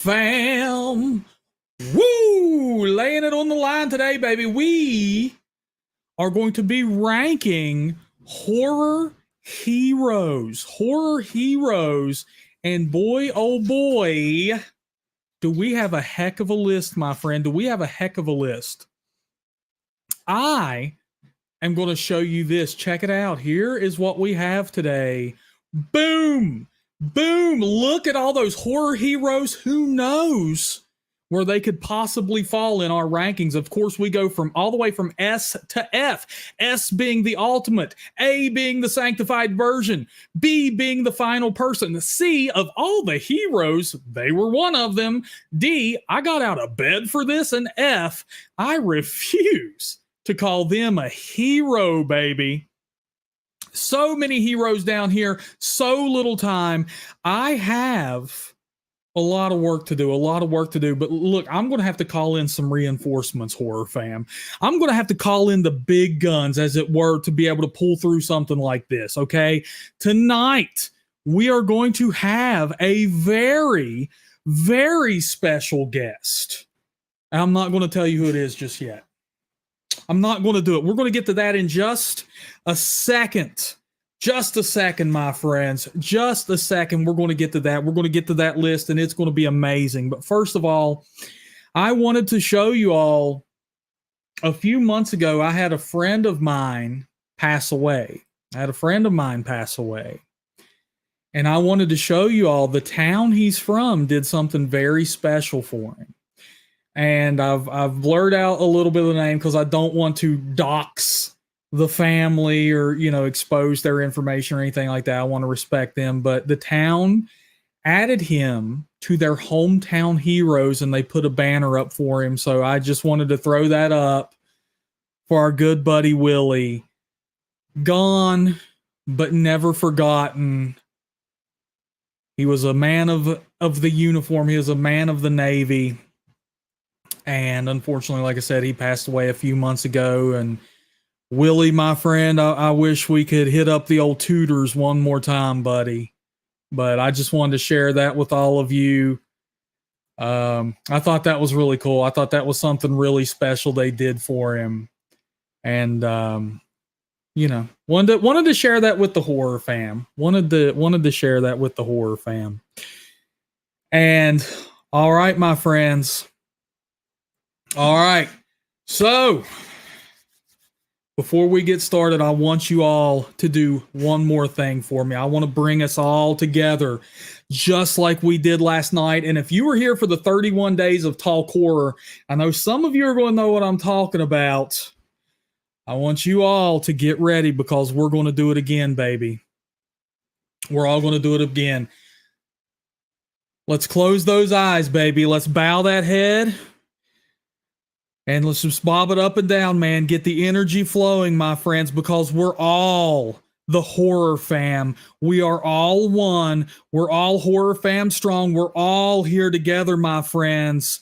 Fam. Woo! Laying it on the line today, baby. We are going to be ranking horror heroes. Horror heroes. And boy, oh boy, do we have a heck of a list, my friend. Do we have a heck of a list? I am going to show you this. Check it out. Here is what we have today. Boom! Boom! Look at all those horror heroes. Who knows where they could possibly fall in our rankings? Of course, we go from all the way from S to F. S being the ultimate, A being the sanctified version, B being the final person, C of all the heroes, they were one of them, D, I got out of bed for this, and F, I refuse to call them a hero, baby. So many heroes down here, so little time. I have a lot of work to do, but look, I'm going to have to call in some reinforcements, horror fam. I'm going to have to call in the big guns, as it were, to be able to pull through something like this, okay? Tonight, we are going to have a very, very special guest. I'm not going to tell you who it is just yet. I'm not going to do it. We're going to get to that in just a second. Just a second, my friends. Just a second. We're going to get to that. We're going to get to that list, and it's going to be amazing. But first of all, I wanted to show you all, a few months ago, I had a friend of mine pass away. And I wanted to show you all the town he's from did something very special for him. And I've blurred out a little bit of the name because I don't want to dox the family or, expose their information or anything like that. I want to respect them. But the town added him to their hometown heroes, and they put a banner up for him. So I just wanted to throw that up for our good buddy Willie. Gone, but never forgotten. He was a man of the uniform. He was a man of the Navy. And unfortunately, like I said, he passed away a few months ago. And Willie, my friend, I wish we could hit up the old tutors one more time, buddy. But I just wanted to share that with all of you. I thought that was really cool. I thought that was something really special they did for him. And, wanted to share that with the horror fam. Wanted to share that with the horror fam. And all right, my friends. All right. So before we get started, I want you all to do one more thing for me. I want to bring us all together just like we did last night. And if you were here for the 31 days of Talk Horror, I know some of you are going to know what I'm talking about. I want you all to get ready because we're going to do it again, baby. We're all going to do it again. Let's close those eyes, baby. Let's bow that head. And let's just bob it up and down, man. Get the energy flowing, my friends, because we're all the horror fam. We are all one. We're all horror fam strong. We're all here together, my friends.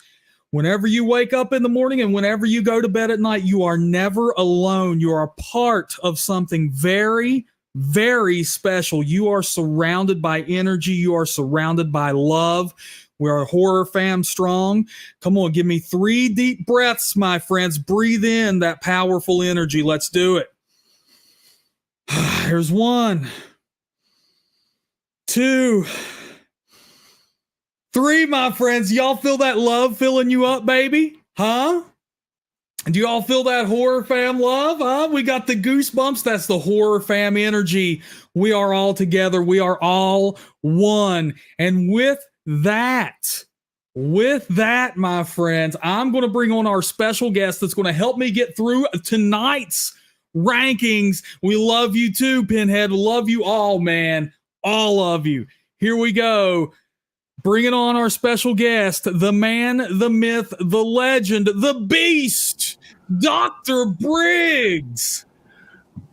Whenever you wake up in the morning and whenever you go to bed at night, you are never alone. You are a part of something very, very special. You are surrounded by energy. You are surrounded by love. We are horror fam strong. Come on, give me 3 deep breaths, my friends. Breathe in that powerful energy. Let's do it. Here's 1, 2, 3, my friends. Y'all feel that love filling you up, baby? Huh? Do you all feel that horror fam love? Huh? We got the goosebumps. That's the horror fam energy. We are all together. We are all one. And with that, my friends, I'm going to bring on our special guest that's going to help me get through tonight's rankings. We love you too, Pinhead. Love you all, man. All of you. Here we go. Bringing on our special guest, the man, the myth, the legend, the beast, Dr. Briggs.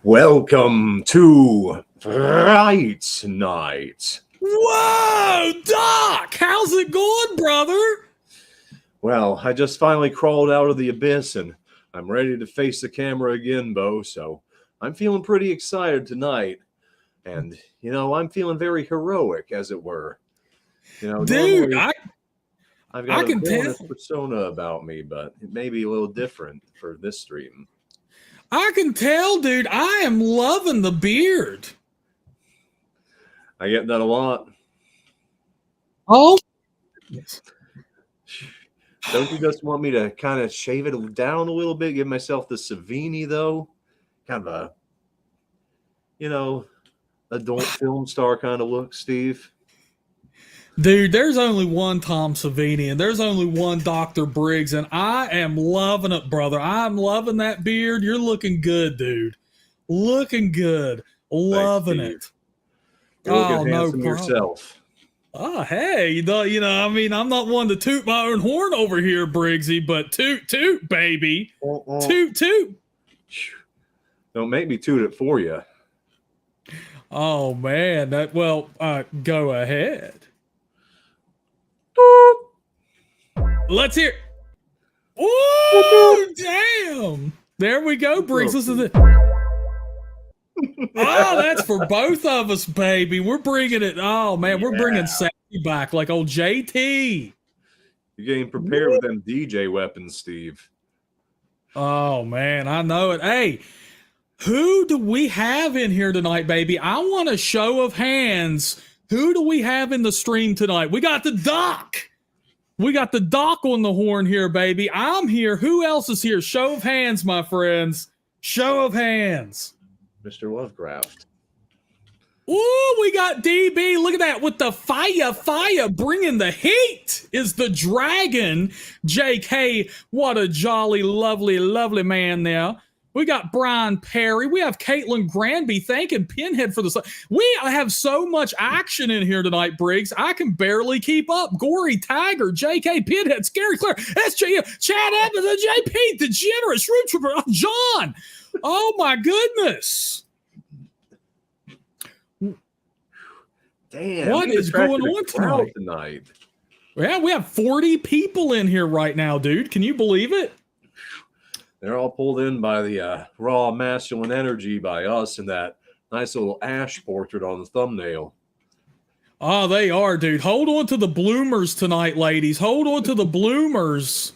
Welcome to Fright Night. Whoa, Doc! How's it going, brother? Well, I just finally crawled out of the abyss and I'm ready to face the camera again, Bo, so I'm feeling pretty excited tonight. And, I'm feeling very heroic, as it were. Dude, I've got I a can villainous tell. persona about me, but it may be a little different for this stream. I can tell, dude. I am loving the beard. I get that a lot. Oh, yes. Don't you just want me to kind of shave it down a little bit, give myself the Savini, though? Kind of a, adult film star kind of look, Steve. Dude, there's only one Tom Savini and there's only one Dr. Briggs, and I am loving it, brother. I'm loving that beard. You're looking good, dude. Looking good. Loving Steve. it. You're looking No handsome problem. yourself. Oh, hey, I mean, I'm not one to toot my own horn over here, Briggsy, but toot, toot, baby. Toot, toot. Don't make me toot it for you. Oh, man. Go ahead. Let's hear. Oh, damn. There we go, Briggs. Listen to this. Oh, that's for both of us, baby. We're bringing it. Oh, man, we're bringing Sammy back like old JT. You're getting prepared with them DJ weapons, Steve. Oh, man, I know it. Hey, who do we have in here tonight, baby? I want a show of hands. Who do we have in the stream tonight? We got the Doc. We got the Doc on the horn here, baby. I'm here. Who else is here? Show of hands, my friends. Show of hands. Mr. Lovecraft. Ooh, we got DB. Look at that with the fire, bringing the heat is the dragon. JK, what a jolly, lovely, lovely man there. We got Brian Perry. We have Caitlin Granby thanking Pinhead for the. We have so much action in here tonight, Briggs. I can barely keep up. Gory Tiger, JK, Pinhead, Scary Claire, SJ, Chad Evans, and JP, Degenerate, Root Trooper, John. Oh my goodness. Damn. What is going on tonight? Yeah, we have 40 people in here right now, dude. Can you believe it? They're all pulled in by the raw masculine energy by us and that nice little Ash portrait on the thumbnail. Oh, they are, dude. Hold on to the bloomers tonight, ladies. Hold on to the bloomers.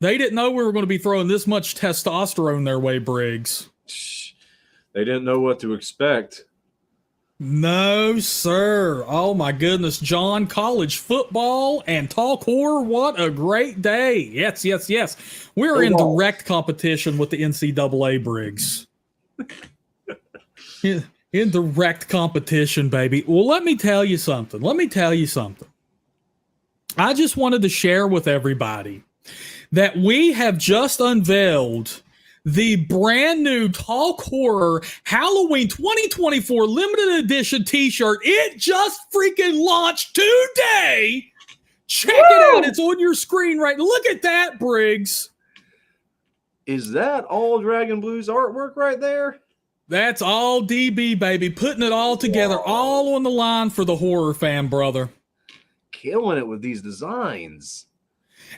They didn't know we were going to be throwing this much testosterone their way, Briggs. They didn't know what to expect. No, sir. Oh, my goodness. John, college football and talk horror. What a great day. Yes, yes, yes. We're in direct competition with the NCAA, Briggs. In direct competition, baby. Well, let me tell you something. I just wanted to share with everybody that we have just unveiled the brand new Talk Horror Halloween 2024 limited edition t-shirt. It just freaking launched today. Check it out. It's on your screen right. Look at that, Briggs. Is that all Dragon Blue's artwork right there? That's all DB, baby. Putting it all together, all on the line for the HorrorFam, brother. Killing it with these designs.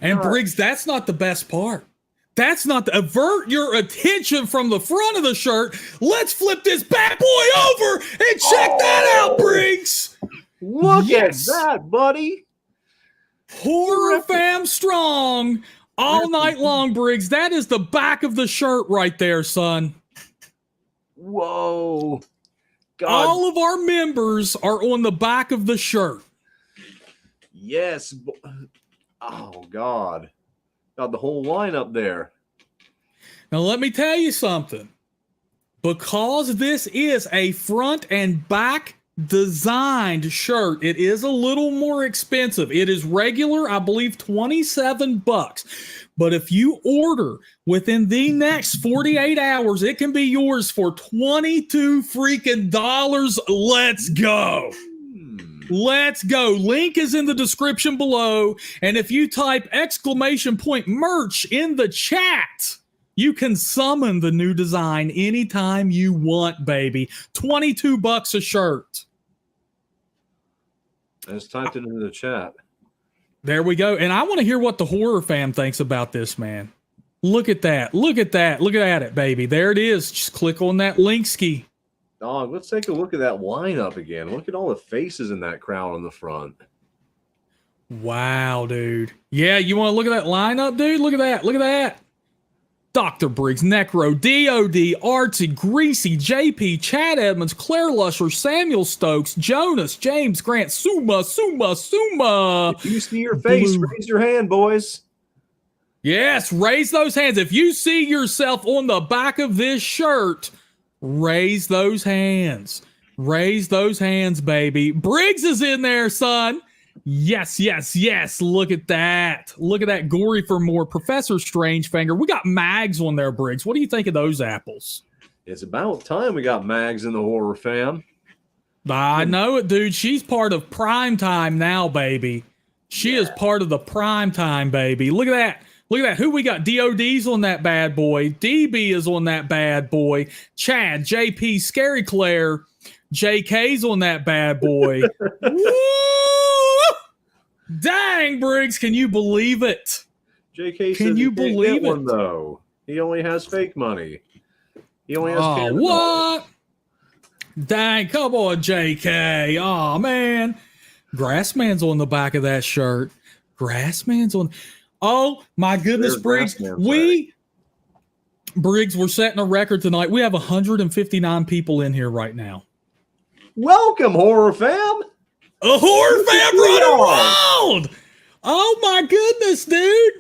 And Briggs, that's not the best part. That's not the avert your attention from the front of the shirt. Let's flip this bad boy over and check that out, Briggs. Look at that, buddy. HorrorFam strong all night long, Briggs. That is the back of the shirt right there, son. Whoa. God. All of our members are on the back of the shirt. Yes. Oh, God. Got the whole lineup there. Now, let me tell you something. Because this is a front and back designed shirt, it is a little more expensive. It is regular, I believe, $27. But if you order within the next 48 hours, it can be yours for $22 freaking dollars. Let's go. Let's go. Link is in the description below. And if you type !merch in the chat, you can summon the new design anytime you want, baby. $22 a shirt. I just typed it into the chat. There we go. And I want to hear what the HorrorFam thinks about this, man. Look at that. Look at that. Look at it, baby. There it is. Just click on that link ski. Dog, let's take a look at that lineup again. Look at all the faces in that crowd on the front. Wow, dude. Yeah, you want to look at that lineup, dude? Look at that. Look at that. Dr. Briggs, Necro, DOD, Artsy, Greasy, JP, Chad Edmonds, Claire Lusher, Samuel Stokes, Jonas, James Grant, Suma. If you see your face, Blue. raise your hand, boys. Yes, raise those hands. If you see yourself on the back of this shirt, raise those hands. Raise those hands, baby. Briggs is in there, son. Yes. Look at that. Look at that. Gory for more. Professor Strangefinger. We got Mags on there, Briggs. What do you think of those apples? It's about time we got Mags in the horror fam. I know it, dude. She's part of prime time now, baby. She is part of the prime time, baby. Look at that. Look at that. Who we got? DOD's on that bad boy. DB is on that bad boy. Chad, JP, Scary Claire, JK's on that bad boy. Woo! Dang, Briggs, can you believe it? JK Can says you he can't believe get one, it? though. He only has fake money. He only has Oh, Canada what? Dang, come on, JK. Oh, man. Grassman's on the back of that shirt. Grassman's on. Oh, my goodness, There's Briggs. Grassman, Briggs, we're setting a record tonight. We have 159 people in here right now. Welcome, horror fam. A horror fam running wild! Oh my goodness, dude!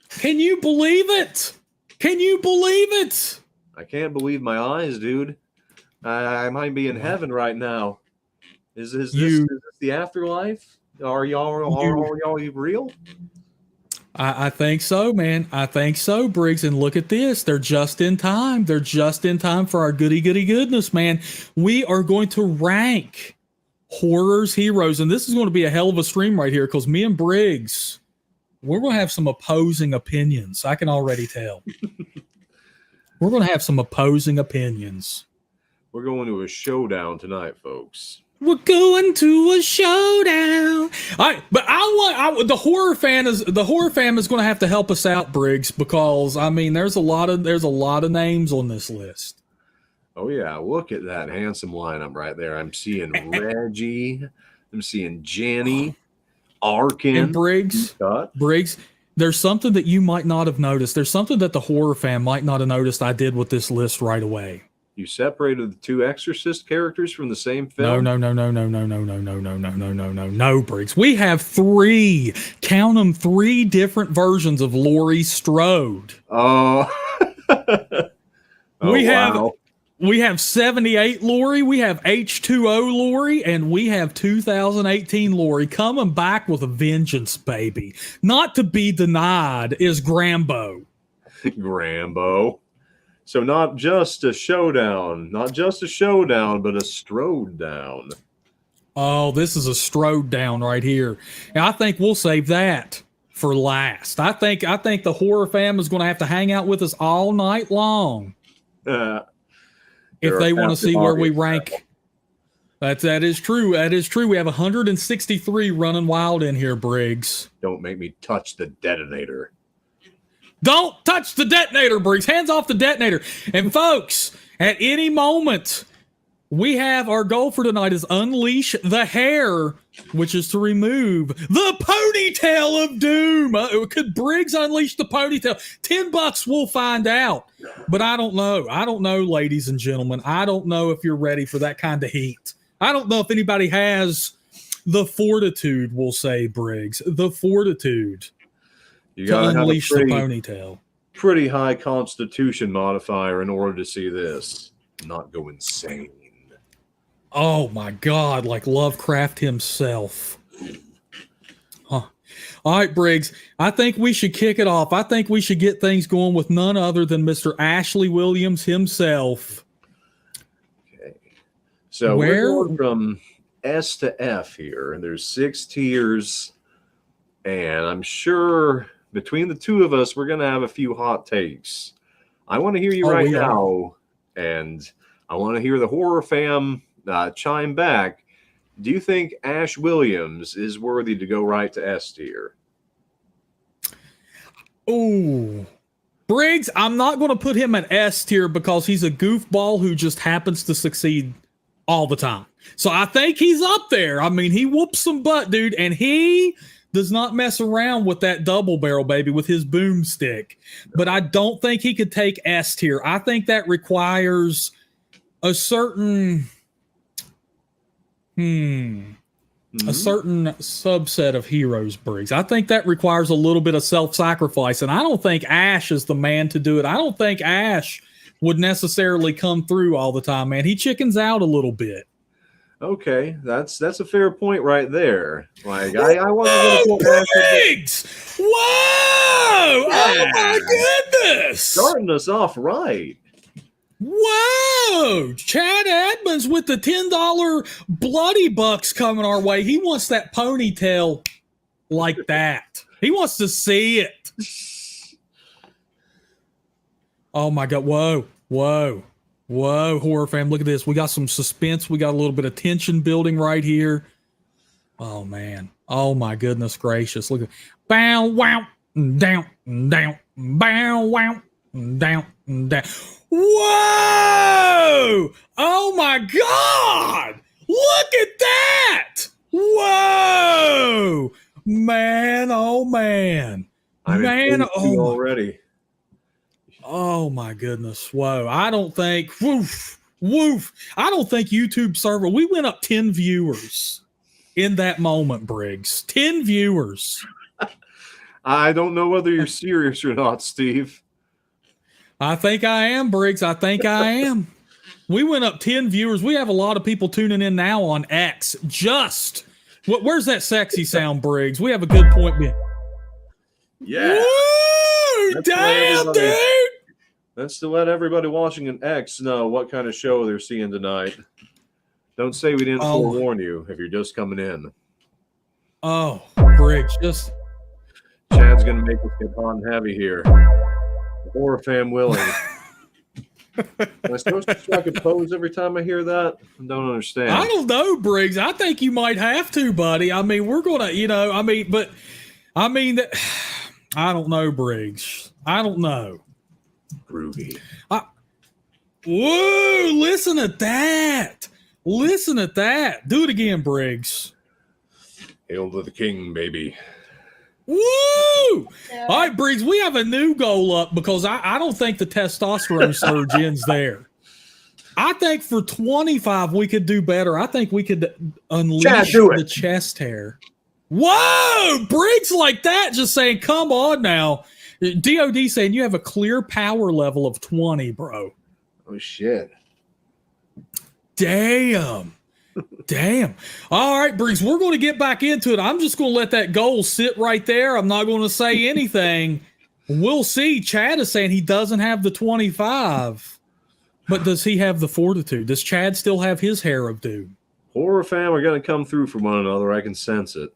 Can you believe it? Can you believe it? I can't believe my eyes, dude. I might be in heaven right now. Is this the afterlife? Are y'all real? I think so, man. I think so, Briggs. And look at this. They're just in time. They're just in time for our goody goodness, man. We are going to rank horror's heroes. And this is going to be a hell of a stream right here because me and Briggs, we're going to have some opposing opinions. I can already tell. We're going to have some opposing opinions. We're going to a showdown tonight, folks. We're going to a showdown. The horror fam is going to have to help us out, Briggs, because I mean there's a lot of names on this list. Oh yeah, look at that handsome lineup right there. I'm seeing Reggie, I'm seeing Jenny, Arkin, and Briggs. Briggs, there's something that you might not have noticed. There's something that the horror fam might not have noticed I did with this list right away. You separated the two Exorcist characters from the same film? No, Briggs. We have three different versions of Laurie Strode. Oh. We have 78 Laurie, we have H2O Laurie, and we have 2018 Laurie coming back with a vengeance, baby. Not to be denied is Grambo. Grambo. So not just a showdown, but a strode down. Oh, this is a strode down right here. And I think we'll save that for last. I think the horror fam is going to have to hang out with us all night long if they want to see where we rank. That is true. That is true. We have 163 running wild in here, Briggs. Don't make me touch the detonator. Don't touch the detonator, Briggs. Hands off the detonator. And folks, at any moment, we have our goal for tonight is unleash the hair, which is to remove the ponytail of doom. Could Briggs unleash the ponytail? $10, we'll find out. But I don't know. I don't know, ladies and gentlemen. I don't know if you're ready for that kind of heat. I don't know if anybody has the fortitude, we'll say, Briggs. The fortitude. You gotta unleash have a the ponytail. Pretty high constitution modifier in order to see this. Not go insane. Oh my God, like Lovecraft himself. Huh. All right, Briggs, I think we should kick it off. I think we should get things going with none other than Mr. Ashley Williams himself. Okay. So we're going from S to F here, and there's 6 tiers, and I'm sure between the two of us, we're going to have a few hot takes. I want to hear you right now, and I want to hear the horror fam chime back. Do you think Ash Williams is worthy to go right to S tier? Oh, Briggs, I'm not going to put him at S tier because he's a goofball who just happens to succeed all the time. So I think he's up there. I mean, he whoops some butt, dude, and he does not mess around with that double barrel, baby, with his boomstick. But I don't think he could take S tier. I think that requires a certain a certain subset of heroes, Briggs. I think that requires a little bit of self-sacrifice, and I don't think Ash is the man to do it. I don't think Ash would necessarily come through all the time, man. He chickens out a little bit. Okay, that's a fair point right there. Like I wasn't going to put Briggs! Whoa! Yeah. Oh my goodness! Starting us off right. Whoa! Chad Edmonds with the $10 bloody bucks coming our way. He wants that ponytail like that. He wants to see it. Oh my God. Whoa. Horror fam, look at this. We got some suspense. We got a little bit of tension building right here. Oh man. Oh my goodness gracious. Look at bow wow down down bow wow down down. Whoa! Oh my God! Look at that! Whoa! Man, oh man. Man, oh already. Oh my goodness. Whoa. I don't think woof. I don't think YouTube server. We went up 10 viewers in that moment, Briggs. 10 viewers. I don't know whether you're serious or not, Steve. I think I am, Briggs. I think I am. We went up 10 viewers. We have a lot of people tuning in now on X. Where's that sexy sound, Briggs? We have a good point. Yeah. Woo! Damn, dude! That's to let everybody watching an X know what kind of show they're seeing tonight. Don't say we didn't forewarn you if you're just coming in. Oh, Briggs, Chad's going to make us get hot and heavy here. HorrorFam willing. Am I supposed to strike a pose every time I hear that? I don't understand. I don't know, Briggs. I think you might have to, buddy. I mean, we're going to, I don't know, Briggs. I don't know. Groovy. Whoa, listen at that. Listen at that. Do it again, Briggs. Hail to the king, baby. Woo! Yeah. All right, Briggs, we have a new goal up because I don't think the testosterone surge ends there. I think for 25 we could do better. I think we could unleash the chest hair. Whoa! Briggs like that, just saying, come on now. DOD saying you have a clear power level of 20, bro. Oh, shit. Damn. All right, Briggs, we're going to get back into it. I'm just going to let that goal sit right there. I'm not going to say anything. We'll see. Chad is saying he doesn't have the 25. But does he have the fortitude? Does Chad still have his hair of doom? HorrorFam are going to come through for one another. I can sense it.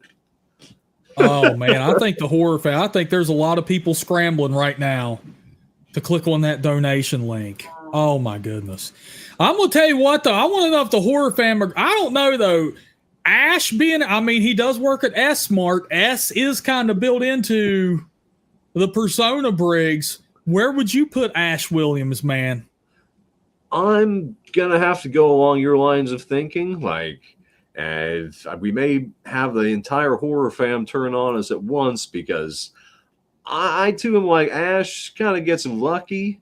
Oh, man. I think the HorrorFam, I think there's a lot of people scrambling right now to click on that donation link. Oh, my goodness. I'm going to tell you what, though. I want to know if the HorrorFam, I don't know, though. Ash he does work at S Smart. S is kind of built into the persona, Briggs. Where would you put Ash Williams, man? I'm going to have to go along your lines of thinking. We may have the entire HorrorFam turn on us at once because I too am like Ash kind of gets lucky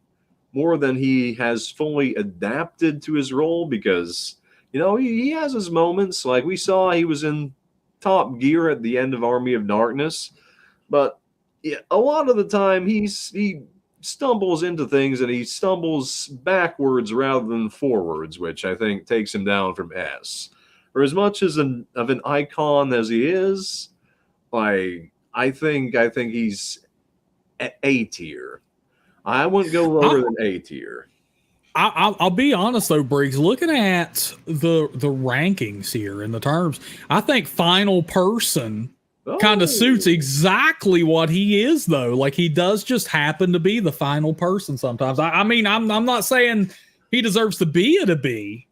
more than he has fully adapted to his role because, he has his moments. Like we saw he was in Top Gear at the end of Army of Darkness. But a lot of the time he stumbles into things and he stumbles backwards rather than forwards, which I think takes him down from S. For as much as of an icon as he is, I think he's A tier. I wouldn't go lower than A tier. I'll be honest though, Briggs. Looking at the rankings here in the terms, I think final person kind of suits exactly what he is though. Like he does just happen to be the final person sometimes. I'm not saying he deserves to be a B.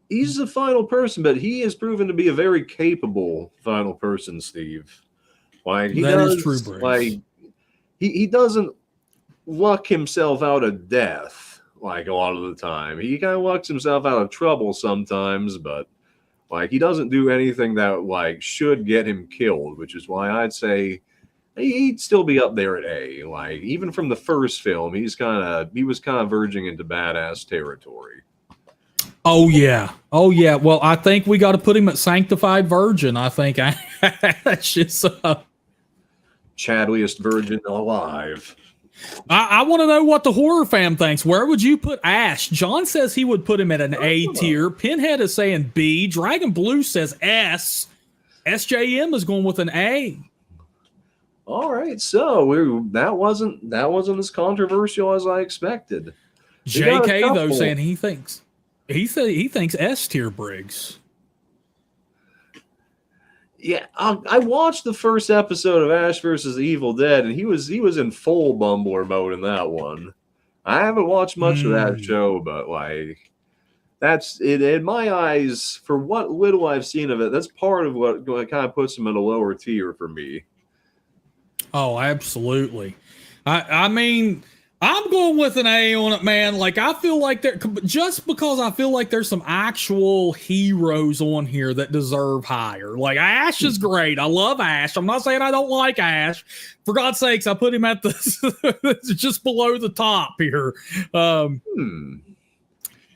He's the final person, but he has proven to be a very capable final person, Steve. Is true, Briggs. He doesn't luck himself out of death. like a lot of the time. He kind of lucks himself out of trouble sometimes, but like he doesn't do anything that like should get him killed, which is why I'd say he'd still be up there at A. Like even from the first film, he was kind of verging into badass territory. Oh yeah. Well, I think we got to put him at Sanctified Virgin. I think that's just Chadliest virgin alive. I want to know what the horror fam thinks. Where would you put Ash? John says he would put him at an A tier. Pinhead is saying B. Dragon Blue says S. SJM is going with an A. All right, so that wasn't as controversial as I expected. JK though saying he thinks S tier, Briggs. Yeah, I watched the first episode of Ash versus the Evil Dead, and he was in full bumbler mode in that one. I haven't watched much of that show, but like that's it in my eyes. For what little I've seen of it, that's part of what kind of puts him in a lower tier for me. Oh, absolutely. I mean, I'm going with an A on it, man. Like, I feel like just because I feel like there's some actual heroes on here that deserve higher. Like, Ash is great. I love Ash. I'm not saying I don't like Ash. For God's sakes, I put him at just below the top here.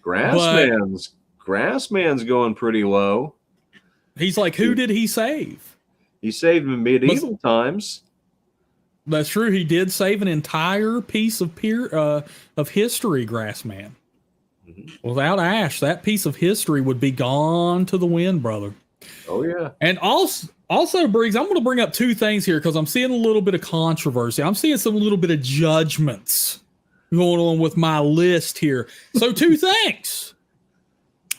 Grassman's going pretty low. He's like, who did he save? He saved him in medieval times. That's true. He did save an entire piece of history, Grassman. Mm-hmm. Without Ash, that piece of history would be gone to the wind, brother. Oh, yeah. And also, Briggs, I'm going to bring up two things here because I'm seeing a little bit of controversy. I'm seeing some little bit of judgments going on with my list here. So two things.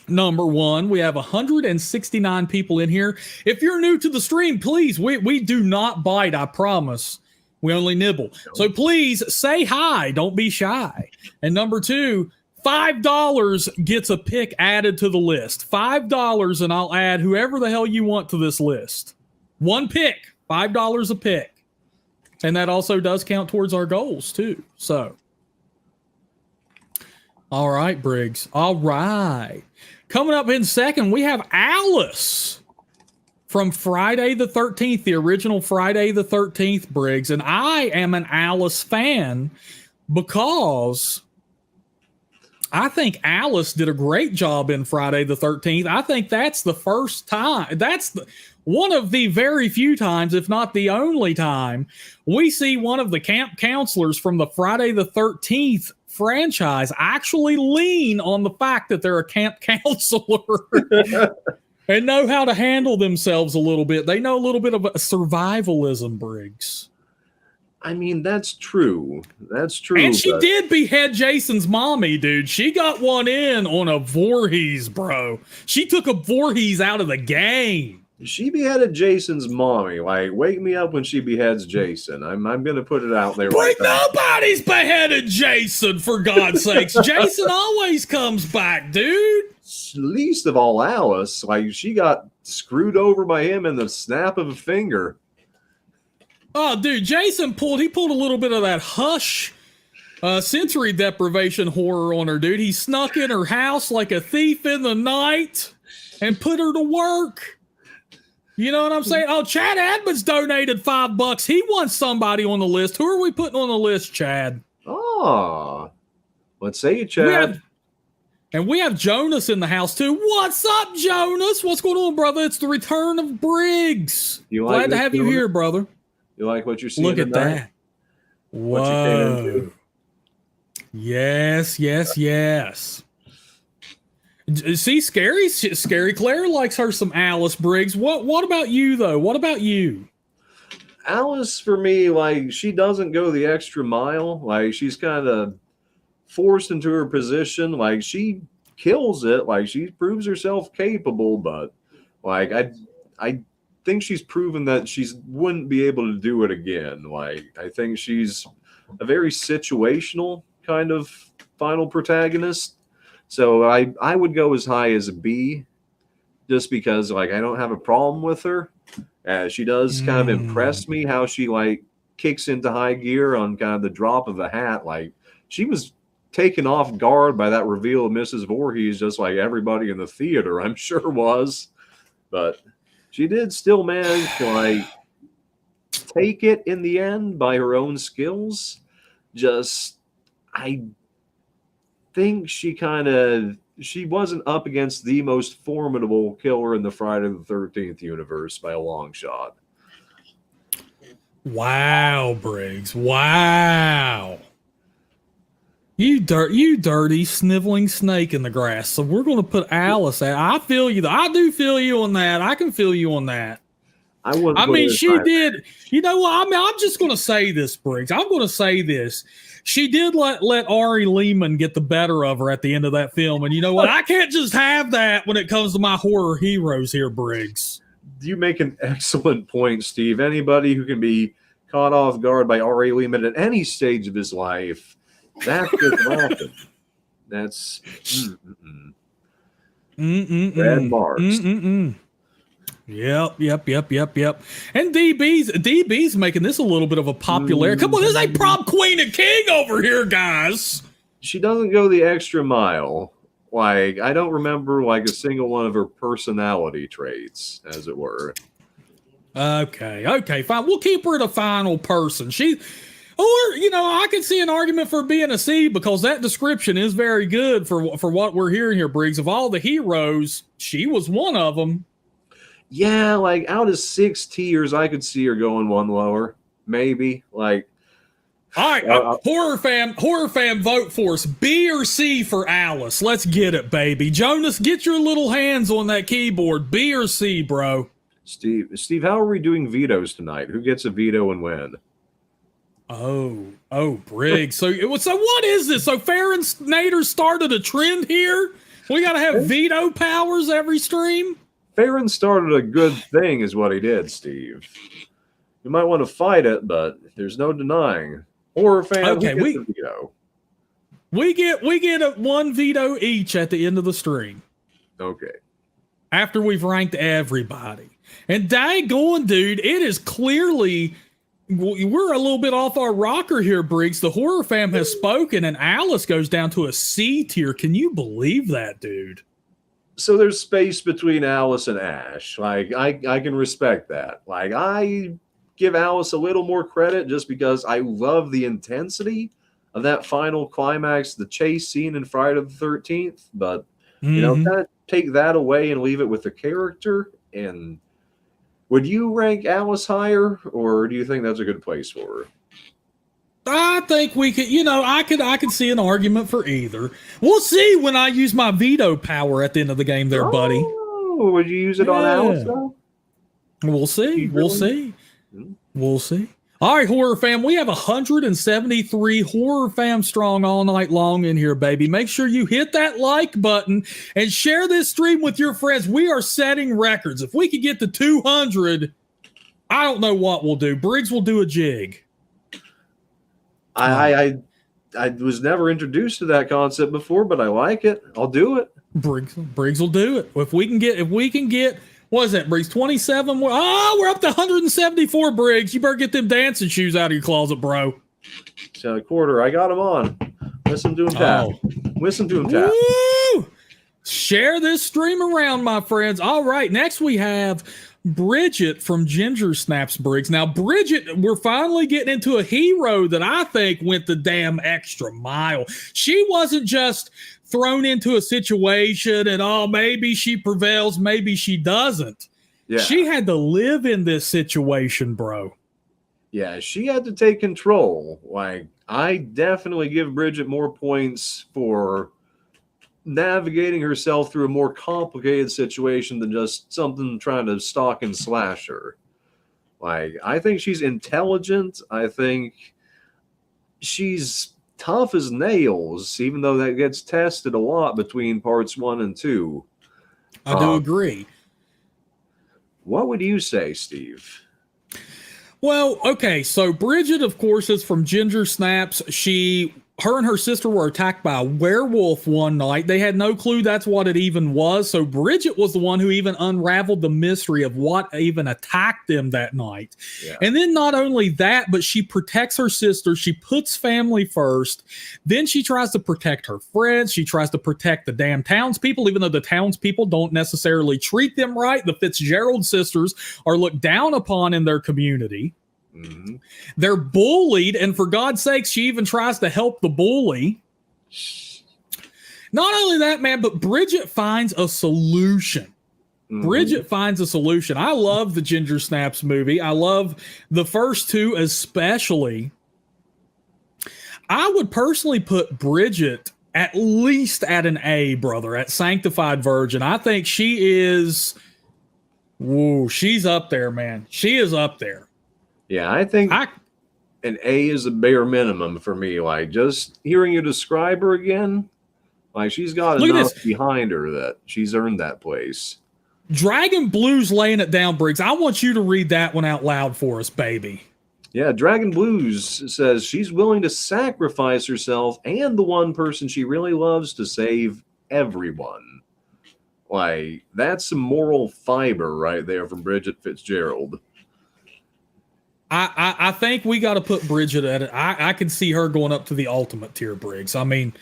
Number one, we have 169 people in here. If you're new to the stream, please, we do not bite, I promise. We only nibble. So please say hi. Don't be shy. And number two, $5 gets a pick added to the list. $5 and I'll add whoever the hell you want to this list. One pick, $5 a pick. And that also does count towards our goals too. So, all right, Briggs. All right. Coming up in second, we have Alice from Friday the 13th, the original Friday the 13th, Briggs. And I am an Alice fan because I think Alice did a great job in Friday the 13th. I think that's the first time. That's one of the very few times, if not the only time, we see one of the camp counselors from the Friday the 13th franchise actually lean on the fact that they're a camp counselor. And know how to handle themselves a little bit. They know a little bit of survivalism, Briggs. I mean, that's true. That's true. And she did behead Jason's mommy, dude. She got one in on a Voorhees, bro. She took a Voorhees out of the game. She beheaded Jason's mommy. Like, wake me up when she beheads Jason. I'm going to put it out there. Nobody's beheaded Jason, for God's sakes. Jason always comes back, dude. Least of all Alice. Like, she got screwed over by him in the snap of a finger. Oh, dude, Jason pulled a little bit of that Hush sensory deprivation horror on her, dude. He snuck in her house like a thief in the night and put her to work. You know what I'm saying? Oh, Chad Adams donated $5. He wants somebody on the list. Who are we putting on the list, Chad? Oh, let's say it, Chad. We have Jonas in the house, too. What's up, Jonas? What's going on, brother? It's the return of Briggs. Glad to have you here, brother. You like what you're seeing? Look at that. Whoa. Yes. See, Scary Claire likes her some Alice, Briggs. What about you, though? What about you? Alice, for me, like, she doesn't go the extra mile. Like, she's kind of forced into her position. Like, she kills it. Like, she proves herself capable, but like, I think she's proven that she wouldn't be able to do it again. Like, I think she's a very situational kind of final protagonist. So I would go as high as a B, just because like I don't have a problem with her. She does kind of impress me how she like kicks into high gear on kind of the drop of a hat. Like, she was taken off guard by that reveal of Mrs. Voorhees, just like everybody in the theater, I'm sure was. But she did still manage to like take it in the end by her own skills. Just, I think she wasn't up against the most formidable killer in the Friday the 13th universe by a long shot. Wow, Briggs. Wow. You dirty sniveling snake in the grass. So we're going to put Alice at. I feel you. I do feel you on that. I can feel you on that. I mean, she did. You know what? I mean, I'm just going to say this, Briggs. I'm going to say this. She did let Ari Lehman get the better of her at the end of that film. And you know what? I can't just have that when it comes to my horror heroes here, Briggs. You make an excellent point, Steve. Anybody who can be caught off guard by Ari Lehman at any stage of his life, that's just laughing. That's red marks. Yep. And DB's making this a little bit of a popular. Come on, this ain't prom queen and king over here, guys. She doesn't go the extra mile. Like, I don't remember like a single one of her personality traits, as it were. Okay, fine. We'll keep her the final person. Or, you know, I can see an argument for being a C because that description is very good for what we're hearing here, Briggs. Of all the heroes, she was one of them. Yeah, like out of 6 tiers, I could see her going one lower, maybe. Like, all right, horror fam, vote for us. B or C for Alice. Let's get it, baby. Jonas, get your little hands on that keyboard. B or C, bro. Steve, how are we doing vetoes tonight? Who gets a veto and when? Oh, Briggs. So what is this? So Farron Nader started a trend here? We got to have veto powers every stream? Farron started a good thing is what he did, Steve. You might want to fight it, but there's no denying. Horror fan, okay, we get the veto. We get one veto each at the end of the stream. Okay. After we've ranked everybody. And daggone, dude, it is clearly... We're a little bit off our rocker here, Briggs. The horror fam has spoken, and Alice goes down to a C tier. Can you believe that, dude? So there's space between Alice and Ash. Like, I can respect that. Like, I give Alice a little more credit just because I love the intensity of that final climax, the chase scene in Friday the 13th. But, you know, kind of take that away and leave it with the character. And would you rank Alice higher, or do you think that's a good place for her? I think we could, you know, I could see an argument for either. We'll see when I use my veto power at the end of the game there, buddy. Oh, would you use it on Alice, though? We'll see. We'll see. We'll see. All right, horror fam, we have 173 horror fam strong all night long in here, baby. Make sure you hit that like button and share this stream with your friends. We are setting records. If we could get to 200, I don't know what we'll do. Briggs will do a jig. I was never introduced to that concept before, but I like it. I'll do it. Briggs will do it. If we can get, what is that, Briggs? 27? Oh, we're up to 174, Briggs. You better get them dancing shoes out of your closet, bro. So a quarter. I got them on. Listen to him tap. Listen to him tap. Woo! Share this stream around, my friends. All right, next we have Bridget from Ginger Snaps, Briggs. Now, Bridget, we're finally getting into a hero that I think went the damn extra mile. She wasn't just thrown into a situation and, maybe she prevails, maybe she doesn't. Yeah. She had to live in this situation, bro. Yeah, she had to take control. Like, I definitely give Bridget more points for navigating herself through a more complicated situation than just something trying to stalk and slash her. Like, I think she's intelligent. I think she's tough as nails, even though that gets tested a lot between parts 1 and 2. I do agree. What would you say, Steve? Well, okay, so Bridget, of course, is from Ginger Snaps. She her and her sister were attacked by a werewolf one night. They had no clue that's what it even was. So Bridget was the one who even unraveled the mystery of what even attacked them that night. Yeah. And then not only that, but she protects her sister. She puts family first. Then she tries to protect her friends. She tries to protect the damn townspeople, even though the townspeople don't necessarily treat them right. The Fitzgerald sisters are looked down upon in their community. Mm-hmm. They're bullied, and for God's sake, she even tries to help the bully. Not only that, man, but Bridget finds a solution. Mm-hmm. Bridget finds a solution. I love the Ginger Snaps movie. I love the first two especially. I would personally put Bridget at least at an A, brother, at Sanctified Virgin. I think she is, she's up there, man. She is up there. Yeah, I think an A is a bare minimum for me. Like, just hearing you describe her again, like, she's got enough behind her that she's earned that place. Dragon Blues laying it down, Briggs. I want you to read that one out loud for us, baby. Yeah, Dragon Blues says she's willing to sacrifice herself and the one person she really loves to save everyone. Like, that's some moral fiber right there from Bridget Fitzgerald. I think we got to put Bridget at it. I can see her going up to the ultimate tier, Briggs. I mean,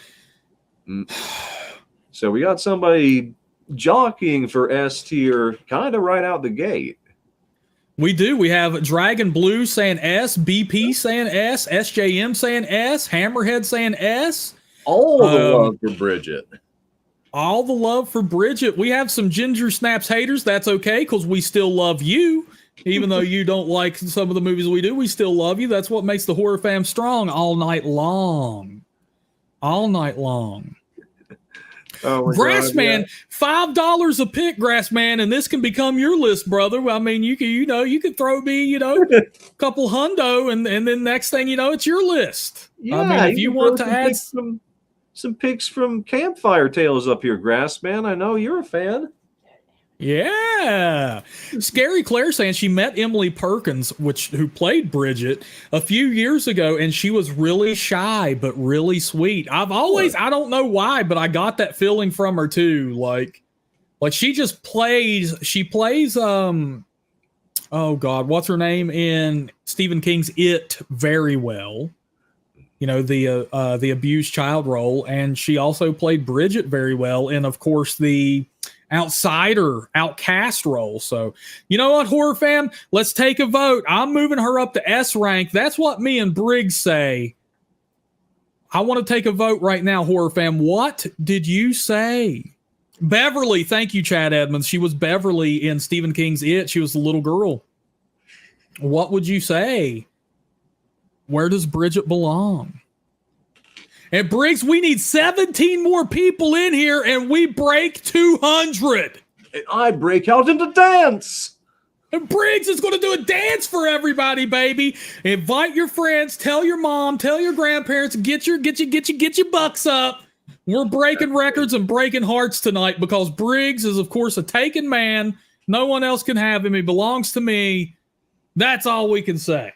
so we got somebody jockeying for S tier kind of right out the gate. We do. We have Dragon Blue saying S, BP saying S, SJM saying S, Hammerhead saying S. All the love for Bridget. All the love for Bridget. We have some Ginger Snaps haters. That's okay, because we still love you. Even though you don't like some of the movies we do, we still love you. That's what makes the Horror Fam strong all night long. All night long. Oh, Grassman, $5 a pick, Grassman, and this can become your list, brother. I mean, you could throw me, a couple hundo, and then next thing you know, it's your list. Yeah, I mean, if you want to add some picks from Campfire Tales up here, Grassman. I know you're a fan. Yeah. Scary Claire saying she met Emily Perkins, who played Bridget, a few years ago, and she was really shy but really sweet. I don't know why, but I got that feeling from her too. Like she just plays, oh God, what's her name in Stephen King's It very well. The abused child role, and she also played Bridget very well, and of course the outcast role. So, you know what, Horror Fam? Let's take a vote. I'm moving her up to S rank. That's what me and Briggs say. I want to take a vote right now, Horror Fam. What did you say? Beverly, thank you, Chad Edmonds. She was Beverly in Stephen King's It. She was the little girl. What would you say? Where does Bridget belong? And Briggs, we need 17 more people in here, and we break 200. And I break out into dance. And Briggs is going to do a dance for everybody, baby. Invite your friends, tell your mom, tell your grandparents, get your bucks up. We're breaking records and breaking hearts tonight because Briggs is, of course, a taken man. No one else can have him. He belongs to me. That's all we can say.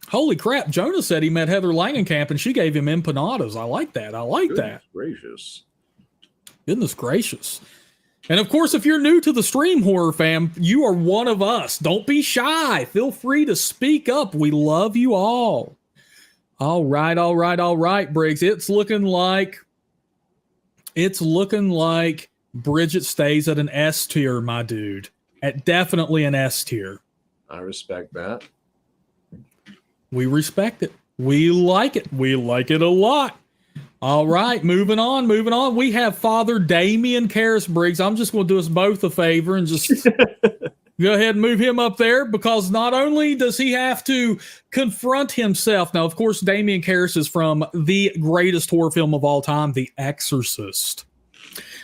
Holy crap, Jonah said he met Heather Langenkamp and she gave him empanadas. I like that. Goodness gracious. Goodness gracious. And of course, if you're new to the stream, Horror Fam, you are one of us. Don't be shy. Feel free to speak up. We love you all. All right, Briggs. It's looking like Bridget stays at an S tier, my dude. At definitely an S tier. I respect that. We respect it. We like it. We like it a lot. All right, moving on. We have Father Damian Karras Briggs. I'm just going to do us both a favor and just go ahead and move him up there because not only does he have to confront himself. Now, of course, Damian Karras is from the greatest horror film of all time, The Exorcist.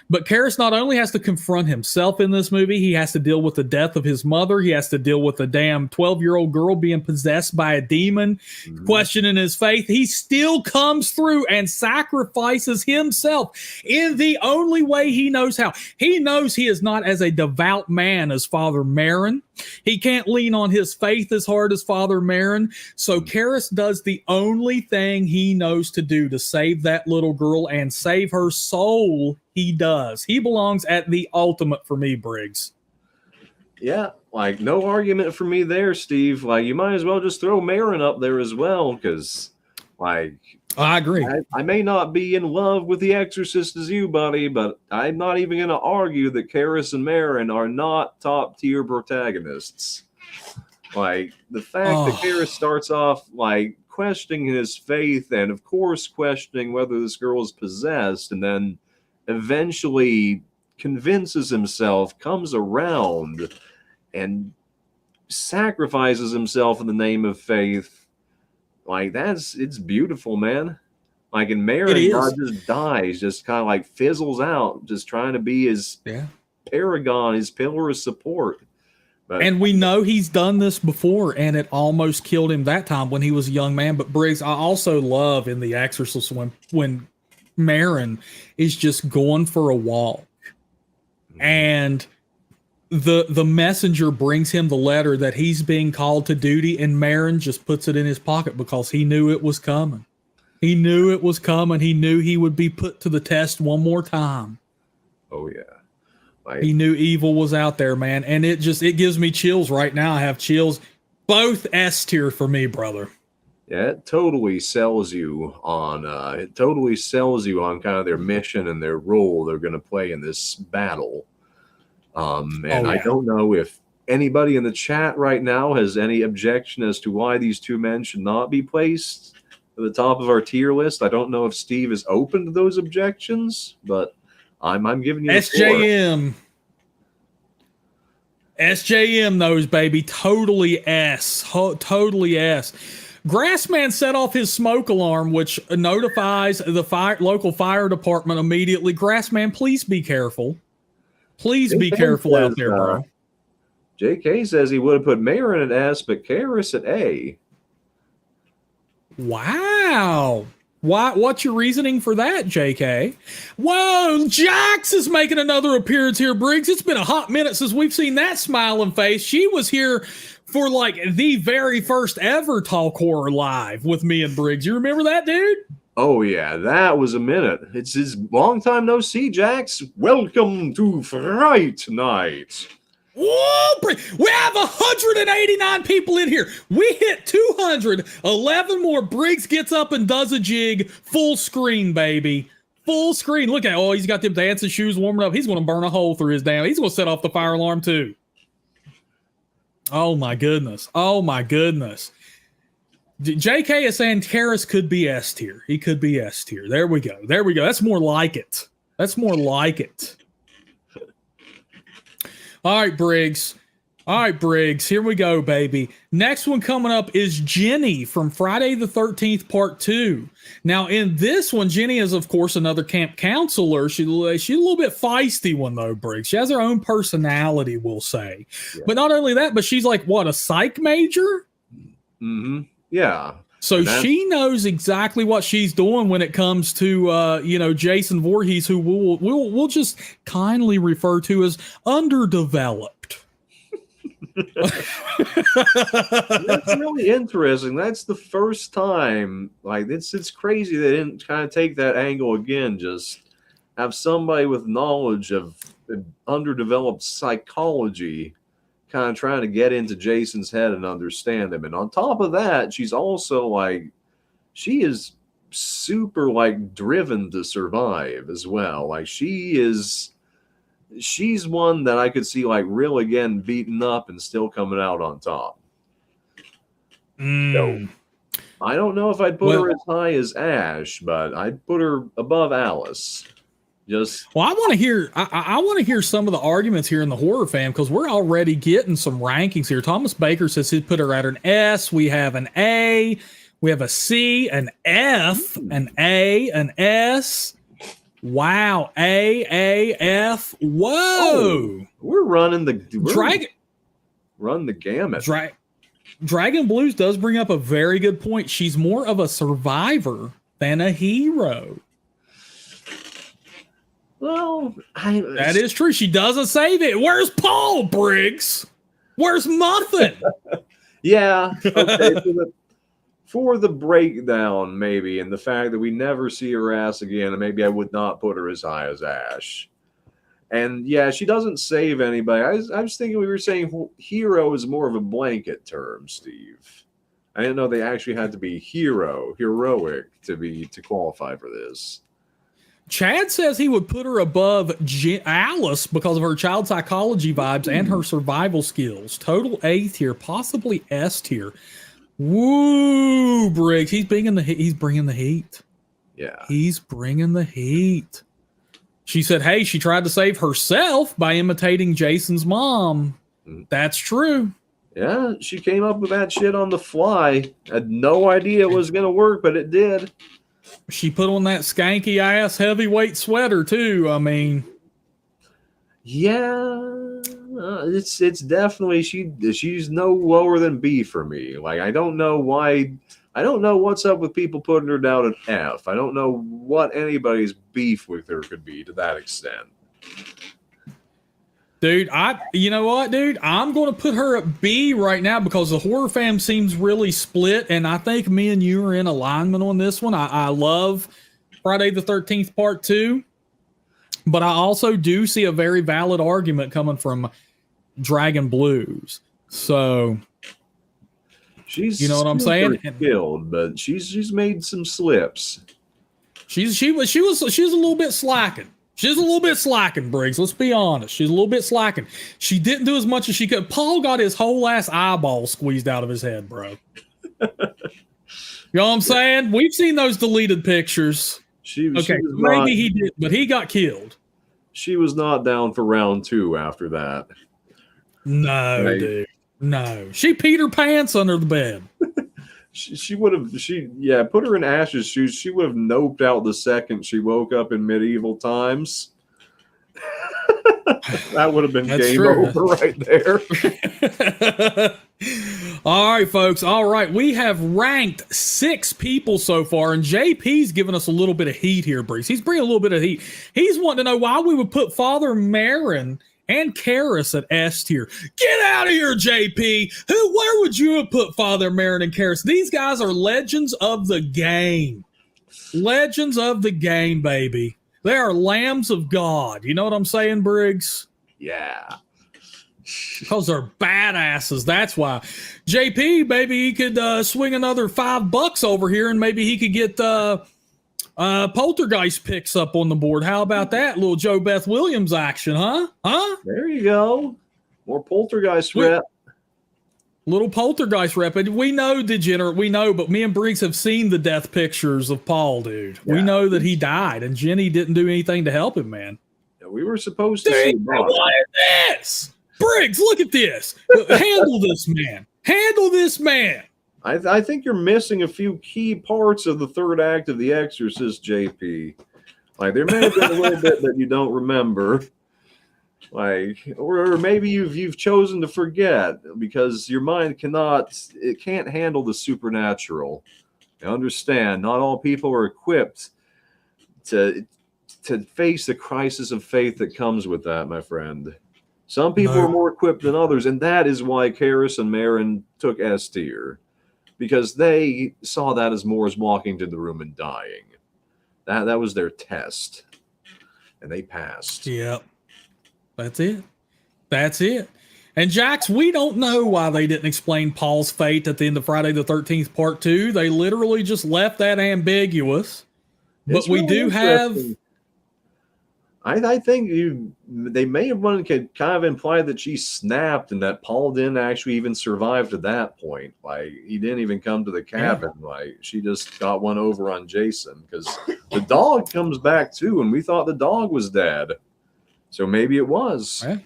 But Karras not only has to confront himself in this movie, he has to deal with the death of his mother. He has to deal with a damn 12-year-old girl being possessed by a demon, questioning his faith. He still comes through and sacrifices himself in the only way he knows how. He knows he is not as a devout man as Father Merrin. He can't lean on his faith as hard as Father Merrin. So Karras does the only thing he knows to do to save that little girl and save her soul. He does. He belongs at the ultimate for me, Briggs. Yeah, like no argument for me there, Steve. Like you might as well just throw Merrin up there as well, because like I agree. I may not be in love with The Exorcist as you, buddy, but I'm not even going to argue that Karras and Merrin are not top tier protagonists. Like the fact that Karras starts off like questioning his faith and of course questioning whether this girl is possessed, and then eventually convinces himself, comes around, and sacrifices himself in the name of faith. Like it's beautiful, man. Like in Merrin, God just dies, just kind of like fizzles out, just trying to be his paragon, his pillar of support. But, and we know he's done this before, and it almost killed him that time when he was a young man. But Briggs, I also love in The Exorcist when Merrin is just going for a walk, and the messenger brings him the letter that he's being called to duty, and Merrin just puts it in his pocket because he knew it was coming. He knew it was coming. He knew he would be put to the test one more time. Oh yeah. He knew evil was out there, man. And it gives me chills right now. I have chills. Both S tier for me, brother. Yeah, it totally sells you on kind of their mission and their role they're going to play in this battle. I don't know if anybody in the chat right now has any objection as to why these two men should not be placed at the top of our tier list. I don't know if Steve is open to those objections, but I'm giving you the SJM. SJM those, baby. Totally S. Totally S. Grassman set off his smoke alarm, which notifies the local fire department immediately. Grassman, please be careful. Please be careful out there, bro. J.K. says he would have put Merrin at S, but Karras at A. Wow. What's your reasoning for that, J.K.? Whoa, Jax is making another appearance here, Briggs. It's been a hot minute since we've seen that smiling face. She was here for like the very first ever Talk Horror Live with me and Briggs. You remember that, dude? Oh, yeah, that was a minute. It's his long time no see, Jax. Welcome to Fright Night. Whoa, we have 189 people in here. We hit 200. 11 more. Briggs gets up and does a jig. Full screen, baby. Full screen. Look at he's got them dancing shoes warming up. He's going to burn a hole through his damn. He's going to set off the fire alarm too. Oh my goodness. Oh my goodness. JK is saying Karras could be S tier. He could be S tier. There we go. There we go. That's more like it. That's more like it. All right, Briggs. All right, Briggs. Here we go, baby. Next one coming up is Jenny from Friday the 13th, Part 2. Now, in this one, Jenny is, of course, another camp counselor. She's a little bit feisty one, though, Briggs. She has her own personality, we'll say. Yeah. But not only that, but she's like, what, a psych major? Mm-hmm. Yeah. So she knows exactly what she's doing when it comes to, Jason Voorhees, who we'll just kindly refer to as underdeveloped. That's really interesting. That's the first time. Like it's crazy they didn't kind of take that angle again. Just have somebody with knowledge of underdeveloped psychology kind of trying to get into Jason's head and understand him. And on top of that, she's also she is super driven to survive as well. Like she's one that I could see real again beaten up and still coming out on top. So I don't know if I'd put her as high as Ash, but I'd put her above Alice. I want to hear. I want to hear some of the arguments here in the horror fan, because we're already getting some rankings here. Thomas Baker says he'd put her at an S. We have an A. We have a C, an F, an A, an S. Wow. AAF. Whoa. Oh, we're running the Dragon. Run the gamut. Dragon Blues does bring up a very good point. She's more of a survivor than a hero. Well, that is true. She doesn't save it. Where's Paul, Briggs? Where's Muffin? Yeah. Okay. For the breakdown, maybe, and the fact that we never see her ass again, and maybe I would not put her as high as Ash. And yeah, she doesn't save anybody. I was thinking we were saying hero is more of a blanket term, Steve. I didn't know they actually had to be heroic to qualify for this. Chad says he would put her above Alice because of her child psychology vibes and her survival skills. Total A tier, possibly S tier. Woo, Briggs. He's bringing the heat. Yeah. He's bringing the heat. She said, hey, she tried to save herself by imitating Jason's mom. That's true. Yeah, she came up with that shit on the fly. Had no idea it was going to work, but it did. She put on that skanky ass heavyweight sweater too. I mean, yeah, it's definitely she's no lower than B for me. Like, I don't know why. I don't know what's up with people putting her down at F. I don't know what anybody's beef with her could be to that extent. Dude, you know what, dude? I'm going to put her at B right now because the horror fam seems really split, and I think me and you are in alignment on this one. I love Friday the 13th Part 2, but I also do see a very valid argument coming from Dragon Blues. So, she's, you know what I'm saying? Skilled, but she's made some slips. She was a little bit slacking. She's a little bit slacking, Briggs. Let's be honest. She's a little bit slacking. She didn't do as much as she could. Paul got his whole ass eyeball squeezed out of his head, bro. You know what I'm saying? We've seen those deleted pictures. Maybe he did, but he got killed. She was not down for round 2 after that. No, dude. No. She Peter Pants under the bed. She would have, put her in Ash's shoes. She would have noped out the second she woke up in medieval times. That would have been game over right there. All right, folks. All right. We have ranked 6 people so far, and JP's giving us a little bit of heat here, Briggs. He's bringing a little bit of heat. He's wanting to know why we would put Father Marin and Karis at S tier. Get out of here, JP. Where would you have put Father Marin and Karis? These guys are legends of the game. Legends of the game, baby. They are lambs of God. You know what I'm saying, Briggs? Yeah. Because they're badasses. That's why. JP, maybe he could swing another $5 over here, and maybe he could get Poltergeist picks up on the board. How about that little Joe Beth Williams action, huh? There you go. More Poltergeist rep. Little Poltergeist rep. And we know, Degenerate, we know, but me and Briggs have seen the death pictures of Paul, dude. Yeah. We know that he died, and Jenny didn't do anything to help him, man. Yeah, we were supposed to see what is this? Briggs, look at this. Handle this man. Handle this man. I think you're missing a few key parts of the third act of The Exorcist, JP. Like, there may have been a little bit that you don't remember. Like, or maybe you've chosen to forget because your mind can't handle the supernatural. You understand, not all people are equipped to face the crisis of faith that comes with that, my friend. Some people are more equipped than others, and that is why Karis and Marin took S tier. Because they saw that as more as walking to the room and dying. That was their test. And they passed. Yep. That's it. That's it. And Jax, we don't know why they didn't explain Paul's fate at the end of Friday the 13th Part 2. They literally just left that ambiguous. But we do have... I think they may have kind of implied that she snapped and that Paul didn't actually even survive to that point. Like, he didn't even come to the cabin. Yeah. Like, she just got one over on Jason because the dog comes back too, and we thought the dog was dead. So maybe it was. Yeah.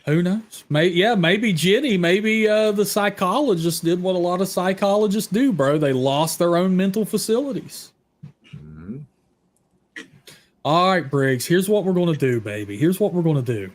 Who knows? Maybe Jenny, maybe the psychologist did what a lot of psychologists do, bro. They lost their own mental facilities. All right, Briggs, here's what we're going to do, baby. Here's what we're going to do.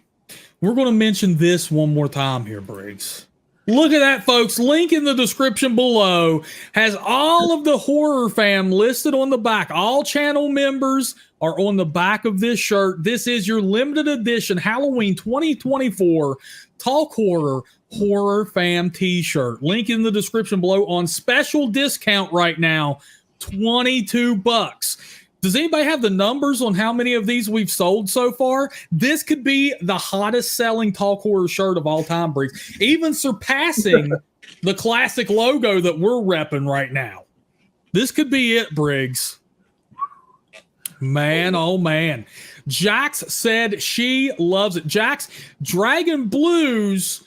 We're going to mention this one more time here, Briggs. Look at that, folks. Link in the description below has all of the HorrorFam listed on the back. All channel members are on the back of this shirt. This is your limited edition Halloween 2024 Talk Horror HorrorFam t-shirt. Link in the description below on special discount right now, $22. Does anybody have the numbers on how many of these we've sold so far? This could be the hottest selling Talk Horror shirt of all time, Briggs, even surpassing the classic logo that we're repping right now. This could be it, Briggs. Man, oh man. Jax said she loves it. Jax, Dragon Blues,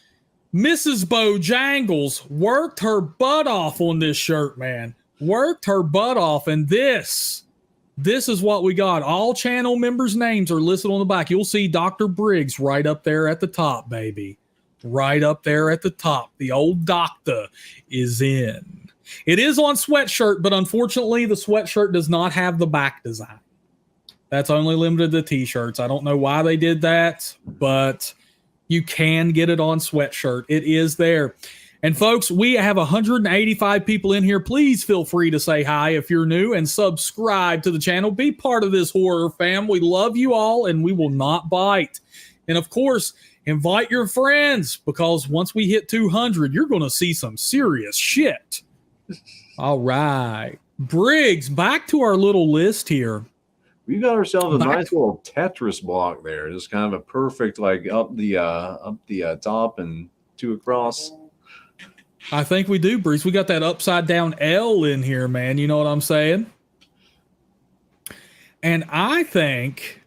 Mrs. Bojangles worked her butt off on this shirt, man. Worked her butt off, and this is what we got. All channel members' names are listed on the back. You'll see Dr. Briggs right up there at the top, baby. Right up there at the top. The old doctor is in. It is on sweatshirt, but unfortunately, the sweatshirt does not have the back design. That's only limited to t-shirts. I don't know why they did that, but you can get it on sweatshirt. It is there. And folks, we have 185 people in here. Please feel free to say hi if you're new and subscribe to the channel. Be part of this horror fam. We love you all and we will not bite. And of course, invite your friends because once we hit 200, you're going to see some serious shit. All right. Briggs, back to our little list here. We got ourselves a nice little Tetris block there. Just kind of a perfect, like up the top and two across. I think we do, Bruce. We got that upside down L in here, man. You know what I'm saying? And I think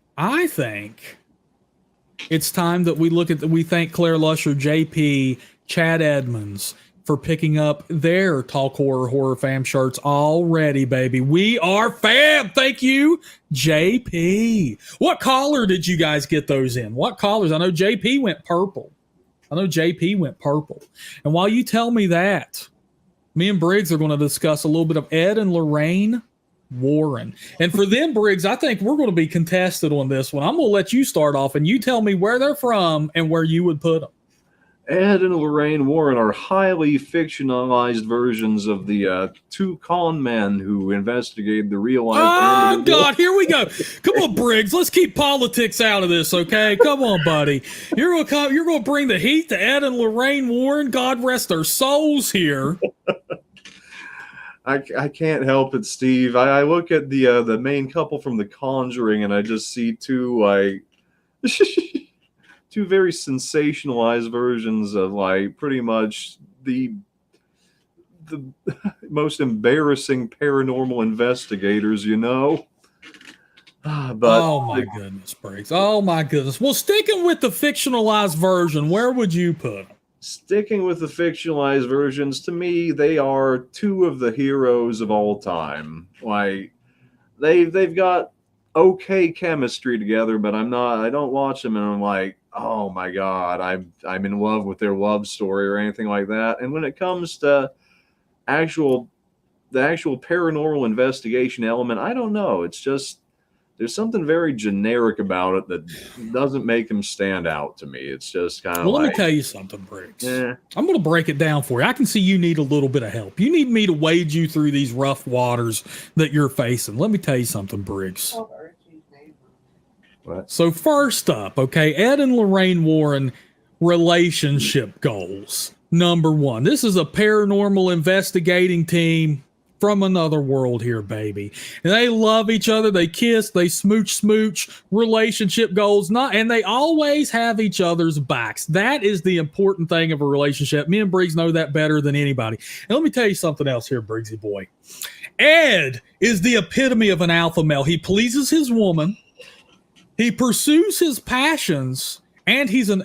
it's time that we thank Claire Lusher, JP, Chad Edmonds for picking up their Talk Horror Fam shirts already, baby. We are fam. Thank you, JP. What color did you guys get those in? What colors? I know JP went purple. And while you tell me that, me and Briggs are going to discuss a little bit of Ed and Lorraine Warren. And for them, Briggs, I think we're going to be contested on this one. I'm going to let you start off and you tell me where they're from and where you would put them. Ed and Lorraine Warren are highly fictionalized versions of the two con men who investigated the real life. Oh, God, here we go. Come on, Briggs. Let's keep politics out of this, okay? Come on, buddy. You're gonna bring the heat to Ed and Lorraine Warren. God rest their souls here. I can't help it, Steve. I look at the main couple from The Conjuring, and I just see two like two very sensationalized versions of like pretty much the most embarrassing paranormal investigators, you know. But oh my goodness, Briggs. Oh my goodness. Well, sticking with the fictionalized version, where would you put them? Sticking with the fictionalized versions, to me, they are two of the heroes of all time. Like they've got okay chemistry together, but I don't watch them and I'm like, oh my God, I'm in love with their love story or anything like that. And when it comes to the actual paranormal investigation element, I don't know. It's just there's something very generic about it that doesn't make them stand out to me. It's just kind of let me tell you something, Briggs. Yeah. I'm going to break it down for you. I can see you need a little bit of help. You need me to wade you through these rough waters that you're facing. Let me tell you something, Briggs. What? So first up, okay, Ed and Lorraine Warren relationship goals. Number one, this is a paranormal investigating team from another world here, baby. And they love each other. They kiss, they smooch, relationship goals. And they always have each other's backs. That is the important thing of a relationship. Me and Briggs know that better than anybody. And let me tell you something else here, Briggsy boy. Ed is the epitome of an alpha male. He pleases his woman. He pursues his passions, and he's a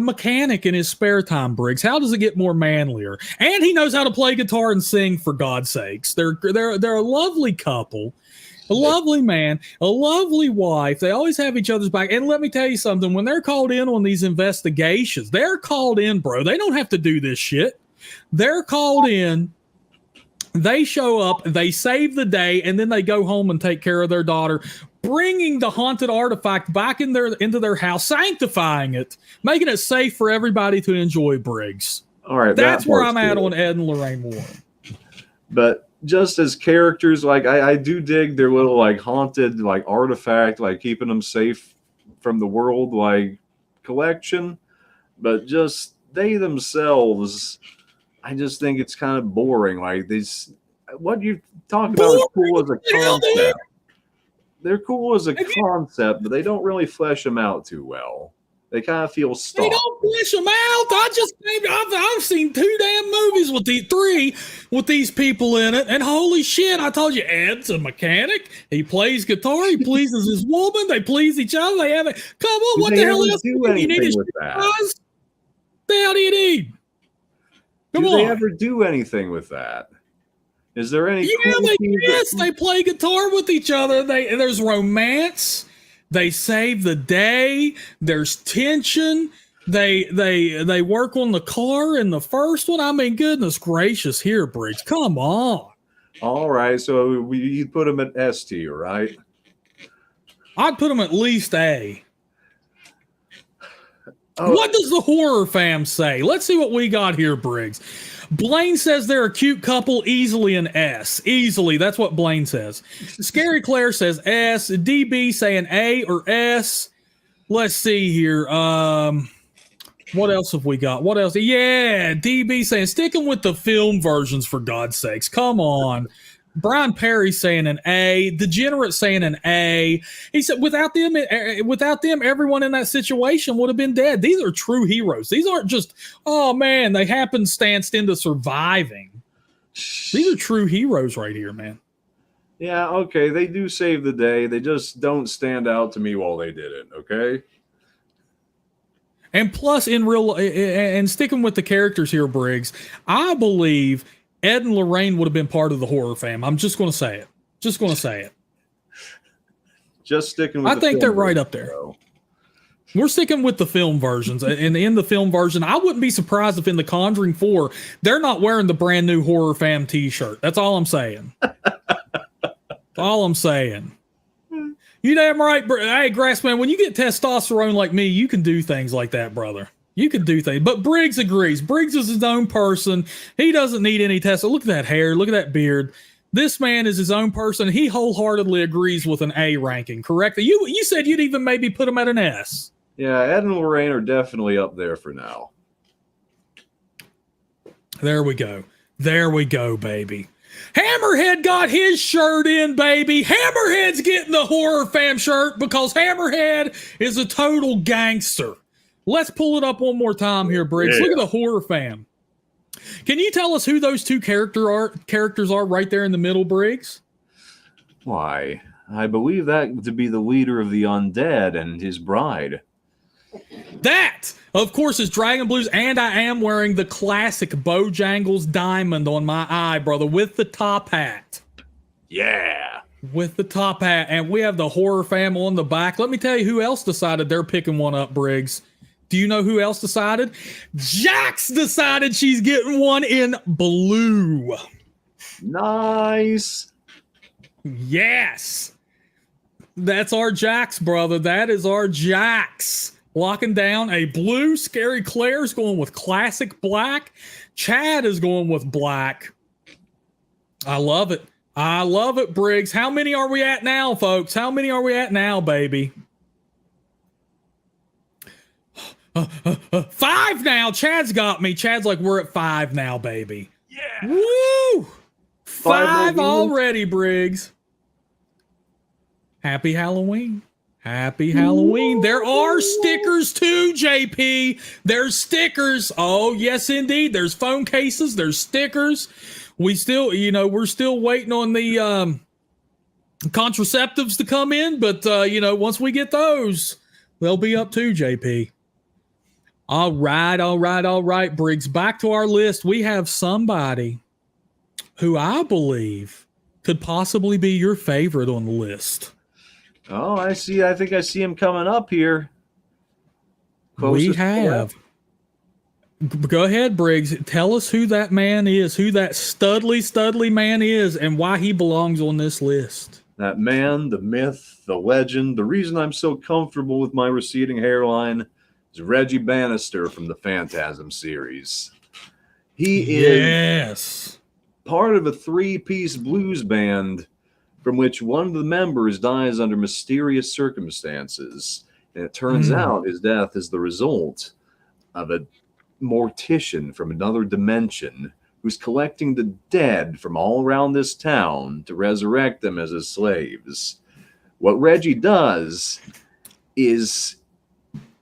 mechanic in his spare time, Briggs. How does it get more manlier? And he knows how to play guitar and sing, for God's sakes. They're a lovely couple, a lovely man, a lovely wife. They always have each other's back. And let me tell you something, when they're called in on these investigations, they're called in, bro. They don't have to do this shit. They're called in They show up, they save the day, and then they go home and take care of their daughter, bringing the haunted artifact back into their house, sanctifying it, making it safe for everybody to enjoy. Briggs. All right, that's where I'm at on Ed and Lorraine Warren. But just as characters, like I do dig their little like haunted like artifact, like keeping them safe from the world like collection. But just they themselves, I just think it's kind of boring. Like these, what you talk about is cool as a concept. They're cool as a concept, but they don't really flesh them out too well. They kind of feel stuck. They don't flesh them out. I've seen 2 damn movies with these people in it, and holy shit! I told you, Ed's a mechanic. He plays guitar. He pleases his woman. They please each other. They have it. Come on, what the hell else do you need? With that? The hell do you need? Come on. Do they ever do anything with that? Is there any? Yeah, they play guitar with each other. There's romance. They save the day. There's tension. They work on the car in the first one. I mean, goodness gracious, here, Briggs. Come on. All right, so you put them at S tier, right? I'd put them at least A. Oh. What does the horror fam say? Let's see what we got here, Briggs. Blaine says they're a cute couple, easily an S. Easily, that's what Blaine says. Scary Claire says S. DB saying A or S. Let's see here. What else have we got? What else? Yeah, DB saying sticking with the film versions for God's sakes. Come on. Brian Perry saying an A. Degenerate saying an A. He said without them, everyone in that situation would have been dead. These are true heroes. These aren't just, oh man, they happenstanced into surviving. These are true heroes right here, man. Yeah, okay. They do save the day. They just don't stand out to me while they did it, okay? And plus, and sticking with the characters here, Briggs, I believe Ed and Lorraine would have been part of the horror fam. I'm just going to say it. Just sticking with I think they're right up there. Though. We're sticking with the film versions. And in the film version, I wouldn't be surprised if in The Conjuring 4, they're not wearing the brand new horror fam t-shirt. That's all I'm saying. That's all I'm saying. You damn right. Hey, Grassman, when you get testosterone like me, you can do things like that, brother. You can do things. But Briggs agrees. Briggs is his own person. He doesn't need any test. Look at that hair. Look at that beard. This man is his own person. He wholeheartedly agrees with an A ranking, correct? You said you'd even maybe put him at an S. Yeah, Ed and Lorraine are definitely up there for now. There we go. There we go, baby. Hammerhead got his shirt in, baby. Hammerhead's getting the horror fam shirt because Hammerhead is a total gangster. Let's pull it up one more time here, Briggs. Yeah. Look at the horror fam. Can you tell us who those two characters are right there in the middle, Briggs? Why, I believe that to be the leader of the undead and his bride. That, of course, is Dragon Blues, and I am wearing the classic Bojangles diamond on my eye, brother, with the top hat. Yeah. With the top hat, and we have the horror fam on the back. Let me tell you who else decided they're picking one up, Briggs. Do you know who else decided? Jax decided she's getting one in blue. Nice. Yes. That's our Jax, brother. That is our Jax. Locking down a blue. Scary Claire's going with classic black. Chad is going with black. I love it. I love it, Briggs. How many are we at now, folks? How many are we at now, baby? 5 now. Chad's got me. Chad's like, we're at 5 now, baby. Yeah. Woo! 5 already, Briggs. Happy Halloween. Happy Halloween. Woo! There are stickers too, JP. There's stickers. Oh, yes, indeed. There's phone cases. There's stickers. We're still waiting on the contraceptives to come in. But, once we get those, they'll be up too, JP. All right, Briggs. Back to our list. We have somebody who I believe could possibly be your favorite on the list. Oh, I see. I think I see him coming up here. We have Go ahead, Briggs. Tell us who that man is, who that studly man is, and why he belongs on this list. That man, the myth, the legend, the reason I'm so comfortable with my receding hairline is Reggie Bannister from the Phantasm series. He is part of a 3-piece blues band from which one of the members dies under mysterious circumstances. And it turns out his death is the result of a mortician from another dimension who's collecting the dead from all around this town to resurrect them as his slaves. What Reggie does is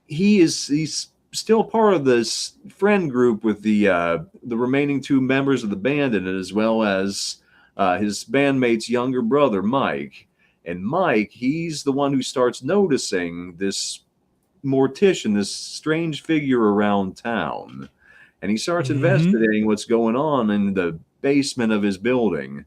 he's still part of this friend group with the remaining 2 members of the band in it, as well as his bandmate's younger brother, Mike. And Mike, he's the one who starts noticing this mortician, this strange figure around town. And he starts investigating what's going on in the basement of his building.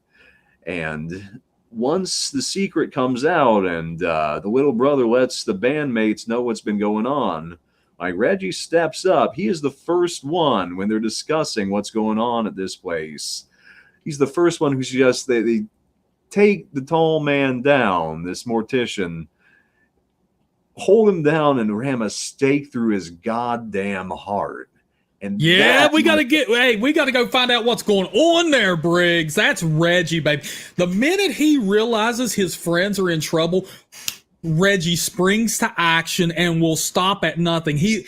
And once the secret comes out and the little brother lets the bandmates know what's been going on, like Reggie steps up. He is the first one when they're discussing what's going on at this place. He's the first one who suggests they take the tall man down, this mortician, hold him down and ram a stake through his goddamn heart. And we gotta go find out what's going on there, Briggs. That's Reggie, baby. The minute he realizes his friends are in trouble, Reggie springs to action and will stop at nothing. He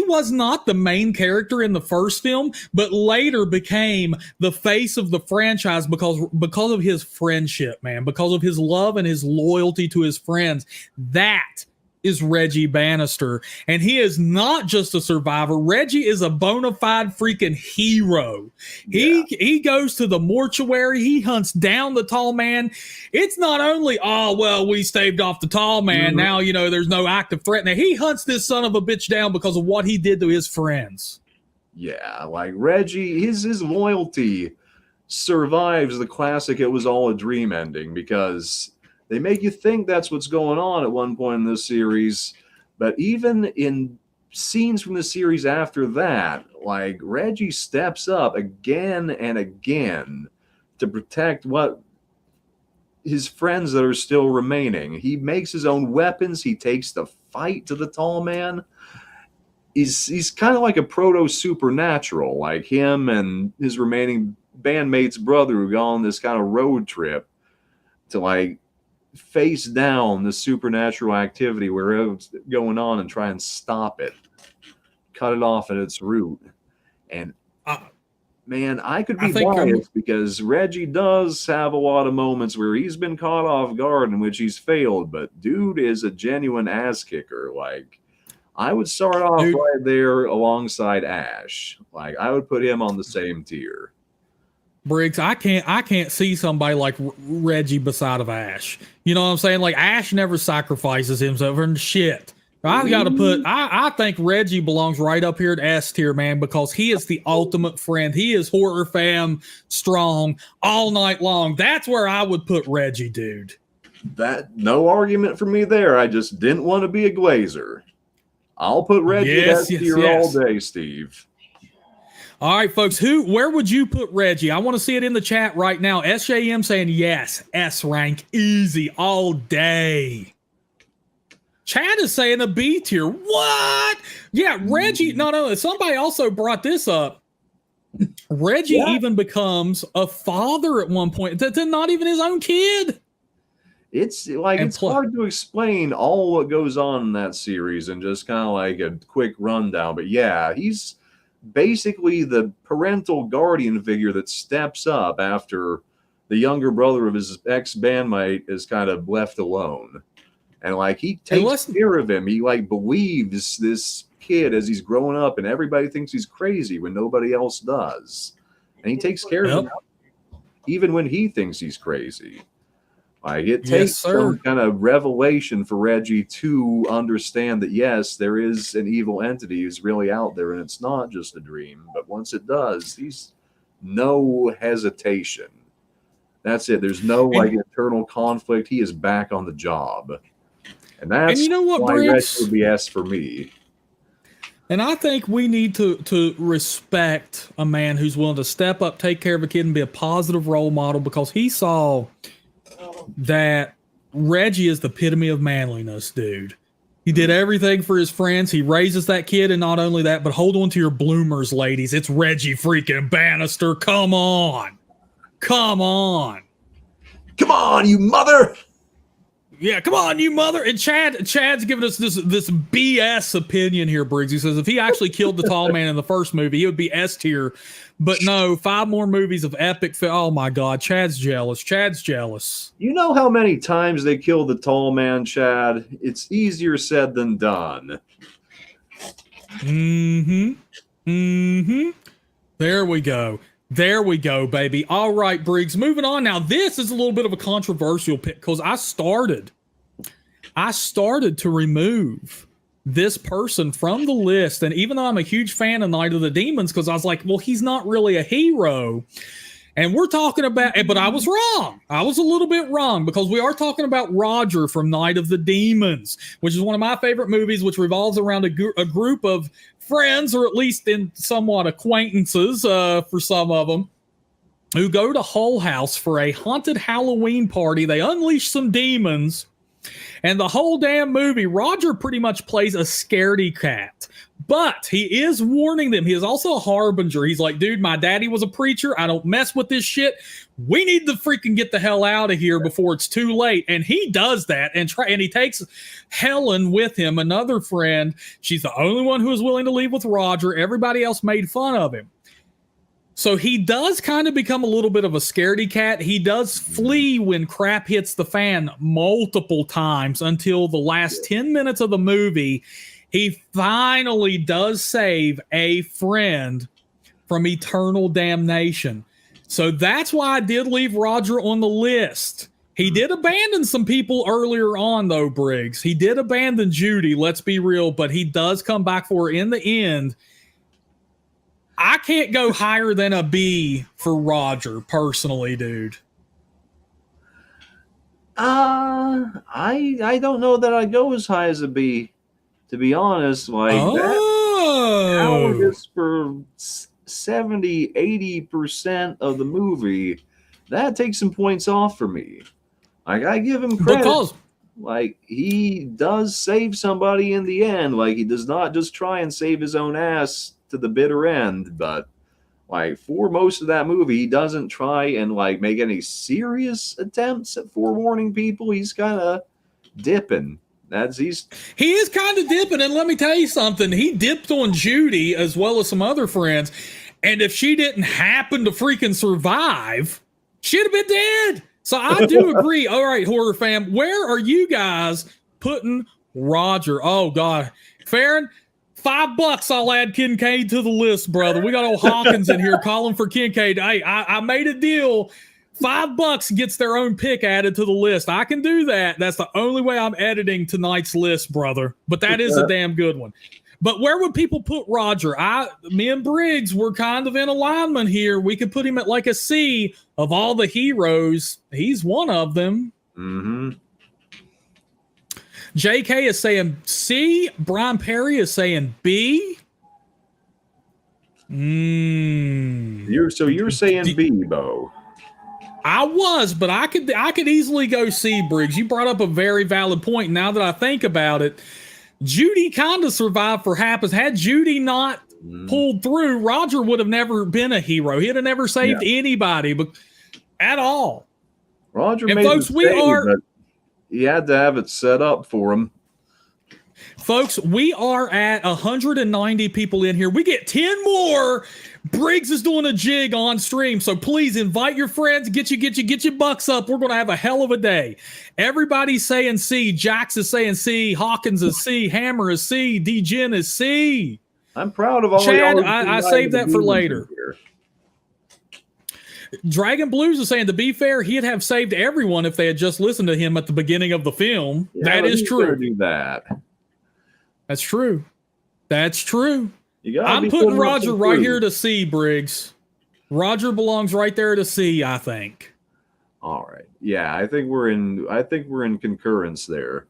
was not the main character in the first film, but later became the face of the franchise because of his friendship, man, because of his love and his loyalty to his friends. That is Reggie Bannister. And he is not just a survivor. Reggie is a bona fide freaking hero. He goes to the mortuary. He hunts down the tall man. It's not only, we staved off the tall man. Now, there's no active threat. Now, he hunts this son of a bitch down because of what he did to his friends. Yeah, like Reggie, his loyalty survives the classic "It Was All a Dream" ending, because they make you think that's what's going on at one point in this series. But even in scenes from the series after that, like, Reggie steps up again and again to protect what his friends that are still remaining. He makes his own weapons. He takes the fight to the tall man. He's kind of like a proto-supernatural, like him and his remaining bandmate's brother who go on this kind of road trip to, like, face down the supernatural activity wherever it's going on and try and stop it, cut it off at its root. And man, I could be biased because Reggie does have a lot of moments where he's been caught off guard in which he's failed, but dude is a genuine ass kicker. Like, I would start off right there alongside Ash. Like, I would put him on the same tier. Briggs, I can't see somebody like Reggie beside of Ash. You know what I'm saying? Like, Ash never sacrifices himself and shit. I think Reggie belongs right up here at S tier, man, because he is the ultimate friend. He is HorrorFam strong all night long. That's where I would put Reggie, dude. That, no argument for me there. I just didn't want to be a glazer. I'll put Reggie at S tier all day, Steve. All right, folks, where would you put Reggie? I want to see it in the chat right now. SJM saying yes, S rank, easy, all day. Chad is saying a B tier. What? Yeah, Reggie, no, somebody also brought this up. Reggie even becomes a father at one point to not even his own kid. It's like, it's hard to explain all what goes on in that series and just kind of like a quick rundown. But yeah, he's basically the parental guardian figure that steps up after the younger brother of his ex-bandmate is kind of left alone. And like, he takes care of him. He like believes this kid as he's growing up, and everybody thinks he's crazy when nobody else does. And he takes care of him even when he thinks he's crazy. Like, it takes some kind of revelation for Reggie to understand that, yes, there is an evil entity who's really out there, and it's not just a dream. But once it does, he's no hesitation. That's it. There's no like internal conflict. He is back on the job. And that's you know what, why Briggs? Reggie would be S for me. And I think we need to respect a man who's willing to step up, take care of a kid, and be a positive role model, because he saw that Reggie is the epitome of manliness, dude. He did everything for his friends. He raises that kid, and not only that, but hold on to your bloomers, ladies. It's Reggie freaking Bannister. Come on. Come on. Come on, you mother! Yeah, come on, you mother. And Chad's giving us this BS opinion here, Briggs. He says if he actually killed the tall man in the first movie, he would be S tier. But no, 5 more movies of epic. Oh my God, Chad's jealous. Chad's jealous. You know how many times they killed the tall man, Chad? It's easier said than done. There we go. There we go, baby. All right, Briggs. Moving on. Now, this is a little bit of a controversial pick because I started to remove this person from the list. And even though I'm a huge fan of Night of the Demons, because I was like, well, he's not really a hero. And we're talking about, but I was wrong. I was a little bit wrong, because we are talking about Roger from Night of the Demons, which is one of my favorite movies, which revolves around a group of friends, or at least in somewhat acquaintances for some of them, who go to Hull House for a haunted Halloween party. They unleash some demons, and the whole damn movie, Roger pretty much plays a scaredy cat. But he is warning them. He is also a harbinger. He's like, dude, my daddy was a preacher. I don't mess with this shit. We need to freaking get the hell out of here before it's too late. And he does that, and he takes Helen with him, another friend. She's the only one who is willing to leave with Roger. Everybody else made fun of him. So he does kind of become a little bit of a scaredy cat. He does flee when crap hits the fan multiple times until the last 10 minutes of the movie. He finally does save a friend from eternal damnation. So that's why I did leave Roger on the list. He did abandon some people earlier on, though, Briggs. He did abandon Judy, let's be real, but he does come back for her in the end. I can't go higher than a B for Roger, personally, dude. I don't know that I'd go as high as a B. To be honest, like that is for 70-80% of the movie. That takes some points off for me. Like, I give him credit. Because, like, he does save somebody in the end. Like, he does not just try and save his own ass to the bitter end. But, like, for most of that movie, he doesn't try and, like, make any serious attempts at forewarning people. He's kind of dipping. He is kind of dipping, and let me tell you something. He dipped on Judy as well as some other friends, and if she didn't happen to freaking survive, she'd have been dead. So I do agree. All right, horror fam, where are you guys putting Roger? Oh God, Farron, $5. I'll add Kincaid to the list, brother. We got old Hawkins in here calling for Kincaid. Hey, I made a deal. $5 gets their own pick added to the list. I can do that. That's the only way I'm editing tonight's list, brother. But that is a damn good one. But where would people put Roger? Me and Briggs were kind of in alignment here. We could put him at like a C. Of all the heroes, he's one of them. Mm-hmm. JK is saying C. Brian Perry is saying B. You're saying B, Bo. I was, but I could easily go C, Briggs. You brought up a very valid point. Now that I think about it, Judy kind of survived for happens. Had Judy not pulled through, Roger would have never been a hero. He'd have never saved anybody, but at all. Roger and made folks, but he had to have it set up for him. Folks, we are at 190 people in here. We get 10 more. Briggs is doing a jig on stream, so please invite your friends. Get your bucks up. We're going to have a hell of a day. Everybody's saying C. Jax is saying C. Hawkins is C. Hammer is C. D-Gen is C. I'm proud of all Chad, I saved that for later. Dragon Blues is saying, to be fair, he'd have saved everyone if they had just listened to him at the beginning of the film. Yeah, that is true. Do that. That's true. That's true. I'm putting Roger right here to C, Briggs. Roger belongs right there to C, I think. All right. Yeah, I think we're in concurrence there.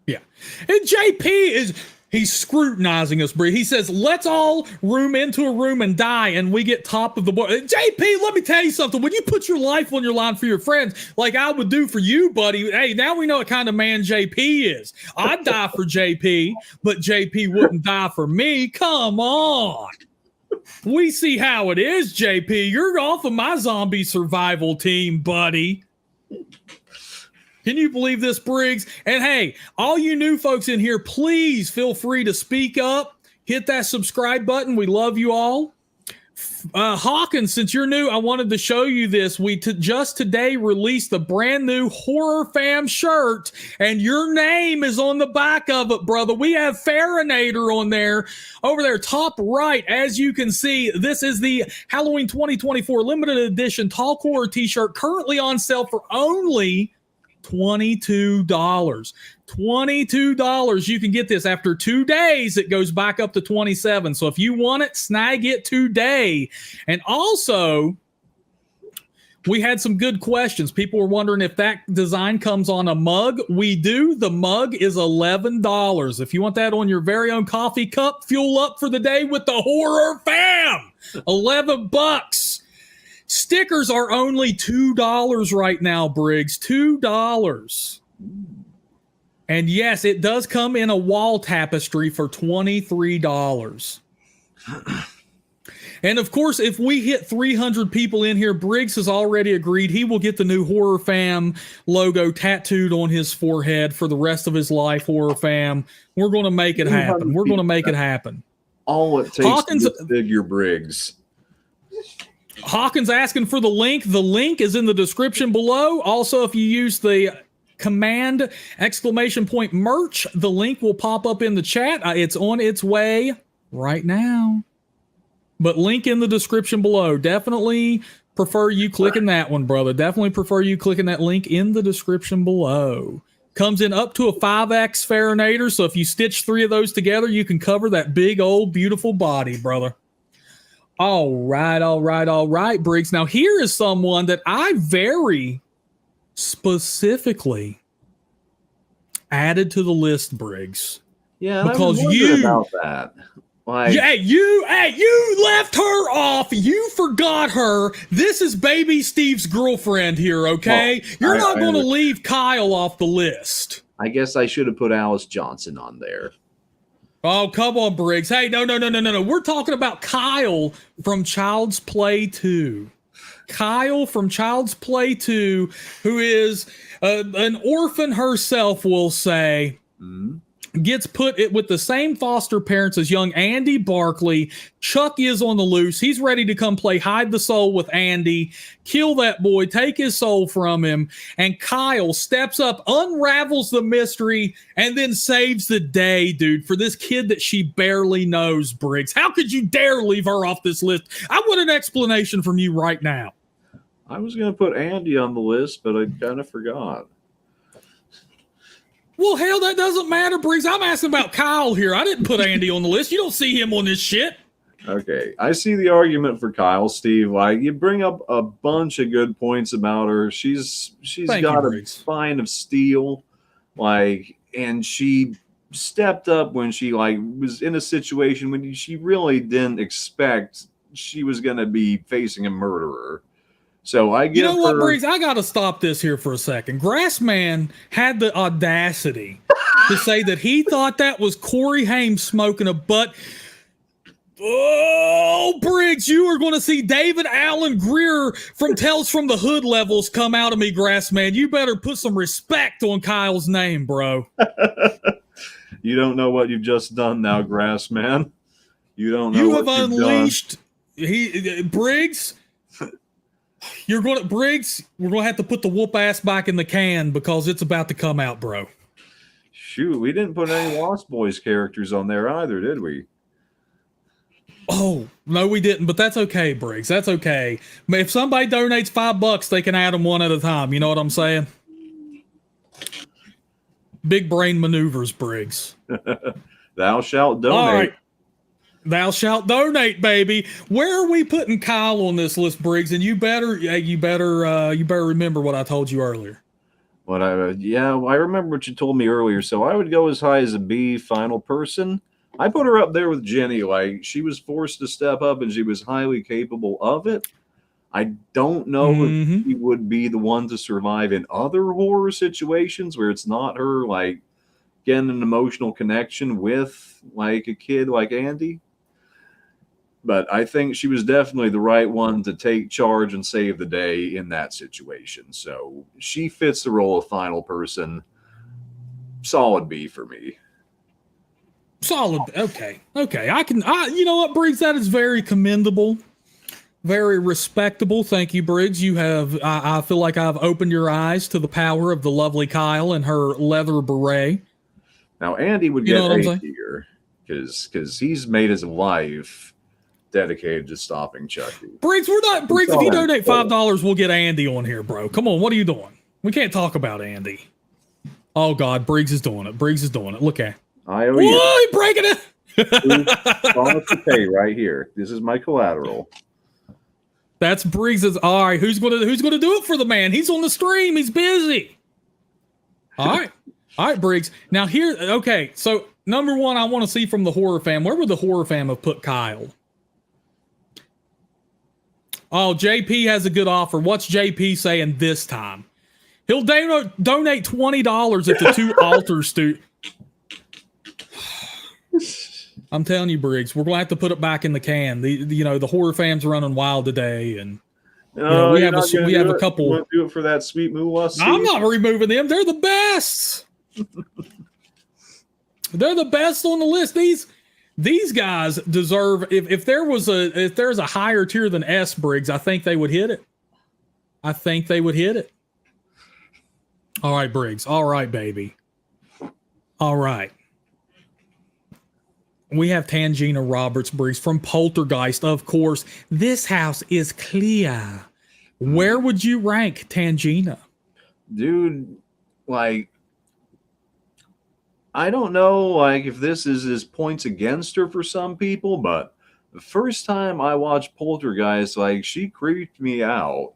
Yeah. And JP He's scrutinizing us, Bree. He says, let's all room into a room and die, and we get top of the board. JP, let me tell you something. When you put your life on your line for your friends, like I would do for you, buddy, hey, now we know what kind of man JP is. I'd die for JP, but JP wouldn't die for me. Come on. We see how it is, JP. You're off of my zombie survival team, buddy. Can you believe this, Briggs? And hey, all you new folks in here, please feel free to speak up. Hit that subscribe button. We love you all. Hawkins, since you're new, I wanted to show you this. We just today released a brand new HorrorFam shirt, and your name is on the back of it, brother. We have Farinator on there, over there, top right. As you can see, this is the Halloween 2024 limited edition Talk Horror t-shirt, currently on sale for only $22. $22. You can get this after 2 days. It goes back up to 27. So if you want it, snag it today. And also, we had some good questions. People were wondering if that design comes on a mug. We do. The mug is $11. If you want that on your very own coffee cup, fuel up for the day with the Horror Fam. $11. Stickers are only $2 right now, Briggs. $2. And yes, it does come in a wall tapestry for $23. And of course, if we hit 300 people in here, Briggs has already agreed he will get the new Horror Fam logo tattooed on his forehead for the rest of his life. Horror Fam. We're going to make it happen. We're going to make it happen. All it takes Hawkins, to figure Briggs. Hawkins asking for the link. The link is in the description below. Also, if you use the command !merch, the link will pop up in the chat. It's on its way right now. But link in the description below. Definitely prefer you clicking that one, brother. Definitely prefer you clicking that link in the description below. Comes in up to a 5X Farinator, so if you stitch 3 of those together, you can cover that big old beautiful body, brother. All right, Briggs. Now, here is someone that I very specifically added to the list, Briggs. Yeah, because you about that. Like, yeah, you left her off. You forgot her. This is baby Steve's girlfriend here, okay? Well, You're not going to leave Kyle off the list. I guess I should have put Alice Johnson on there. Oh, come on, Briggs. Hey, no. We're talking about Kyle from Child's Play 2. Kyle from Child's Play 2, who is an orphan herself, we'll say. Mm-hmm. Gets put with the same foster parents as young Andy Barkley. Chuck is on the loose. He's ready to come play hide the soul with Andy, kill that boy, take his soul from him. And Kyle steps up, unravels the mystery, and then saves the day, dude, for this kid that she barely knows, Briggs. How could you dare leave her off this list? I want an explanation from you right now. I was going to put Andy on the list, but I kind of forgot. Well, hell, that doesn't matter, Briggs. I'm asking about Kyle here. I didn't put Andy on the list. You don't see him on this shit. Okay, I see the argument for Kyle, Steve. Like, you bring up a bunch of good points about her. She's got a spine of steel, like, and she stepped up when she was in a situation when she really didn't expect she was going to be facing a murderer. So I give what, Briggs? I got to stop this here for a second. Grassman had the audacity to say that he thought that was Corey Haim smoking a butt. Oh, Briggs, you are going to see David Allen Greer from Tales from the Hood levels come out of me, Grassman. You better put some respect on Kyle's name, bro. You don't know what you've just done now, Grassman. You don't know you what have you've unleashed Briggs. We're going to have to put the whoop ass back in the can because it's about to come out, bro. Shoot, we didn't put any Lost Boys characters on there either, did we? Oh, no, we didn't, but that's okay, Briggs. That's okay. If somebody donates $5, they can add them one at a time. You know what I'm saying? Big brain maneuvers, Briggs. Thou shalt donate. All right. Thou shalt donate, baby. Where are we putting Kyle on this list, Briggs? And you better remember what I told you earlier. But I remember what you told me earlier. So I would go as high as a B, final person. I put her up there with Jenny. Like, she was forced to step up and she was highly capable of it. I don't know if Mm-hmm. she would be the one to survive in other horror situations where it's not her, like, getting an emotional connection with, like, a kid like Andy. But I think she was definitely the right one to take charge and save the day in that situation. So she fits the role of final person. Solid B for me. Solid. Okay. You know what, Briggs? That is very commendable. Very respectable. Thank you, Briggs. You have, I feel like I've opened your eyes to the power of the lovely Kyle and her leather beret. Now, Andy would You get know what I'm A saying? tier because he's made his life dedicated to stopping Chucky. Briggs, Briggs, if you donate $5, we'll get Andy on here, bro. Come on, what are you doing? We can't talk about Andy. Oh God, Briggs is doing it. Look at. I owe you. Whoa, he breaking it. Promise to pay right here. This is my collateral. That's Briggs's. All right, who's gonna do it for the man? He's on the stream. He's busy. All right, Briggs. Now here, okay. So number one, I want to see from the horror fam. Where would the horror fam have put Kyle? Oh, JP has a good offer. What's JP saying this time? He'll donate $20 if the two altars do. I'm telling you, Briggs, we're going to have to put it back in the can. The horror fam's running wild today, and we have a couple. You want to do it for that sweet moolah? I'm not removing them. They're the best. They're the best on the list. These guys deserve. If there's a higher tier than S, Briggs, I think they would hit it. All right, Briggs. All right, baby. All right. We have Tangina Roberts, Briggs, from Poltergeist, of course. This house is clear. Where would you rank Tangina? Dude, like, I don't know, like, if this is points against her for some people, but the first time I watched Poltergeist, like, she creeped me out.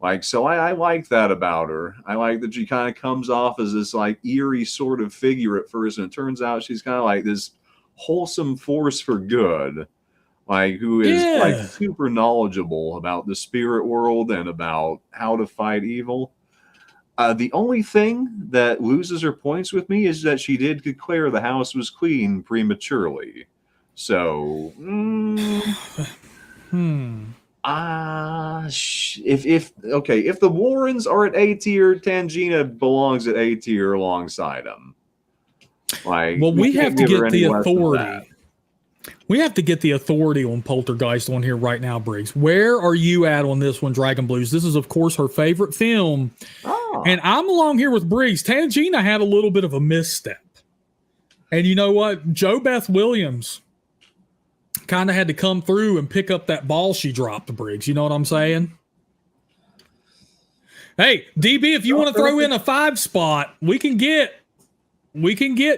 Like, so I like that about her. I like that she kind of comes off as this, like, eerie sort of figure at first, and it turns out she's kind of like this wholesome force for good, like, who is like super knowledgeable about the spirit world and about how to fight evil. The only thing that loses her points with me is that she did declare the house was clean prematurely. So, if the Warrens are at A tier, Tangina belongs at A tier alongside them. Like, well, we have to get the authority. We have to get the authority on Poltergeist on here right now, Briggs. Where are you at on this one, Dragon Blues? This is, of course, her favorite film. Oh. And I'm along here with Briggs. Tangina had a little bit of a misstep. And you know what? Jo Beth Williams kind of had to come through and pick up that ball she dropped, Briggs. You know what I'm saying? Hey, DB, if you want to throw in a 5 spot, we can get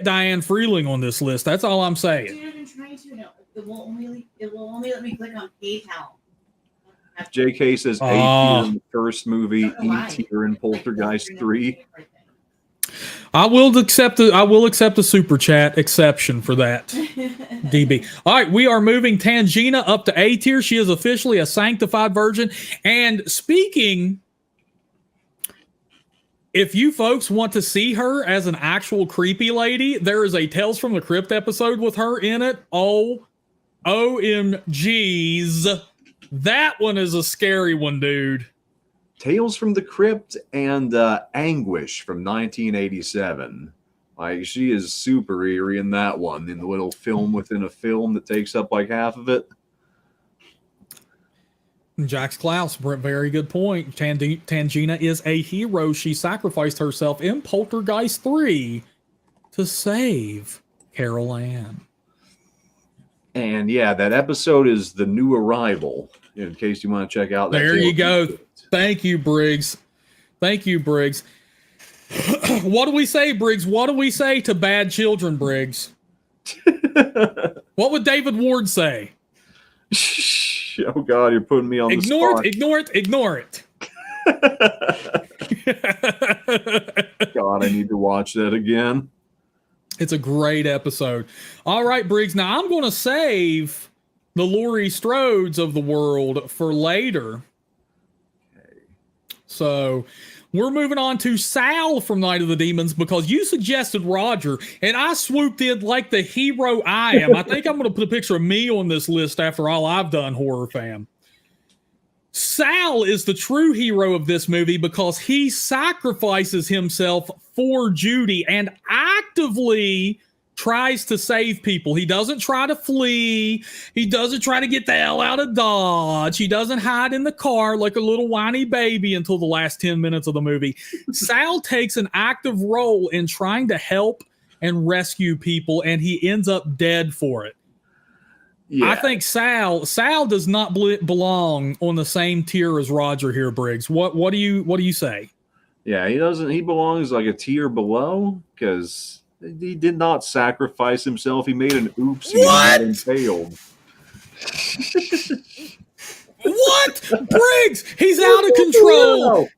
Diane Freeling on this list. That's all I'm saying. Dude, I've been trying to. No, it will only let me click on PayPal. JK says A tier in the first movie, E tier in Poltergeist 3. I will accept the super chat exception for that, DB. All right, we are moving Tangina up to A tier. She is officially a sanctified virgin. And speaking, if you folks want to see her as an actual creepy lady, there is a Tales from the Crypt episode with her in it. Oh, OMGs. That one is a scary one, dude. Tales from the Crypt and Anguish from 1987. Like, she is super eerie in that one, in the little film within a film that takes up like half of it. Jax Klaus, very good point. Tangina is a hero. She sacrificed herself in Poltergeist 3 to save Carol Ann. And yeah, that episode is The New Arrival, in case you want to check out that. There you go. Thank you, Briggs. What do we say, Briggs? What do we say to bad children, Briggs? What would David Ward say? Oh God, you're putting me on the spot. Ignore it. God, I need to watch that again. It's a great episode. All right, Briggs. Now I'm going to save the Laurie Strodes of the world for later. Okay. So we're moving on to Sal from Night of the Demons because you suggested Roger, and I swooped in like the hero I am. I think I'm going to put a picture of me on this list after all I've done, HorrorFam. Sal is the true hero of this movie because he sacrifices himself for Judy and actively tries to save people. He doesn't try to flee. He doesn't try to get the hell out of Dodge. He doesn't hide in the car like a little whiny baby until the last 10 minutes of the movie. Sal takes an active role in trying to help and rescue people, and he ends up dead for it. Yeah. I think Sal does not belong on the same tier as Roger here, Briggs. What do you say? Yeah, he doesn't. He belongs like a tier below because he did not sacrifice himself. He made an oopsie and failed. What? Briggs, he's out of control.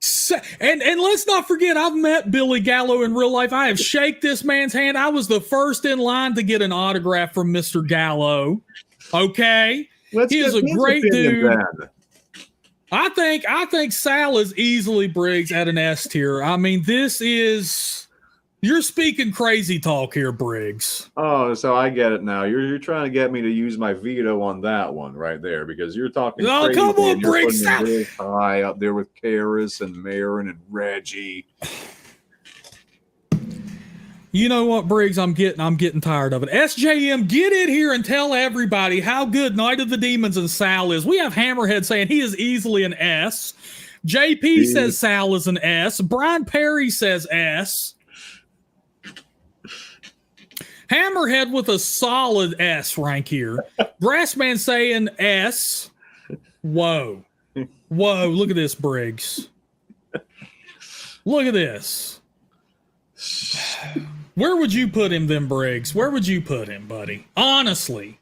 And let's not forget, I've met Billy Gallo in real life. I have shaken this man's hand. I was the first in line to get an autograph from Mr. Gallo. Okay, he is a great dude. I think Sal is easily, Briggs, at an S tier. I mean, you're speaking crazy talk here, Briggs. Oh, so I get it now. You're trying to get me to use my veto on that one right there because you're talking. Oh, crazy come on, Briggs! High up there with Karis and Marin and Reggie. You know what, Briggs? I'm getting tired of it. SJM, get in here and tell everybody how good Night of the Demons and Sal is. We have Hammerhead saying he is easily an S. JP says Sal is an S. Brian Perry says S. Hammerhead with a solid S rank here. Grassman saying S. Whoa. Look at this, Briggs. Look at this. Where would you put him then, Briggs? Where would you put him, buddy? Honestly.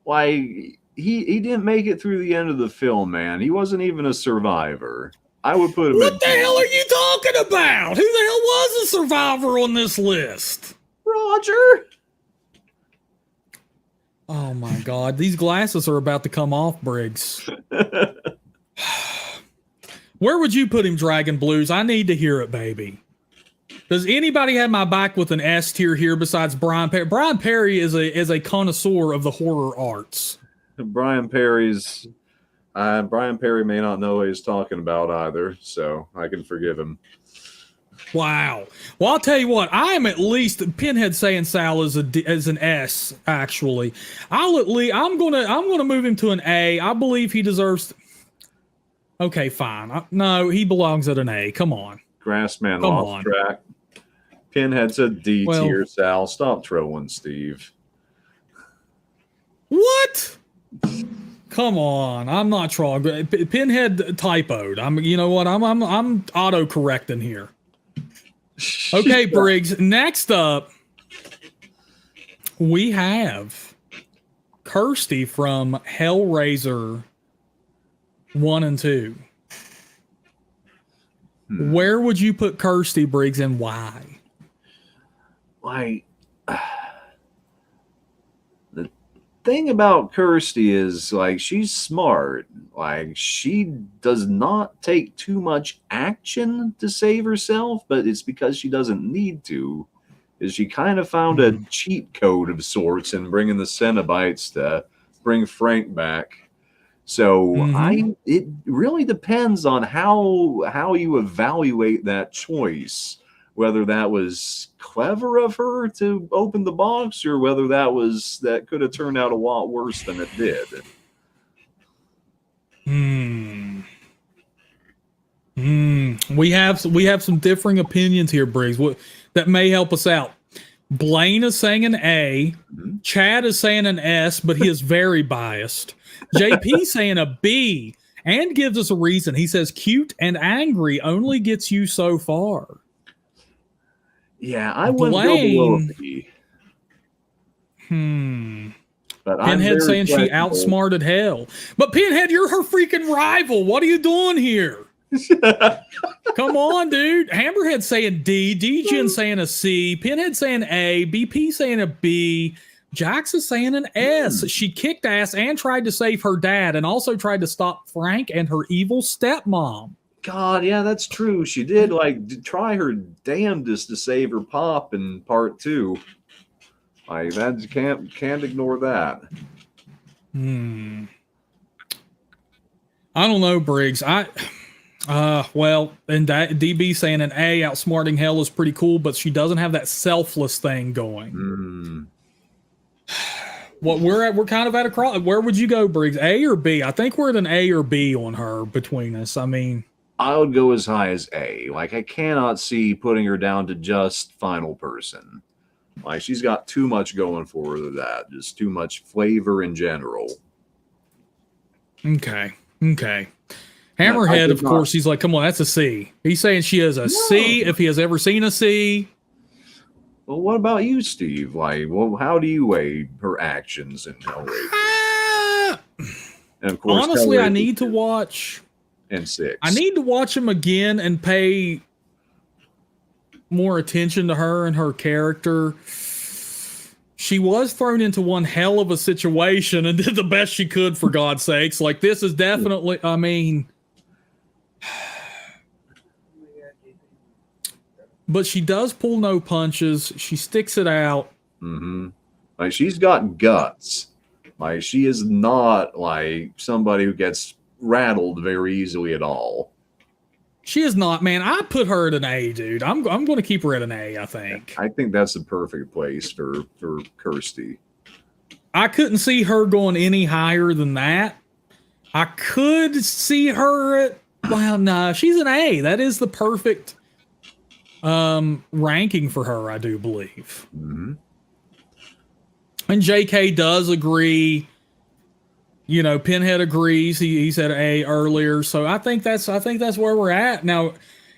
Why, he didn't make it through the end of the film, man. He wasn't even a survivor. I would put him What the hell are you talking about? Who the hell was a survivor on this list? Roger. Oh, my God. These glasses are about to come off, Briggs. Where would you put him, Dragon Blues? I need to hear it, baby. Does anybody have my back with an S tier here besides Brian Perry? Brian Perry is a connoisseur of the horror arts. Brian Perry may not know what he's talking about either, so I can forgive him. Wow. Well, I'll tell you what. I am at least Pinhead saying Sal is an S. Actually, I'm gonna move him to an A. I believe he deserves. Okay, fine. No, he belongs at an A. Come on. Grassman off track. Pinhead's a D tier, Sal. Stop trolling, Steve. What? Come on. I'm not trolling. Pinhead typoed. You know what? I'm auto-correcting here. Okay, Briggs. Next up, we have Kirsty from Hellraiser 1 and 2. Where would you put Kirsty, Briggs, and why? Like, the thing about Kirsty is, like, she's smart. Like, she does not take too much action to save herself, but it's because she doesn't need to. Is she kind of found a cheat code of sorts in bringing the Cenobites to bring Frank back. So it really depends on how you evaluate that choice, whether that was clever of her to open the box or whether that could have turned out a lot worse than it did. We have some differing opinions here, Briggs. That may help us out. Blaine is saying an A. Chad is saying an S, but he is very biased. JP saying a B and gives us a reason. He says cute and angry only gets you so far. Yeah, I wouldn't go below a B. But Pinhead saying she flexible. outsmarted hell. But Pinhead, you're her freaking rival. What are you doing here? Come on, dude. Hammerhead saying D, D-Gen saying a C, Pinhead saying A, BP saying a B, Jax is saying an S. She kicked ass and tried to save her dad and also tried to stop Frank and her evil stepmom. God, yeah, that's true. She did try her damnedest to save her pop in part 2. Like that, can't ignore that. I don't know, Briggs. Well, and that DB saying an A, outsmarting hell is pretty cool, but she doesn't have that selfless thing going. What we're kind of at a cross. Where would you go, Briggs? A or B? I think we're at an A or B on her between us. I mean, I would go as high as A. Like, I cannot see putting her down to just final person. Like, she's got too much going for her that. Just too much flavor in general. Okay. Hammerhead, of course, he's like, come on, that's a C. He's saying she is a C if he has ever seen a C. Well, what about you, Steve? Like, well, how do you weigh her actions in Hellraiser? And of course, honestly, Hellraiser I need to watch... and 6. I need to watch them again and pay more attention to her and her character. She was thrown into one hell of a situation and did the best she could, for God's sakes. Like, this is definitely, I mean... But she does pull no punches. She sticks it out. Like, she's got guts. Like, she is not like somebody who gets rattled very easily at all. She is not, man. I put her at an A, dude. I'm going to keep her at an A, I think. I think that's the perfect place for Kirsty. I couldn't see her going any higher than that. I could see her at, well, no, she's an A. That is the perfect ranking for her, I do believe. And JK does agree. You know, Pinhead agrees. He said A earlier, so I think that's where we're at now.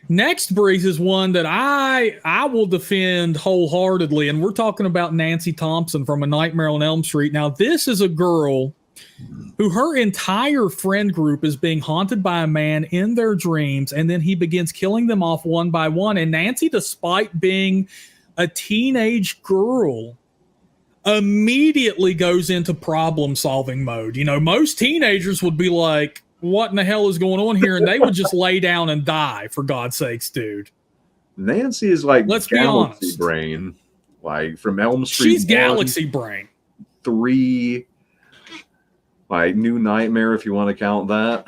Next, Briggs, is one that I will defend wholeheartedly, and we're talking about Nancy Thompson from A Nightmare on Elm Street. Now, this is a girl who her entire friend group is being haunted by a man in their dreams, and then he begins killing them off one by one. And Nancy, despite being a teenage girl, immediately goes into problem-solving mode. You know, most teenagers would be like, what in the hell is going on here? And they would just lay down and die, for God's sakes, dude. Nancy is like, let's be honest, brain. Like, from Elm Street. She's Galaxy Brain. 3, like, New Nightmare, if you want to count that.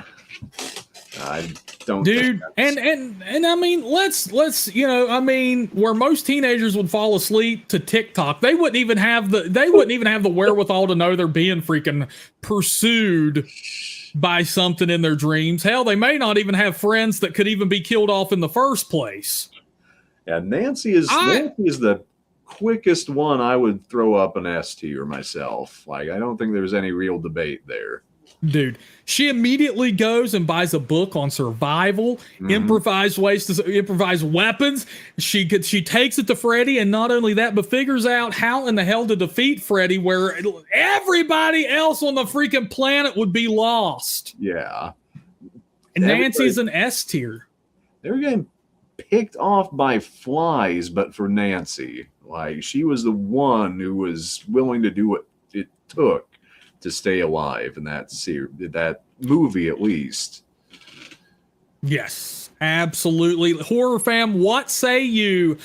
I don't, dude. And I mean, let's you know, I mean, where most teenagers would fall asleep to TikTok, they wouldn't even have the wherewithal to know they're being freaking pursued by something in their dreams. Hell, they may not even have friends that could even be killed off in the first place. Yeah, Nancy is the quickest one I would throw up an S tier myself. Like, I don't think there's any real debate there. Dude, she immediately goes and buys a book on survival, improvised ways to improvise weapons. She takes it to Freddy, and not only that, but figures out how in the hell to defeat Freddy, where everybody else on the freaking planet would be lost. Yeah. And Nancy's an S tier. They're getting picked off by flies, but for Nancy. Like, she was the one who was willing to do what it took to stay alive in that movie, at least. Yes, absolutely. HorrorFam, what say you?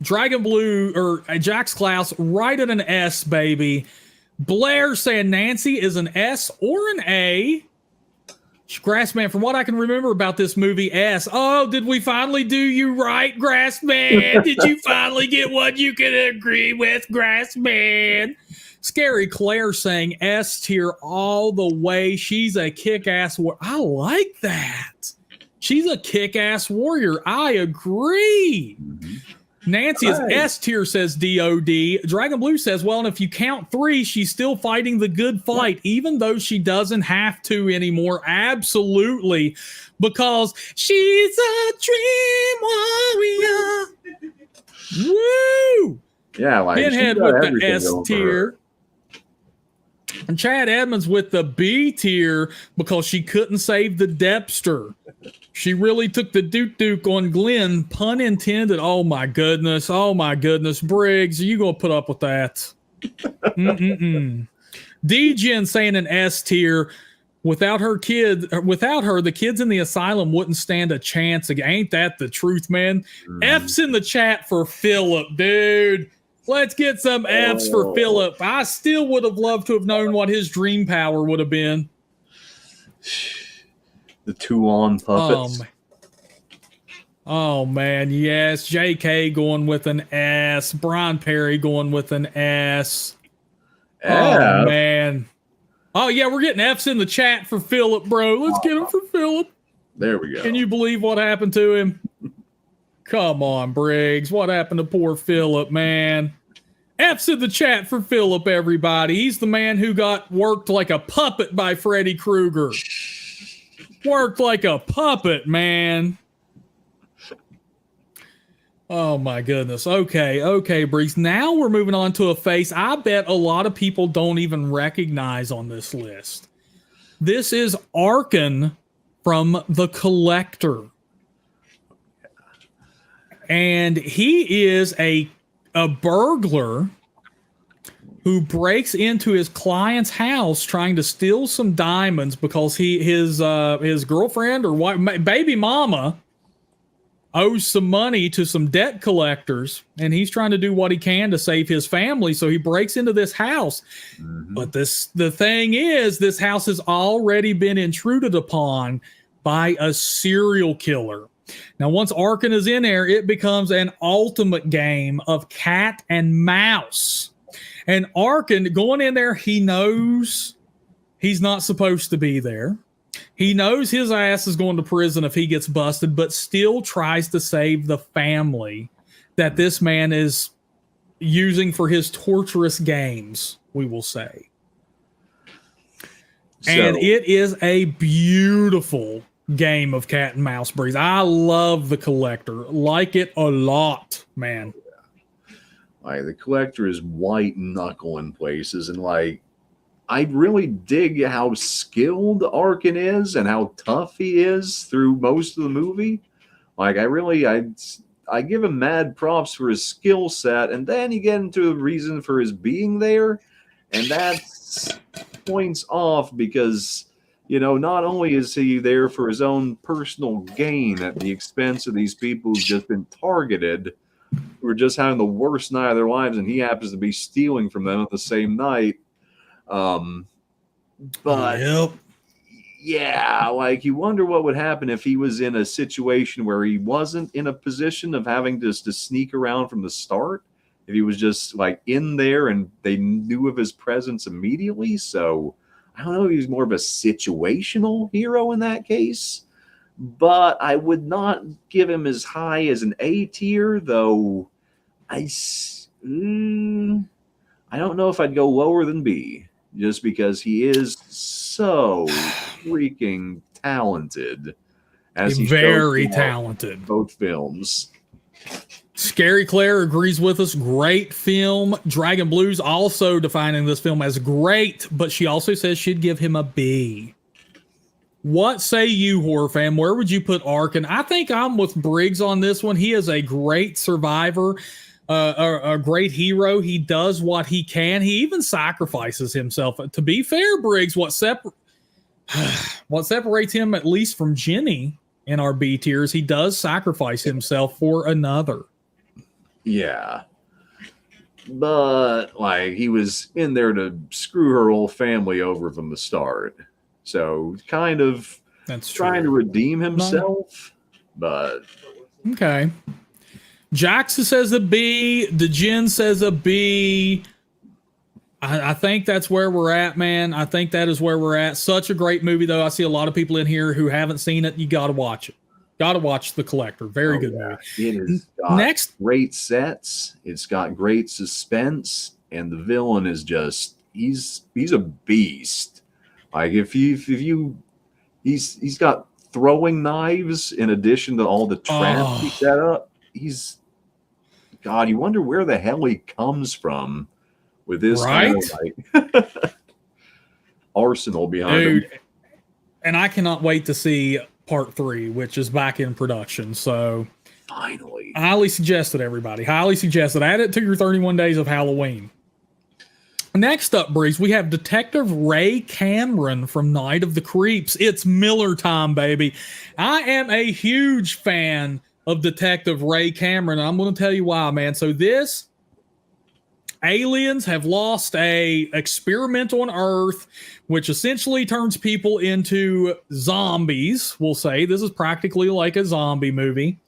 Dragon Blue or Jax Klaus, right at an S, baby. Blair saying Nancy is an S or an A. Grassman, from what I can remember about this movie, S. Oh, did we finally do you right, Grassman? Did you finally get what you can agree with, Grassman? Scary Claire saying S tier all the way. She's a kick-ass warrior. I like that. She's a kick-ass warrior. I agree. Nancy is S tier, says DOD. Dragon Blue says, well, and if you count 3, she's still fighting the good fight, even though she doesn't have to anymore. Absolutely. Because she's a dream warrior. Woo! Yeah, like, Pinhead with the S tier. And Chad Edmonds with the B tier because she couldn't save the Depster. She really took the Duke on Glenn, pun intended. Oh my goodness. Oh my goodness. Briggs, are you going to put up with that? D-Gen saying an S tier. Without her, the kids in the asylum wouldn't stand a chance. Ain't that the truth, man? F's in the chat for Philip, dude. Let's get some F's for Philip. I still would have loved to have known what his dream power would have been. The two-on puppets. Oh, man, yes. J.K. going with an S. Brian Perry going with an S. Oh, man. Oh, yeah, we're getting F's in the chat for Philip, bro. Let's get them for Philip. There we go. Can you believe what happened to him? Come on, Briggs. What happened to poor Philip, man? F's in the chat for Philip, everybody. He's the man who got worked like a puppet by Freddy Krueger. Worked like a puppet, man. Oh, my goodness. Okay, Briggs. Now we're moving on to a face I bet a lot of people don't even recognize on this list. This is Arkin from The Collector. And he is a burglar who breaks into his client's house trying to steal some diamonds because his girlfriend or baby mama owes some money to some debt collectors, and he's trying to do what he can to save his family. So he breaks into this house. But the thing is, this house has already been intruded upon by a serial killer. Now, once Arkin is in there, it becomes an ultimate game of cat and mouse. And Arkin going in there, he knows he's not supposed to be there. He knows his ass is going to prison if he gets busted, but still tries to save the family that this man is using for his torturous games, we will say. And it is a beautiful game of cat and mouse, Breeze. I love The Collector. Like it a lot, man. Like, The Collector is white knuckle in places, and like, I really dig how skilled Arkin is and how tough he is through most of the movie. Like, I give him mad props for his skill set, and then you get into the reason for his being there, and that points off because, you know, not only is he there for his own personal gain at the expense of these people who've just been targeted, who are just having the worst night of their lives, and he happens to be stealing from them at the same night. But yeah, like, you wonder what would happen if he was in a situation where he wasn't in a position of having to sneak around from the start. If he was just like in there and they knew of his presence immediately. So I don't know if he's more of a situational hero in that case, but I would not give him as high as an A tier, though. I don't know if I'd go lower than B. Just because he is so freaking talented. As he's very talented. Both films. Scary Claire agrees with us. Great film. Dragon Blues also defining this film as great, but she also says she'd give him a B. What say you, HorrorFam? Where would you put Arkin? I think I'm with Briggs on this one. He is a great survivor. A great hero. He does what he can. He even sacrifices himself. To be fair, Briggs, what separates him at least from Jenny in our B tiers, he does sacrifice himself for another. Yeah. But like, he was in there to screw her whole family over from the start. So kind of trying to redeem himself. But okay. Jackson says a B. DeGen says a B. I think that's where we're at, man. I think that is where we're at. Such a great movie, though. I see a lot of people in here who haven't seen it. You got to watch it. Got to watch The Collector. Very good movie. It is got great sets. It's got great suspense, and the villain is just he's a beast. Like he's got throwing knives in addition to all the traps he set up. You wonder where the hell he comes from with this kind of, like arsenal behind them. Dude, and I cannot wait to see part 3, which is back in production. So Finally. highly suggested, everybody. Highly suggested. Add it to your 31 days of Halloween. Next up, Briggs, we have Detective Ray Cameron from Night of the Creeps. It's Miller time, baby. I am a huge fan of Detective Ray Cameron, and I'm going to tell you why, man. So aliens have lost a experiment on Earth, which essentially turns people into zombies, we'll say. This is practically like a zombie movie.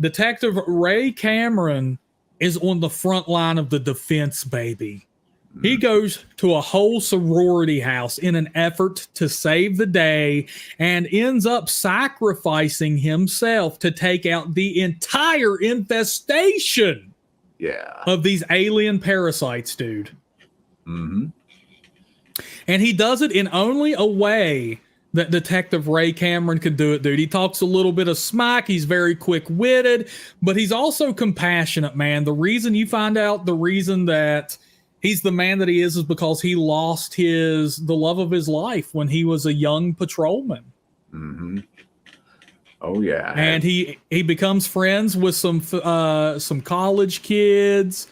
Detective Ray Cameron is on the front line of the defense, baby. He goes to a whole sorority house in an effort to save the day and ends up sacrificing himself to take out the entire infestation of these alien parasites, dude. Mm-hmm. And he does it in only a way that Detective Ray Cameron could do it, dude. He talks a little bit of smack. He's very quick-witted, but he's also compassionate, man. The reason that he's the man that he is because he lost the love of his life when he was a young patrolman. Mm-hmm. Oh yeah. And he becomes friends with some college kids,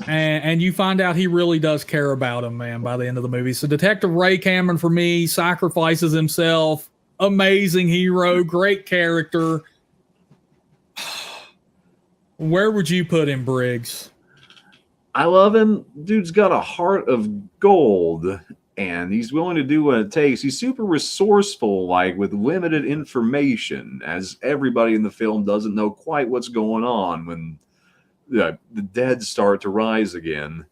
and you find out he really does care about him, man, by the end of the movie. So Detective Ray Cameron, for me, sacrifices himself. Amazing hero, great character. Where would you put him, Briggs? I love him. Dude's got a heart of gold, and he's willing to do what it takes. He's super resourceful, like with limited information, as everybody in the film doesn't know quite what's going on when the dead start to rise again.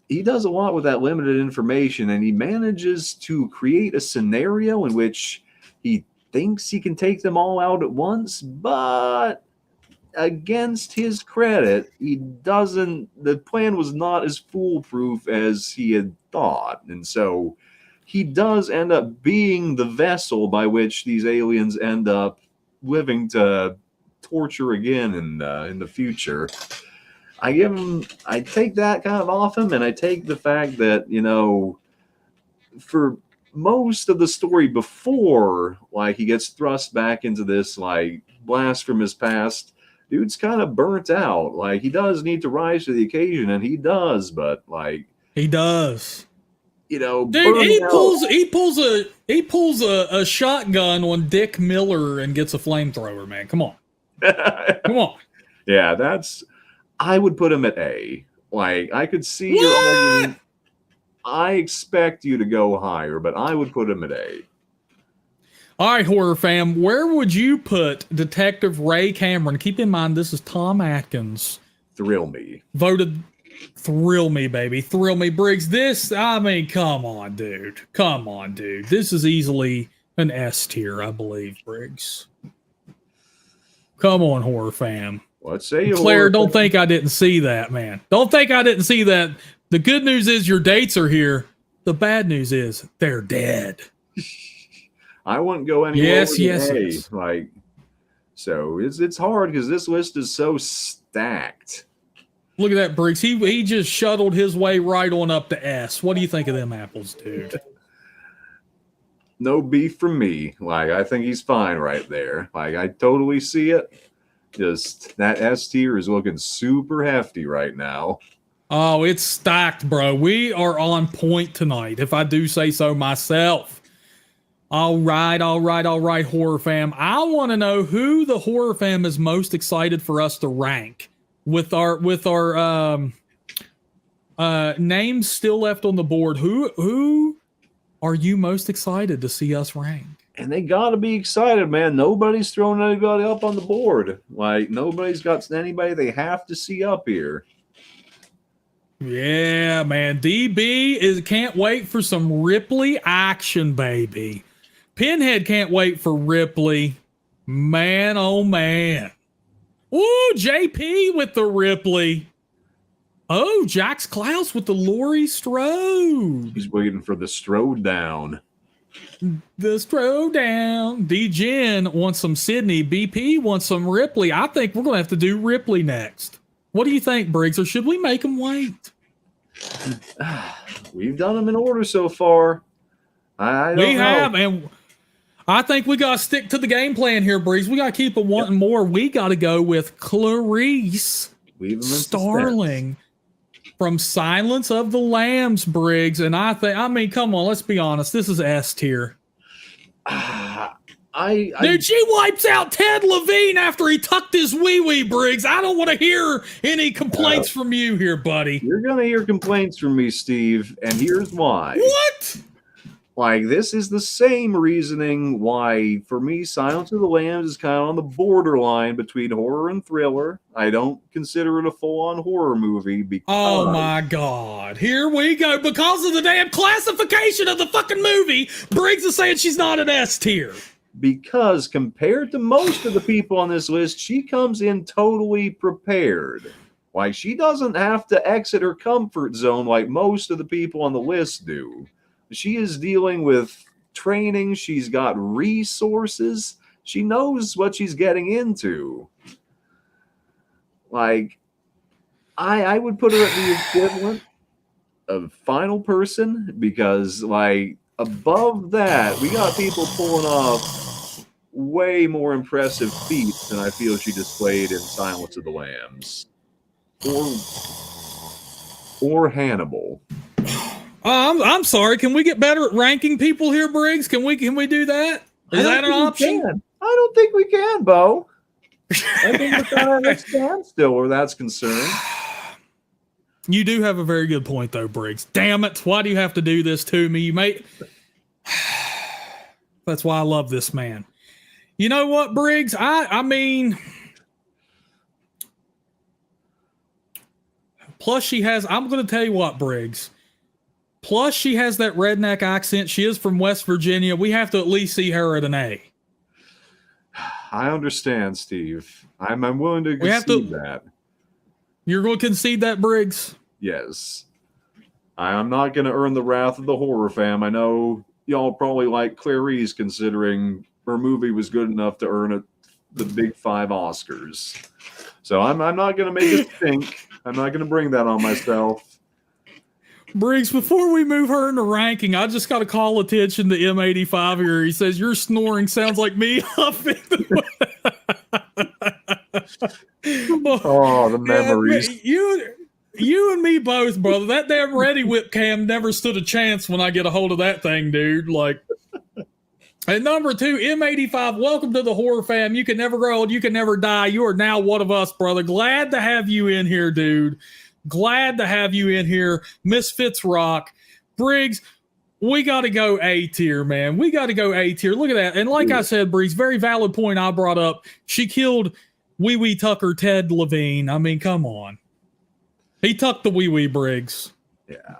He does a lot with that limited information, and he manages to create a scenario in which he thinks he can take them all out at once, but against his credit, the plan was not as foolproof as he had thought. And so he does end up being the vessel by which these aliens end up living to torture again in the future. I take that kind of off him, and I take the fact that, for most of the story before, like, he gets thrust back into this, like, blast from his past, dude's kind of burnt out. Like, he does need to rise to the occasion, and he does, but like he does. Dude, he pulls a shotgun on Dick Miller and gets a flamethrower, man. Come on. Come on. Yeah, I would put him at A. Like, I could see your argument. I expect you to go higher, but I would put him at A. All right, horror fam, where would you put Detective Ray Cameron? Keep in mind, this is Tom Atkins. Thrill me. Voted, thrill me, baby. Thrill me. Briggs, come on, dude. Come on, dude. This is easily an S tier, I believe, Briggs. Come on, horror fam. Let's say Claire, don't think I didn't see that, man. Don't think I didn't see that. The good news is your dates are here. The bad news is they're dead. I wouldn't go any lower than A. Yes. Like, so it's hard because this list is so stacked. Look at that, Briggs. He just shuttled his way right on up to S. What do you think of them apples, dude? No beef from me. Like, I think he's fine right there. Like, I totally see it. Just that S tier is looking super hefty right now. Oh, it's stacked, bro. We are on point tonight, if I do say so myself. All right, horror fam. I want to know who the horror fam is most excited for us to rank with our names still left on the board. Who are you most excited to see us rank? And they got to be excited, man. Nobody's throwing anybody up on the board. Like, nobody's got anybody they have to see up here. Yeah, man. DB can't wait for some Ripley action, baby. Pinhead can't wait for Ripley. Man, oh man. Ooh, JP with the Ripley. Oh, Jax Klaus with the Laurie Strode. He's waiting for the Strode down. The Strode down. D-Gen wants some Sidney. BP wants some Ripley. I think we're going to have to do Ripley next. What do you think, Briggs? Or should we make them wait? We've done them in order so far. I We don't know. have, and I think we got to stick to the game plan here, Briggs. We got to keep it wanting more. We got to go with Clarice Leave them in Starling from Silence of the Lambs, Briggs. And I mean, come on, let's be honest. This is S tier. Suspense. Dude, she wipes out Ted Levine after he tucked his wee-wee, Briggs. I don't want to hear any complaints from you here, buddy. You're going to hear complaints from me, Steve, and here's why. What? Like, this is the same reasoning why, for me, Silence of the Lambs is kind of on the borderline between horror and thriller. I don't consider it a full-on horror movie because... Oh, my God. Here we go. Because of the damn classification of the fucking movie, Briggs is saying she's not an S tier. Because compared to most of the people on this list, she comes in totally prepared. Like, she doesn't have to exit her comfort zone like most of the people on the list do. She is dealing with training. She's got resources. She knows what she's getting into. Like, I would put her at the equivalent of Final Person because, like, above that, we got people pulling off way more impressive feats than I feel she displayed in Silence of the Lambs. Or Hannibal. I'm sorry. Can we get better at ranking people here, Briggs? Can we do that? Is that an option? I don't think we can, Bo. I think we're kind of at a standstill where that's concerned. You do have a very good point, though, Briggs. Damn it. Why do you have to do this to me? That's why I love this man. You know what, Briggs? I mean, plus she has, I'm going to tell you what, Briggs. Plus she has that redneck accent. She is from West Virginia. We have to at least see her at an A. I understand, Steve. I'm willing to concede that. You're going to concede that, Briggs? Yes. I'm not going to earn the wrath of the horror fam. I know y'all probably like Clarice considering her movie was good enough to earn the big 5 Oscars. So I'm not going to make it stink. I'm not going to bring that on myself. Briggs, before we move her into ranking, I just got to call attention to M85 here. He says, your snoring sounds like me huffing. Oh, the memories. Man, you and me both, brother. That damn Ready Whip cam never stood a chance when I get a hold of that thing, dude. Like, and number 2, M85, welcome to the horror fam. You can never grow old. You can never die. You are now one of us, brother. Glad to have you in here, dude. Glad to have you in here. Misfits rock. Briggs, we got to go A tier, man. We got to go A tier. Look at that. And like I said, Briggs, very valid point I brought up. She killed Wee Wee Tucker, Ted Levine. I mean, come on. He tucked the wee wee, Briggs. Yeah.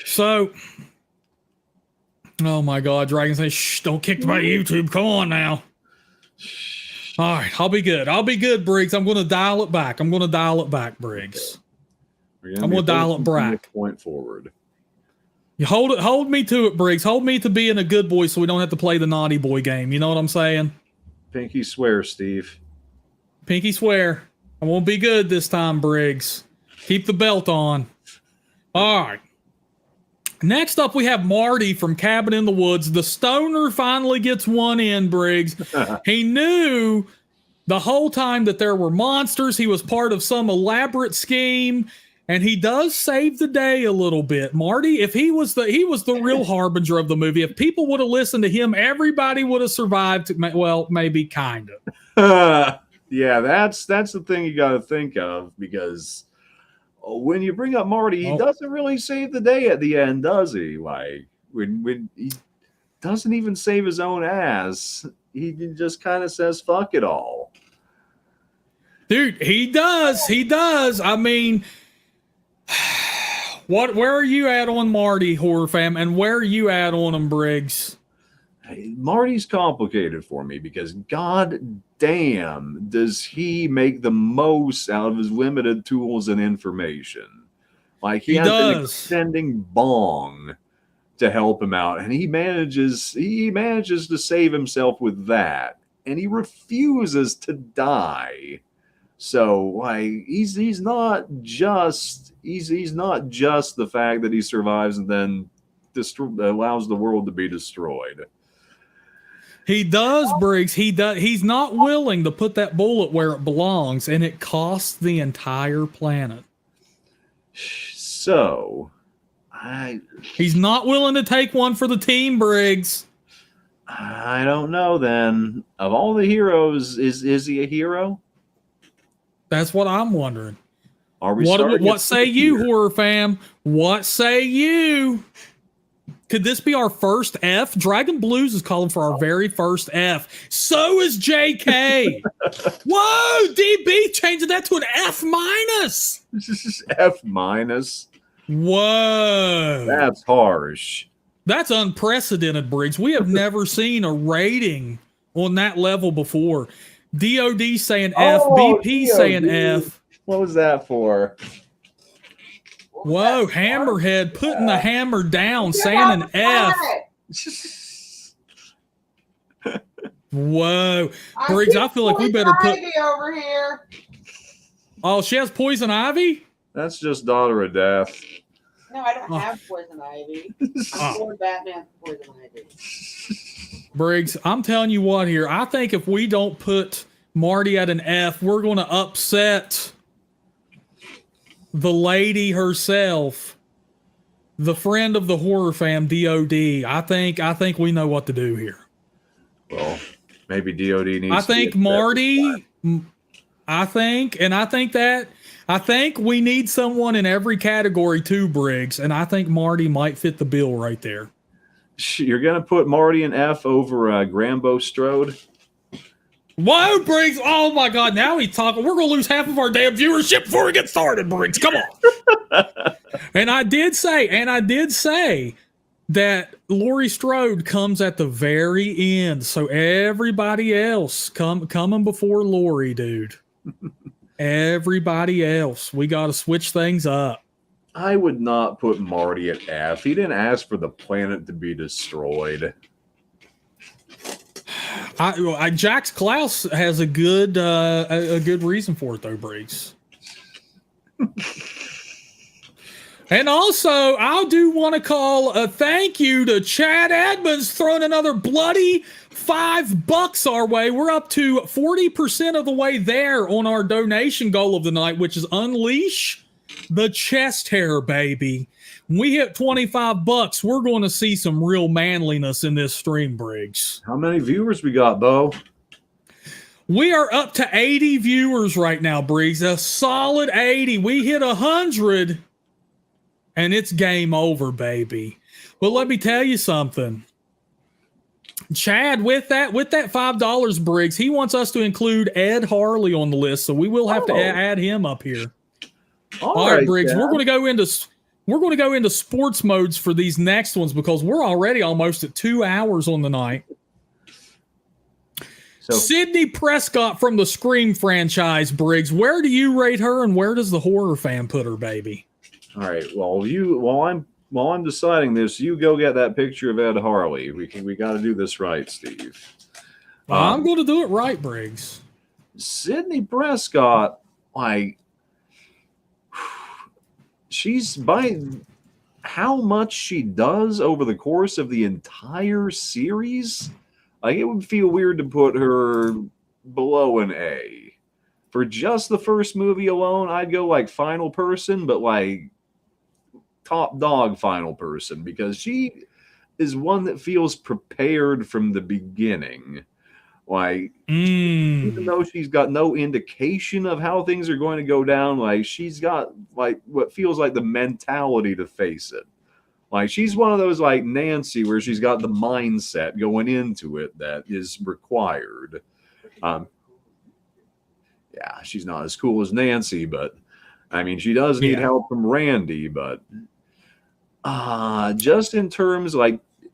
So, oh my God, Dragon says, shh, don't kick my YouTube. Come on now. All right, I'll be good. I'll be good, Briggs. I'm going to dial it back. Briggs. I'm going to dial it back. Point forward. You hold me to it, Briggs. Hold me to being a good boy so we don't have to play the naughty boy game. You know what I'm saying? Pinky swear, Steve. Pinky swear. I won't be good this time, Briggs. Keep the belt on. All right. Next up, we have Marty from Cabin in the Woods. The stoner finally gets one in, Briggs. He knew the whole time that there were monsters. He was part of some elaborate scheme, and he does save the day a little bit. Marty, if he was the real harbinger of the movie, if people would have listened to him, everybody would have survived. Well, maybe kind of. Yeah, that's the thing you got to think of, because when you bring up Marty, he doesn't really save the day at the end, does he? Like, when he doesn't even save his own ass, he just kind of says, fuck it all. Dude, he does. He does. I mean, where are you at on Marty, horror fam? And where are you at on him, Briggs? Marty's complicated for me because god damn does he make the most out of his limited tools and information. Like he has an extending bong to help him out, and he manages to save himself with that, and he refuses to die. So like he's not just the fact that he survives and then allows the world to be destroyed. He does, Briggs. He does. He's not willing to put that bullet where it belongs, and it costs the entire planet. So, he's not willing to take one for the team, Briggs. I don't know. Then, of all the heroes, is he a hero? That's what I'm wondering. Are we? What say you, horror fam? What say you? Could this be our first F? Dragon Blues is calling for our very first F. So is JK. Whoa, DB changing that to an F minus. F minus. Whoa. That's harsh. That's unprecedented, Briggs. We have never seen a rating on that level before. DOD saying F, BP DOD. saying F. What was that for? Whoa, Hammerhead putting the hammer down, saying an F. Whoa. Briggs, I feel like we better put Ivy over here. Oh, she has poison ivy? That's just Daughter of Death. No, I don't have poison ivy. Or Batman poison ivy. Briggs, I'm telling you what here. I think if we don't put Marty at an F, we're going to upset the lady herself, the friend of the horror fam, DOD. I think we know what to do here. Well, maybe DOD needs. I think Marty. I think we need someone in every category too, Briggs, and I think Marty might fit the bill right there. You're gonna put Marty and F over Grambo Strode. Whoa, Briggs! Oh my God! Now he's talking. We're gonna lose half of our damn viewership before we get started, Briggs. Come on. And I did say that Laurie Strode comes at the very end, so everybody else coming before Laurie, dude. Everybody else, we got to switch things up. I would not put Marty at F. He didn't ask for the planet to be destroyed. Jax Klaus has a good reason for it though, Briggs. And also, I do want to call a thank you to Chad Edmonds throwing another bloody $5 our way. We're up to 40% of the way there on our donation goal of the night, which is unleash the chest hair, baby. When we hit $25, we're going to see some real manliness in this stream, Briggs. How many viewers we got, Bo? We are up to 80 viewers right now, Briggs. A solid 80. We hit 100, and it's game over, baby. But let me tell you something. Chad, with that $5, Briggs, he wants us to include Ed Harley on the list, so we will have to add him up here. All right, Briggs, Chad. We're going to go into sports modes for these next ones because we're already almost at 2 hours on the night. So, Sidney Prescott from the Scream franchise, Briggs. Where do you rate her, and where does the horror fan put her, baby? All right. Well, while I'm deciding this, you go get that picture of Ed Harley. We got to do this right, Steve. I'm going to do it right, Briggs. Sidney Prescott, she's by how much she does over the course of the entire series. It would feel weird to put her below an A. For just the first movie alone, I'd go final person, but top dog final person, because she is one that feels prepared from the beginning. Even though she's got no indication of how things are going to go down, she's got what feels like the mentality to face it. She's one of those Nancy, where she's got the mindset going into it that is required. Yeah, she's not as cool as Nancy, but she does need help from Randy. But just in terms,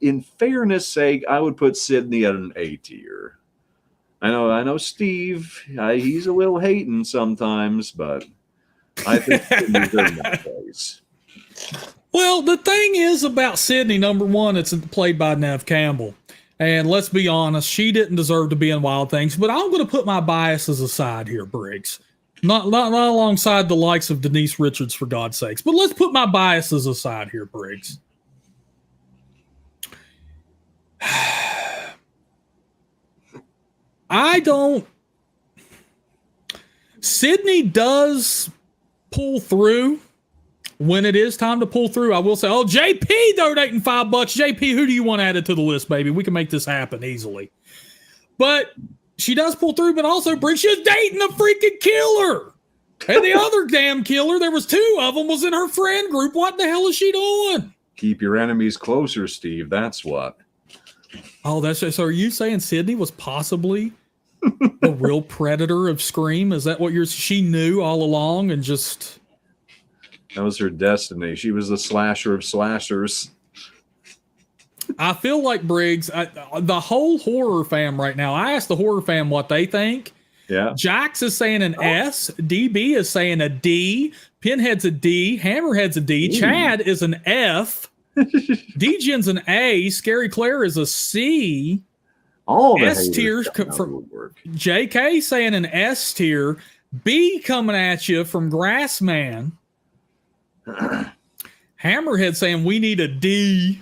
in fairness sake, I would put Sidney at an A tier. I know Steve, he's a little hating sometimes, but I think Sidney's in that place. Well, the thing is about Sidney, number one, it's played by Neve Campbell. And let's be honest, she didn't deserve to be in Wild Things, but I'm going to put my biases aside here, Briggs. Not alongside the likes of Denise Richards, for God's sakes, but let's put my biases aside here, Briggs. I don't. Sidney does pull through when it is time to pull through. I will say, oh, JP donating $5. JP, who do you want added to the list, baby? We can make this happen easily. But she does pull through, but also Briggs, she's dating a freaking killer. And the other damn killer, there was 2 of them, was in her friend group. What the hell is she doing? Keep your enemies closer, Steve. That's what. Oh, that's so. Are you saying Sidney was possibly the real predator of Scream? Is that what she knew all along and just... That was her destiny. She was the slasher of slashers. I feel like Briggs, the whole horror fam right now, I asked the horror fam what they think. Yeah. Jax is saying an S. DB is saying a D. Pinhead's a D. Hammerhead's a D. Ooh. Chad is an F. DGen's an A. Scary Claire is a C. All the S tier from JK saying an S tier. B coming at you from Grassman. Hammerhead saying we need a D.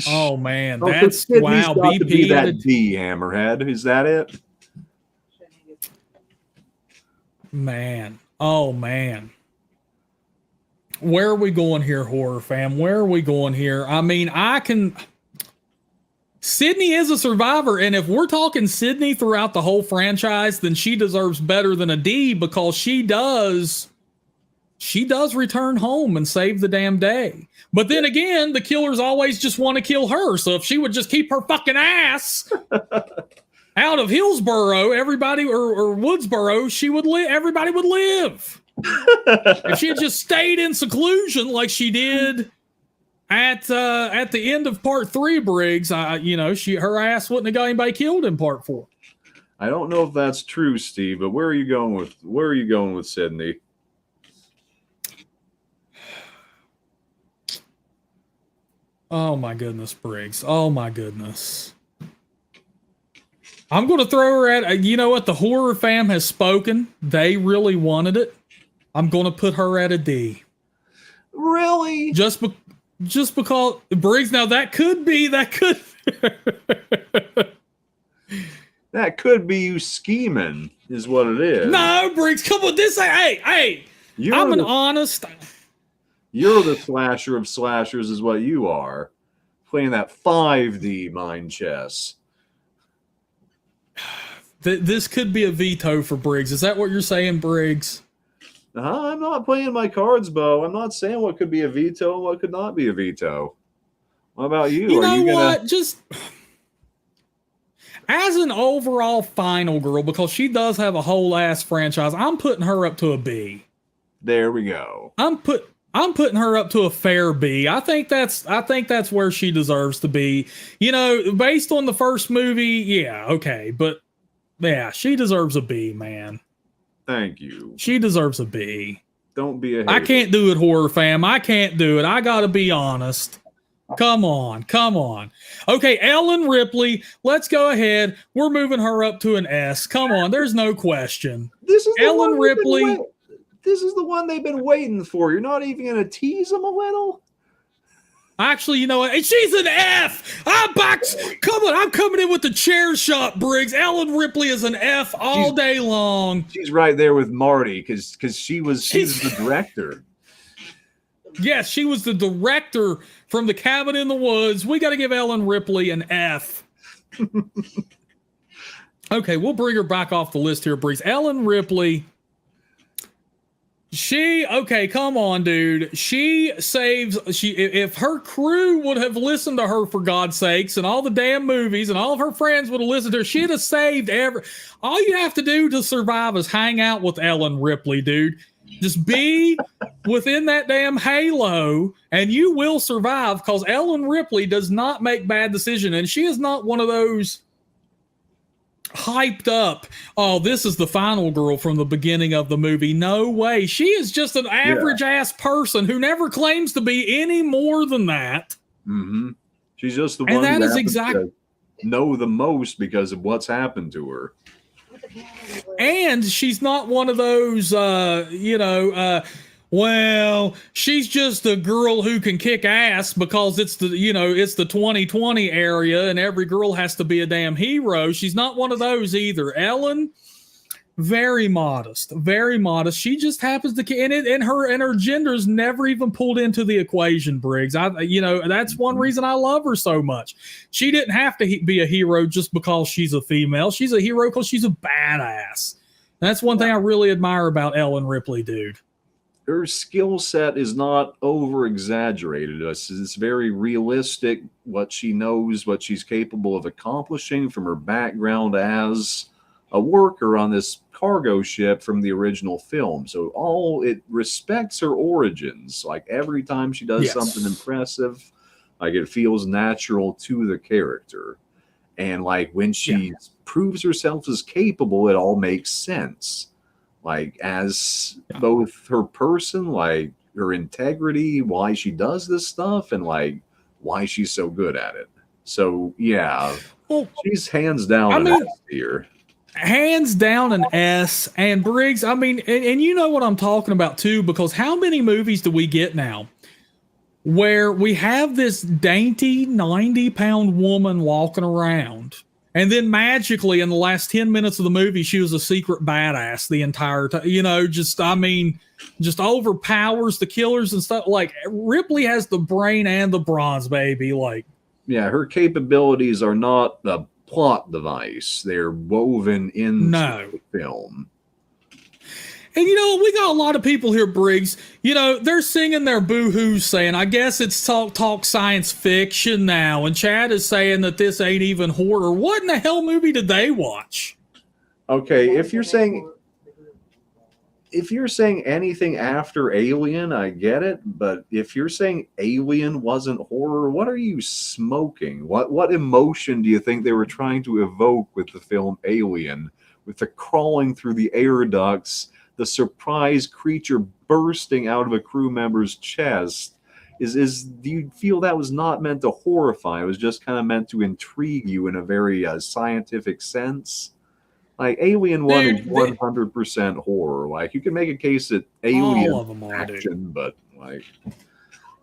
Oh man, that's wow. BP that D. Hammerhead, is that it? Man, oh man. Where are we going here, horror fam? Where are we going here? I mean, Sidney is a survivor, and if we're talking Sidney throughout the whole franchise, then she deserves better than a D because she does return home and save the damn day. But then again, the killers always just want to kill her. So if she would just keep her fucking ass out of Hillsborough, everybody or Woodsboro, everybody would live. If she had just stayed in seclusion like she did at the end of part 3, Briggs, her ass wouldn't have got anybody killed in part 4. I don't know if that's true, Steve, but where are you going with Sidney? Oh my goodness, Briggs. Oh my goodness. I'm going to throw her at, you know what? The horror fam has spoken. They really wanted it. I'm going to put her at a D. Really? Just because Briggs, now that could that could be you scheming is what it is. No, Briggs, come on. Hey, I'm honest. You're the slasher of slashers is what you are. Playing that 5D mind chess. This could be a veto for Briggs. Is that what you're saying, Briggs? I'm not playing my cards, Bo. I'm not saying what could be a veto and what could not be a veto. What about you? You know what? Just as an overall final girl, because she does have a whole ass franchise, I'm putting her up to a B. There we go. I'm putting her up to a fair B. I think that's where she deserves to be. You know, based on the first movie, yeah, okay, but yeah, she deserves a B, man. Thank you. She deserves a B. Don't be a hater. I can't do it, horror fam. I can't do it. I gotta be honest. Come on. Okay, Ellen Ripley, let's go ahead. We're moving her up to an S. Come on, there's no question. This is Ellen Ripley. This is the one they've been waiting for. You're not even going to tease them a little? Actually, you know what? She's an F. Come on, I'm coming in with the chair shot, Briggs. Ellen Ripley is an F all day long. She's right there with Marty because she's the director. Yes, she was the director from The Cabin in the Woods. We got to give Ellen Ripley an F. Okay, we'll bring her back off the list here, Briggs. Ellen Ripley. Come on, dude. If her crew would have listened to her, for God's sakes, and all the damn movies and all of her friends would have listened to her, she'd have saved all you have to do to survive is hang out with Ellen Ripley, dude. Just be within that damn halo and you will survive because Ellen Ripley does not make bad decisions. And she is not one of those hyped up, oh, this is the final girl from the beginning of the movie. No way. She is just an average ass person who never claims to be any more than that. Mm-hmm. She's just the one that is exactly know the most because of what's happened to her. And she's not one of those, well, she's just a girl who can kick ass because it's the 2020 area and every girl has to be a damn hero. She's not one of those either. Ellen, very modest, very modest. She just happens to, and her gender's never even pulled into the equation, Briggs. That's one reason I love her so much. She didn't have to be a hero just because she's a female. She's a hero because she's a badass. That's one thing I really admire about Ellen Ripley, dude. Her skill set is not over exaggerated. It's very realistic what she knows, what she's capable of accomplishing from her background as a worker on this cargo ship from the original film. So it respects her origins. Like every time she does something impressive, like it feels natural to the character. And like when she proves herself as capable, it all makes sense. Like as both her person, like her integrity, why she does this stuff, and like why she's so good at it. So yeah, she's hands down an S tier. Hands down an S. And Briggs, I mean, and you know what I'm talking about too, because how many movies do we get now where we have this dainty 90-pound woman walking around, and then magically in the last 10 minutes of the movie, she was a secret badass the entire time, just overpowers the killers and stuff. Like Ripley has the brain and the bronze, baby. Like, yeah, her capabilities are not a plot device. They're woven into the film. And we got a lot of people here, Briggs. They're singing their boo-hoos saying, I guess it's talk science fiction now. And Chad is saying that this ain't even horror. What in the hell movie did they watch? Okay, if you're saying anything after Alien, I get it. But if you're saying Alien wasn't horror, what are you smoking? What emotion do you think they were trying to evoke with the film Alien? With the crawling through the air ducts, the surprise creature bursting out of a crew member's chest. Do you feel that was not meant to horrify? It was just kind of meant to intrigue you in a very scientific sense? Like Alien 1 is 100% horror. Like you can make a case that Alien all of them are action, but like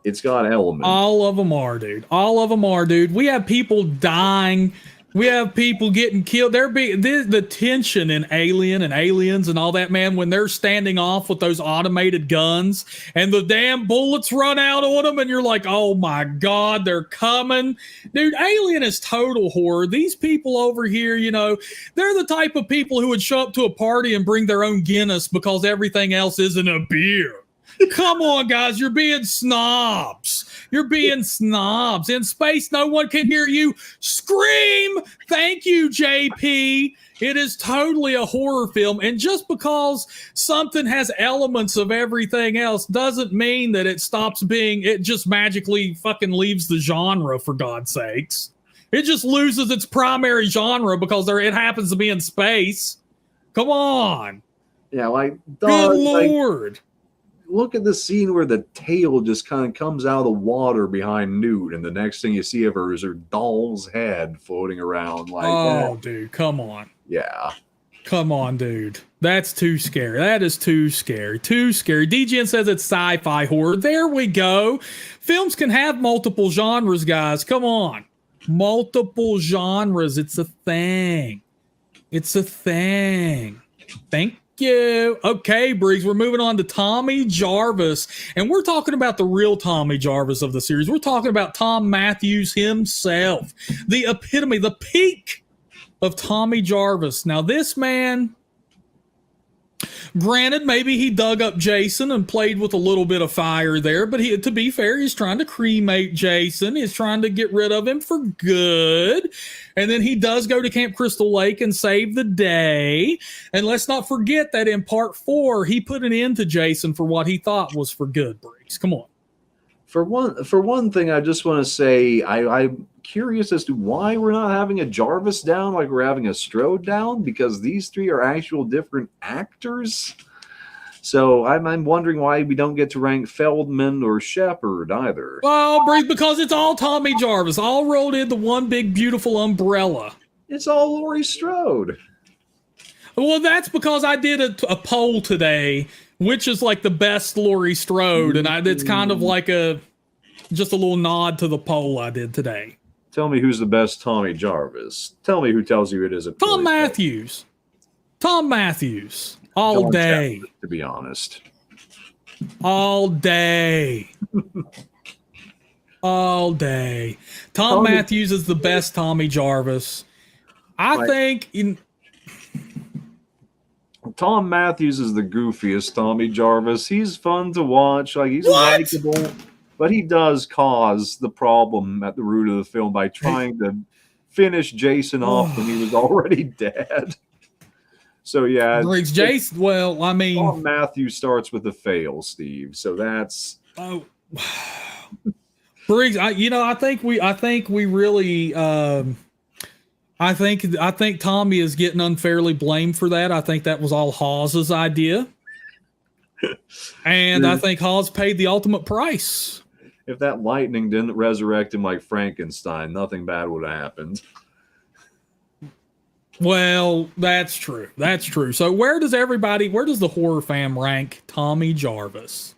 it's got elements. All of them are, dude. All of them are, dude. We have people dying. We have people getting killed. The tension in Alien and Aliens and all that, man, when they're standing off with those automated guns and the damn bullets run out on them and you're like, oh my God, they're coming. Dude, Alien is total horror. These people over here, they're the type of people who would show up to a party and bring their own Guinness because everything else isn't a beer. Come on, guys. You're being snobs. You're being snobs. In space, no one can hear you scream. Thank you, JP. It is totally a horror film. And just because something has elements of everything else doesn't mean that it just magically fucking leaves the genre, for God's sakes. It just loses its primary genre because it happens to be in space. Come on. Yeah, like, good Lord. Look at the scene where the tail just kind of comes out of the water behind Newt, and the next thing you see of her is her doll's head floating around. Like, dude, come on. Yeah. Come on, dude. That's too scary. That is too scary. Too scary. DGN says it's sci-fi horror. There we go. Films can have multiple genres, guys. Come on. Multiple genres. It's a thing. It's a thing. Thank you. Okay, Briggs, we're moving on to Tommy Jarvis, and we're talking about the real Tommy Jarvis of the series. We're talking about Tom Matthews himself, the epitome, the peak of Tommy Jarvis. Now, this man, granted, maybe he dug up Jason and played with a little bit of fire there, but to be fair, he's trying to cremate Jason. He's trying to get rid of him for good. And then he does go to Camp Crystal Lake and save the day. And let's not forget that in part 4, he put an end to Jason for what he thought was for good, Briggs. Come on. For one thing, I just want to say I'm curious as to why we're not having a Jarvis down like we're having a Strode down, because these three are actual different actors. So I'm wondering why we don't get to rank Feldman or Shepard either. Well, Briggs, because it's all Tommy Jarvis, all rolled into one big beautiful umbrella. It's all Laurie Strode. Well, that's because I did a poll today which is like the best Laurie Strode, and it's kind of like just a little nod to the poll I did today. Tell me who's the best Tommy Jarvis. Tell me who tells you it isn't Tom Matthews. Tom Matthews. All John day. Chapman, to be honest. All day. All day. Tom Matthews is the best Tommy Jarvis. I think Tom Matthews is the goofiest Tommy Jarvis. He's fun to watch. Like, he's likable, but he does cause the problem at the root of the film by trying to finish Jason off when he was already dead. So yeah, Briggs, Jason. Well, I mean, Tom Matthews starts with a fail, Steve. So that's Briggs. I think we really. I think Tommy is getting unfairly blamed for that. I think that was all Hawes's idea, and I think Hawes paid the ultimate price. If that lightning didn't resurrect him like Frankenstein, nothing bad would have happened. Well, that's true. That's true. So where does the horror fam rank Tommy Jarvis?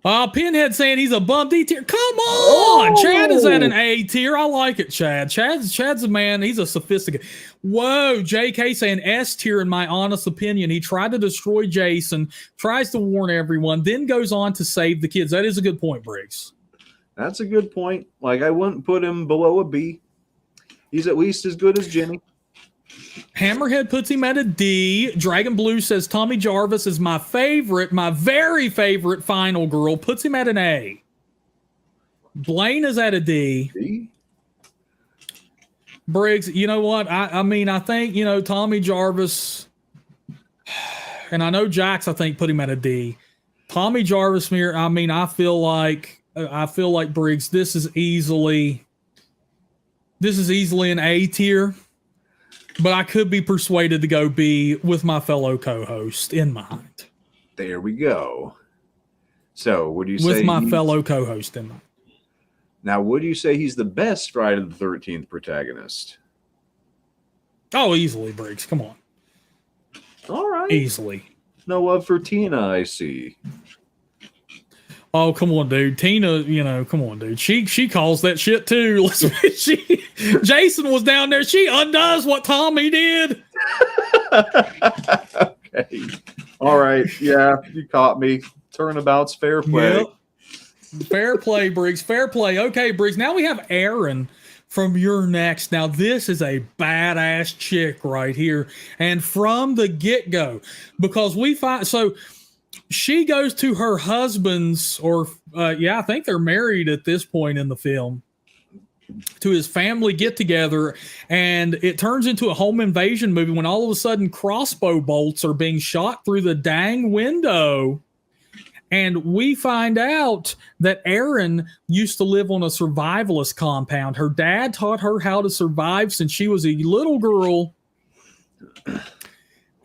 Pinhead saying he's a bum D tier. Come on! Chad is at an A tier. I like it, Chad. Chad's a man. He's a sophisticated. Whoa, JK saying S tier in my honest opinion. He tried to destroy Jason, tries to warn everyone, then goes on to save the kids. That is a good point, Briggs. That's a good point. Like, I wouldn't put him below a B. He's at least as good as Jenny. Hammerhead puts him at a D. Dragon Blue says Tommy Jarvis is my favorite, my very favorite final girl. Puts him at an A. Blaine is at a D. D? Briggs, you know what? I mean, I think, Tommy Jarvis, and I know Jax, I think, put him at a D. Tommy Jarvis here, I mean, I feel like Briggs, this is easily an A tier. But I could be persuaded to go B with my fellow co-host in mind. There we go. So, would you say with my fellow co-host in mind? Now, would you say he's the best Friday the 13th protagonist? Oh, easily, Briggs. Come on. All right. Easily. No love for Tina, I see. Oh, come on, dude. Tina, come on, dude. She calls that shit too. Jason was down there. She undoes what Tommy did. Okay. All right. Yeah, you caught me. Turnabout's fair play. Yep. Fair play, Briggs. Fair play. Okay, Briggs. Now we have Aaron from Your Next. Now, this is a badass chick right here. And from the get-go, because we find... So... She goes to her husband's, I think they're married at this point in the film, to his family get together, and it turns into a home invasion movie when all of a sudden crossbow bolts are being shot through the dang window. And we find out that Erin used to live on a survivalist compound. Her dad taught her how to survive since she was a little girl.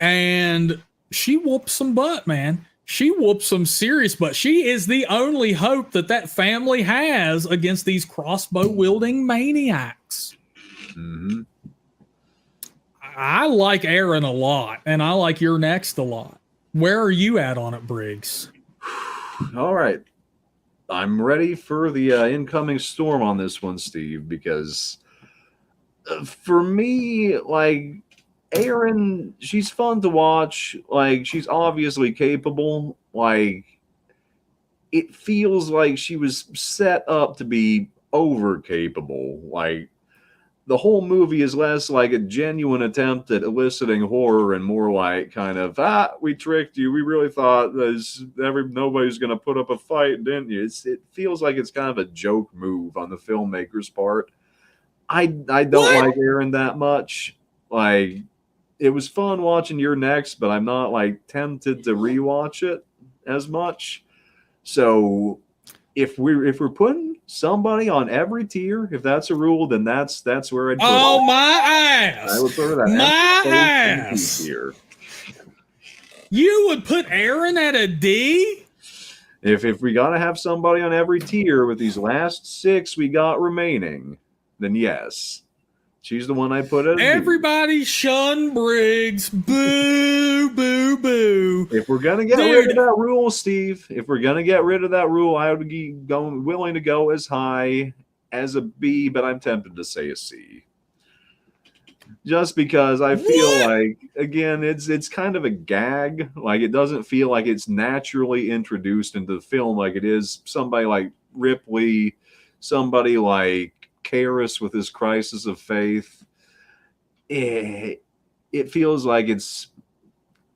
And she whooped some butt, man. She whoops some serious butt. She is the only hope that family has against these crossbow-wielding maniacs. Mm-hmm. I like Aaron a lot, and I like Your Next a lot. Where are you at on it, Briggs? All right. I'm ready for the incoming storm on this one, Steve, because for me, like... Aaron, she's fun to watch. Like, she's obviously capable. Like, it feels like she was set up to be over capable. Like, the whole movie is less like a genuine attempt at eliciting horror and more like kind of, we tricked you. We really thought nobody's going to put up a fight, didn't you? It feels like it's kind of a joke move on the filmmaker's part. I don't like Aaron that much. Like, it was fun watching Your Next, but I'm not like tempted to rewatch it as much. So if we're putting somebody on every tier, if that's a rule, then that's where I'd put it. My ass. I would put her at my ass tier. You would put Aaron at a D? If we gotta have somebody on every tier with these last 6 we got remaining, then yes. She's the one I put at a B. Everybody shun Briggs. Boo, boo, boo. If we're gonna get rid of that rule, Steve, if we're gonna get rid of that rule, I would be willing to go as high as a B, but I'm tempted to say a C. Just because I feel like, again, it's kind of a gag. Like, it doesn't feel like it's naturally introduced into the film like it is somebody like Ripley, somebody like Karras with his crisis of faith. It feels like it's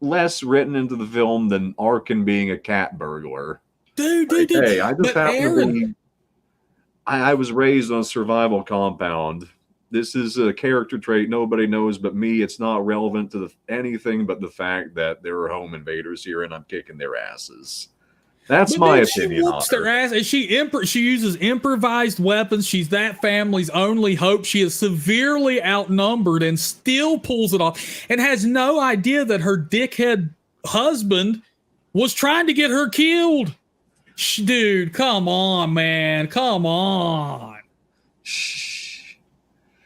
less written into the film than Arkin being a cat burglar. Dude. Hey, I just happen to be... I was raised on a survival compound. This is a character trait nobody knows but me. It's not relevant to anything but the fact that there are home invaders here and I'm kicking their asses. That's my opinion. She whoops their ass, and she uses improvised weapons. She's that family's only hope. She is severely outnumbered and still pulls it off, and has no idea that her dickhead husband was trying to get her killed. Dude, come on, man, come on.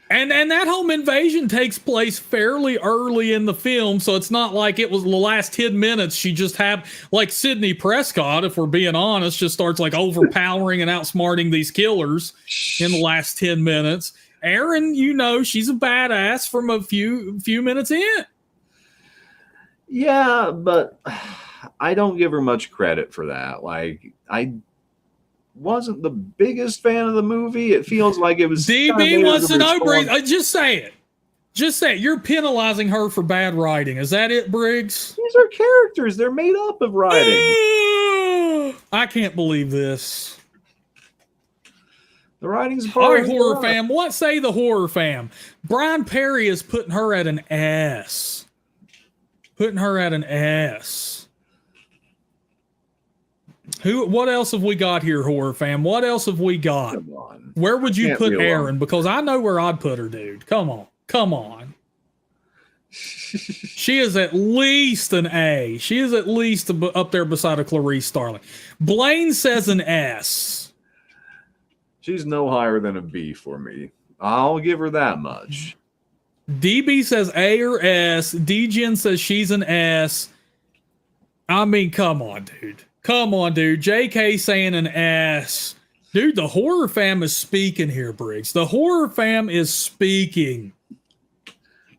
And that home invasion takes place fairly early in the film, so it's not like it was the last 10 minutes. She just had, like Sidney Prescott, if we're being honest, just starts like overpowering and outsmarting these killers in the last 10 minutes. Erin, she's a badass from a few minutes in. Yeah, but I don't give her much credit for that. Like, I wasn't the biggest fan of the movie. It feels like it was... DB wants to know, Briggs. Just say it. Just say it. You're penalizing her for bad writing. Is that it, Briggs? These are characters. They're made up of writing. I can't believe this. The writing's... All right, horror fam. What say the horror fam? Brian Perry is putting her at an S. Putting her at an S. What else have we got here, horror fam? What else have we got? Come on. Where would you put Erin? Because I know where I'd put her, dude. Come on. She is at least an A. She is at least up there beside a Clarice Starling. Blaine says an S. She's no higher than a B for me. I'll give her that much. DB says A or S. DGen says she's an S. I mean, come on, dude. Come on, dude. JK saying an S. Dude, the horror fam is speaking here, Briggs. The horror fam is speaking.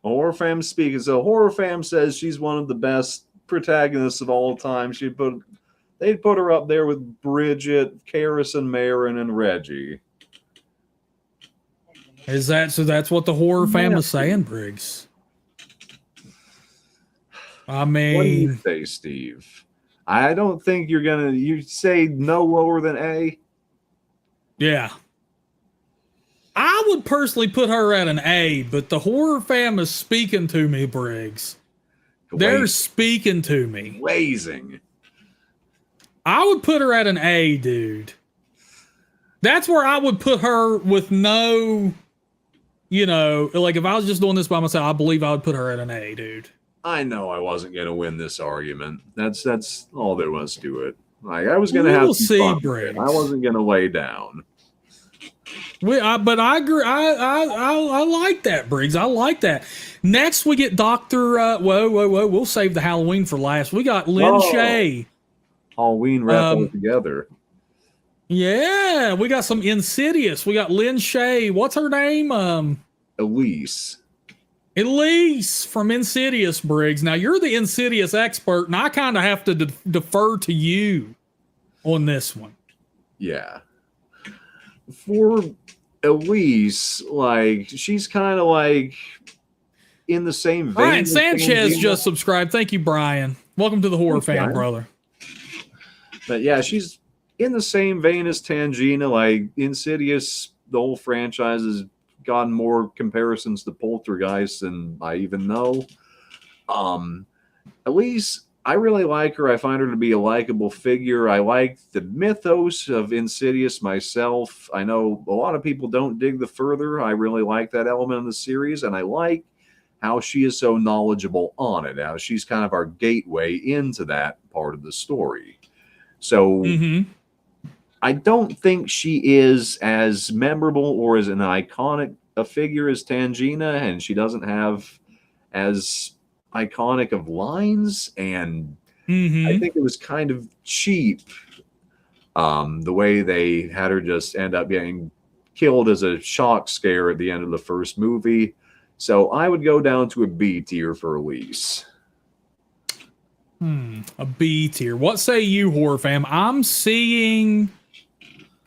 Horror fam speaking. So horror fam says she's one of the best protagonists of all time. They'd put her up there with Bridget, Karras, and Marin, and Reggie. Is that so? That's what the horror fam is saying, Briggs. I mean, what do you say, Steve? I don't think you say no lower than A. Yeah. I would personally put her at an A, but the horror fam is speaking to me, Briggs. They're speaking to me. Blazing. I would put her at an A, dude. That's where I would put her with no, like if I was just doing this by myself, I believe I would put her at an A, dude. I know I wasn't going to win this argument. That's all there was to it. Like, I was going to have some fun. Briggs. I wasn't going to lay down. But I agree. I like that, Briggs. I like that. Next, we get Dr. Whoa. We'll save the Halloween for last. We got Lynn Shay. Halloween wrap all together. Yeah, we got some Insidious. We got Lynn Shay. What's her name? Elise from Insidious, Briggs. Now, you're the Insidious expert, and I kind of have to defer to you on this one. Yeah. For Elise, like, she's kind of like in the same vein. Brian Sanchez just subscribed. Thank you, Brian. Welcome to the horror fan, brother. But yeah, she's in the same vein as Tangina. Like, Insidious, the whole franchise has gotten more comparisons to Poltergeist than I even know. Elise, I really like her. I find her to be a likable figure. I like the mythos of Insidious myself. I know a lot of people don't dig the further. I really like that element of the series, and I like how she is so knowledgeable on it. How she's kind of our gateway into that part of the story. So I don't think she is as memorable or as an iconic a figure as Tangina, and she doesn't have as iconic of lines, and I think it was kind of cheap the way they had her just end up getting killed as a shock scare at the end of the first movie. So I would go down to a B tier for Elise. A B tier. What say you, horror fam? I'm seeing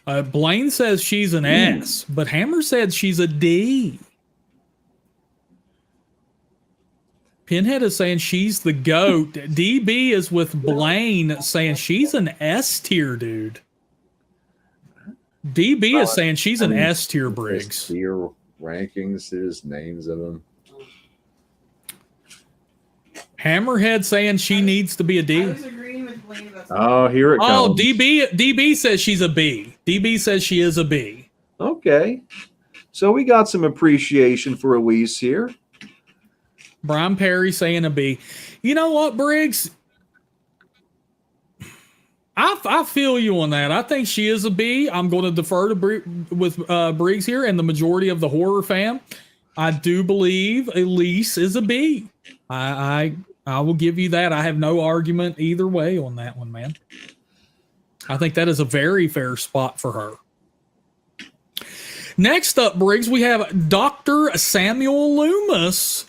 Blaine says she's an S, but Hammer said she's a D. Pinhead is saying she's the GOAT. DB is with Blaine saying she's an S tier, dude. DB is saying she's an S tier, Briggs. S tier rankings, there's names of them. Hammerhead saying she needs to be a D. I was agreeing with Blaine about Oh, here it comes. Oh, DB says she's a B. DB says she is a B. Okay. So we got some appreciation for Elise here. Brian Perry saying a B. You know what, Briggs? I feel you on that. I think she is a B. I'm going to defer to Briggs here and the majority of the horror fam. I do believe Elise is a B. I will give you that. I have no argument either way on that one, man. I think that is a very fair spot for her. Next up, Briggs, we have Dr. Samuel Loomis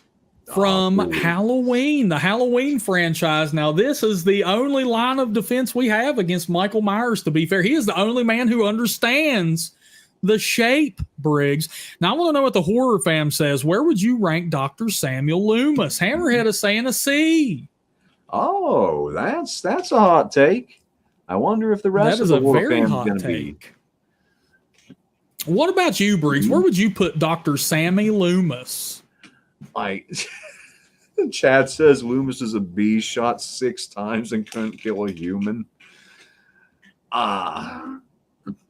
from Halloween, the Halloween franchise. Now, this is the only line of defense we have against Michael Myers, to be fair. He is the only man who understands the shape, Briggs. Now, I want to know what the horror fam says. Where would you rank Dr. Samuel Loomis? Hammerhead is saying a C. Oh, that's a hot take. I wonder if the rest of the horror fam is going to be. What about you, Briggs? Where would you put Dr. Sammy Loomis? Chad says Loomis is a B, shot 6 times and couldn't kill a human.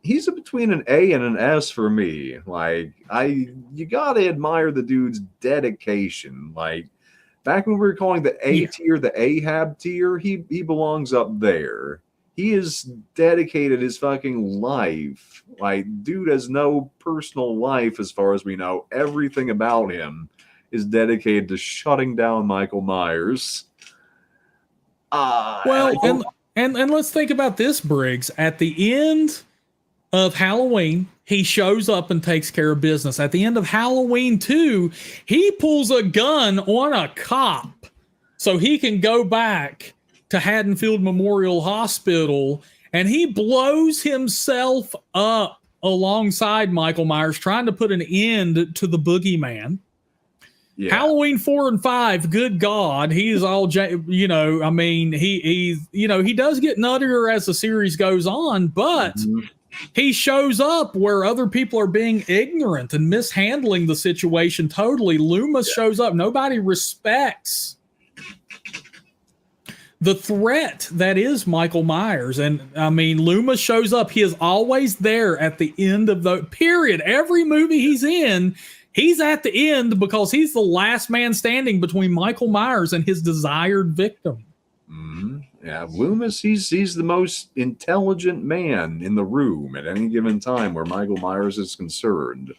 He's between an A and an S for me. You gotta admire the dude's dedication. Back when we were calling the A tier the Ahab tier, he belongs up there. He has dedicated his fucking life. Dude has no personal life as far as we know. Everything about him is dedicated to shutting down Michael Myers. And let's think about this, Briggs. At the end of Halloween, he shows up and takes care of business. At the end of Halloween 2, he pulls a gun on a cop so he can go back to Haddonfield Memorial Hospital, and he blows himself up alongside Michael Myers, trying to put an end to the boogeyman. Yeah. Halloween 4 and 5, good God, he's all, he does get nuttier as the series goes on, but he shows up where other people are being ignorant and mishandling the situation totally. Loomis shows up. Nobody respects the threat that is Michael Myers. And Loomis shows up. He is always there at the end of the period. Every movie he's in, he's at the end because he's the last man standing between Michael Myers and his desired victim. Yeah, Loomis, he's the most intelligent man in the room at any given time where Michael Myers is concerned.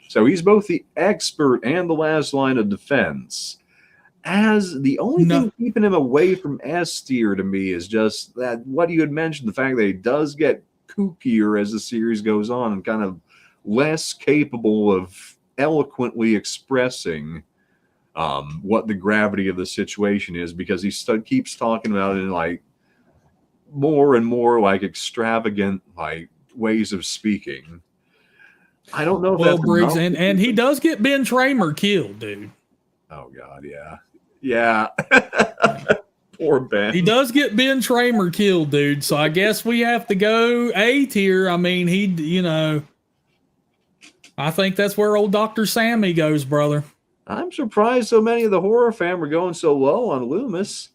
So he's both the expert and the last line of defense. As the only thing keeping him away from S tier to me is just that what you had mentioned, the fact that he does get kookier as the series goes on and kind of less capable of eloquently expressing what the gravity of the situation is, because he keeps talking about it in more and more extravagant ways of speaking. I don't know if that's Briggs, and he does get Ben Tramer killed, dude. Oh God, yeah. Poor Ben. He does get Ben Tramer killed, dude. So I guess we have to go A tier. I think that's where old Dr. Sammy goes, brother. I'm surprised so many of the horror fam were going so low on Loomis.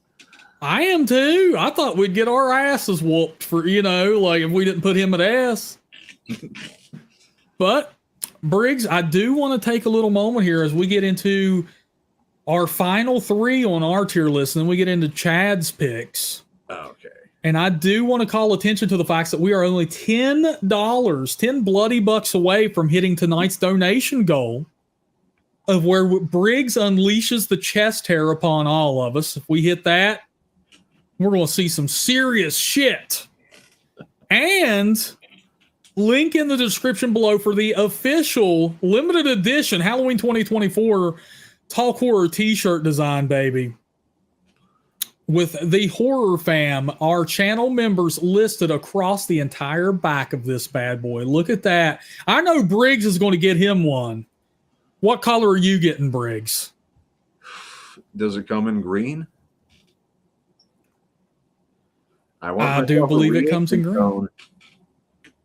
I am too. I thought we'd get our asses whooped for, if we didn't put him at S. But, Briggs, I do want to take a little moment here as we get into our final 3 on our tier list, and then we get into Chad's picks. Okay. And I do want to call attention to the fact that we are only $10, 10 bloody bucks away from hitting tonight's donation goal. of where Briggs unleashes the chest hair upon all of us. If we hit that, we're going to see some serious shit. And link in the description below for the official limited edition Halloween 2024 Talk Horror t-shirt design, baby. With the HorrorFam, our channel members listed across the entire back of this bad boy. Look at that. I know Briggs is going to get him one. What color are you getting, Briggs? Does it come in green? I do believe it comes in green.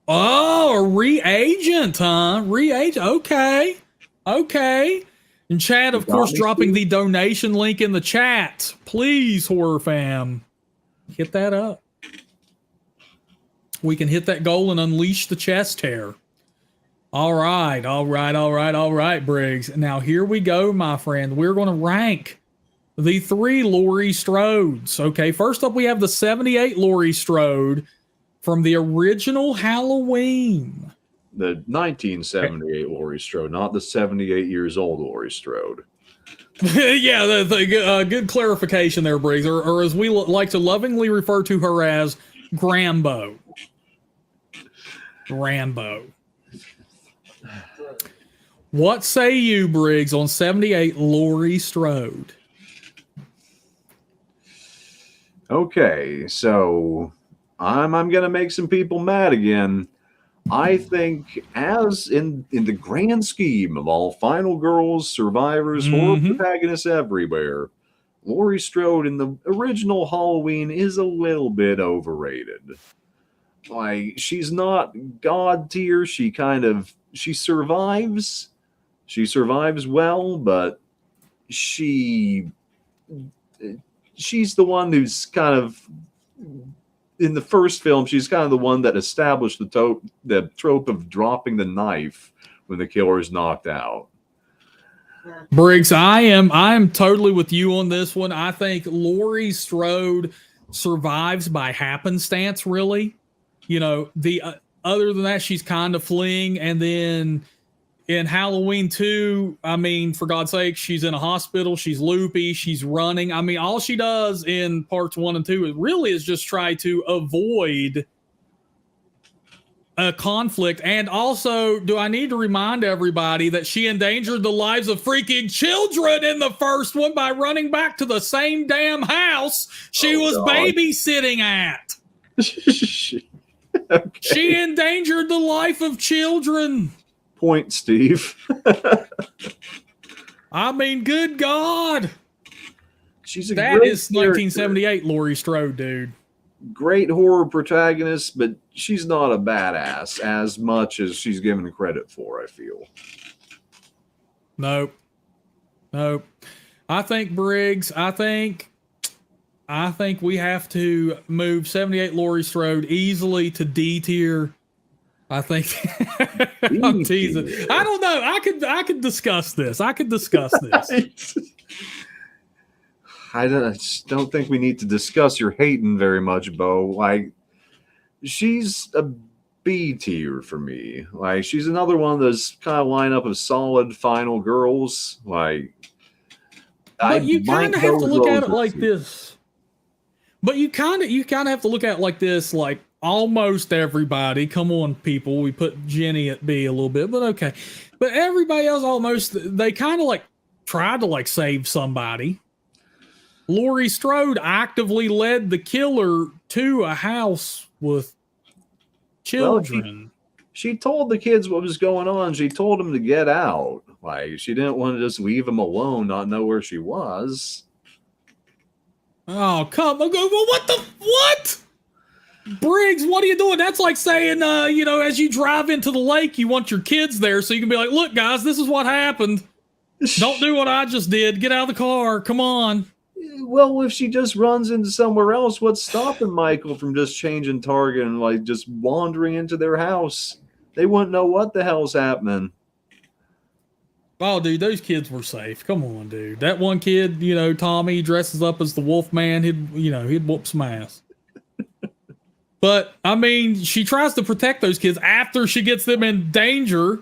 Oh, a reagent, huh? Reagent. Okay. Okay. And Chad, of course, dropping the donation link in the chat. Please, HorrorFam, hit that up. We can hit that goal and unleash the chest hair. All right, Briggs. Now, here we go, my friend. We're going to rank the 3 Laurie Strodes. Okay, first up, we have the 78 Laurie Strode from the original Halloween. The 1978 Laurie Strode, not the 78 years old Laurie Strode. Yeah, good clarification there, Briggs, or as we like to lovingly refer to her as, Grambo. Rambo. What say you, Briggs, on 78 Laurie Strode? Okay, so I'm gonna make some people mad again. I think, as in the grand scheme of all final girls, survivors, horror protagonists everywhere, Laurie Strode in the original Halloween is a little bit overrated. Like, she's not god tier. She survives. She survives well, but she's the one who's kind of, in the first film, she's kind of the one that established the trope of dropping the knife when the killer is knocked out. Briggs, I am totally with you on this one. I think Laurie Strode survives by happenstance, really. You know, other than that, she's kind of fleeing, and then in Halloween 2, I mean, for God's sake, she's in a hospital, she's loopy, she's running. I mean, all she does in parts 1 and 2 is just try to avoid a conflict. And also, do I need to remind everybody that she endangered the lives of freaking children in the first one by running back to the same damn house she was babysitting at? Okay. She endangered the life of children. Point, Steve. I mean, good God. That is 1978 Laurie Strode, dude. Great horror protagonist, but she's not a badass as much as she's given credit for, I feel. Nope. I think, Briggs, I think we have to move 78 Laurie Strode easily to D tier. I think I'm teasing. I don't know. I could discuss this. I just don't think we need to discuss your hating very much, Bo. Like, she's a B tier for me. Like, she's another one of those kind of lineup of solid final girls. Like, but you kind of have to look at it like this. But you kind of have to look at it like this, like, almost everybody. Come on, people. We put Jenny at B a little bit, but okay. But everybody else, almost, they kind of like tried to like save somebody. Laurie Strode actively led the killer to a house with children. Well, she told the kids what was going on. She told them to get out. Like, she didn't want to just leave them alone, not know where she was. Oh, come on. What? Briggs, what are you doing? That's like saying, as you drive into the lake, you want your kids there so you can be like, look, guys, this is what happened. Don't do what I just did. Get out of the car. Come on. Well, if she just runs into somewhere else, what's stopping Michael from just changing target and like just wandering into their house? They wouldn't know what the hell's happening. Oh, dude, those kids were safe. Come on, dude. That one kid, Tommy, dresses up as the Wolf Man. He'd whoop some ass. But, I mean, she tries to protect those kids after she gets them in danger.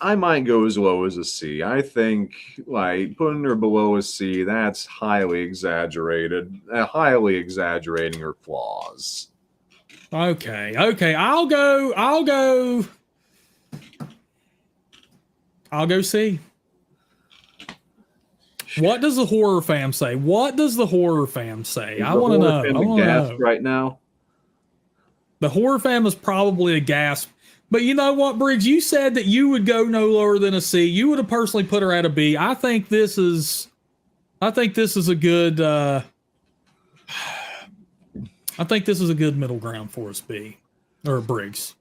I might go as low as a C. I think like putting her below a C, that's highly exaggerated, highly exaggerating her flaws. Okay. I'll go C. What does the horror fam say? What does the horror fam say? I want to know. I want to know. Right now, the horror fam is probably a gasp. But you know what, Briggs? You said that you would go no lower than a C. You would have personally put her at a B. I think this is a good. I think this is a good middle ground for us, B or Briggs.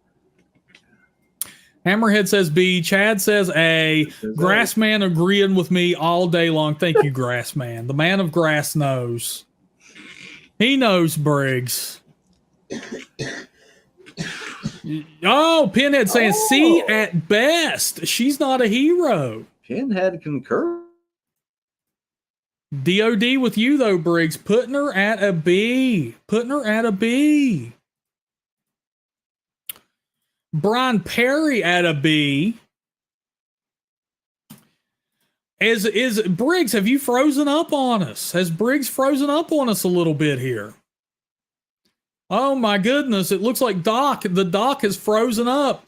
Hammerhead says B. Chad says A. Grassman agreeing with me all day long. Thank you, Grassman. The man of grass knows. He knows, Briggs. Oh, Pinhead saying C at best. She's not a hero. Pinhead concur. DOD with you, though, Briggs. Putting her at a B. Brian Perry at a B. Is Briggs, have you frozen up on us? Has Briggs frozen up on us a little bit here? Oh my goodness, it looks like the doc has frozen up.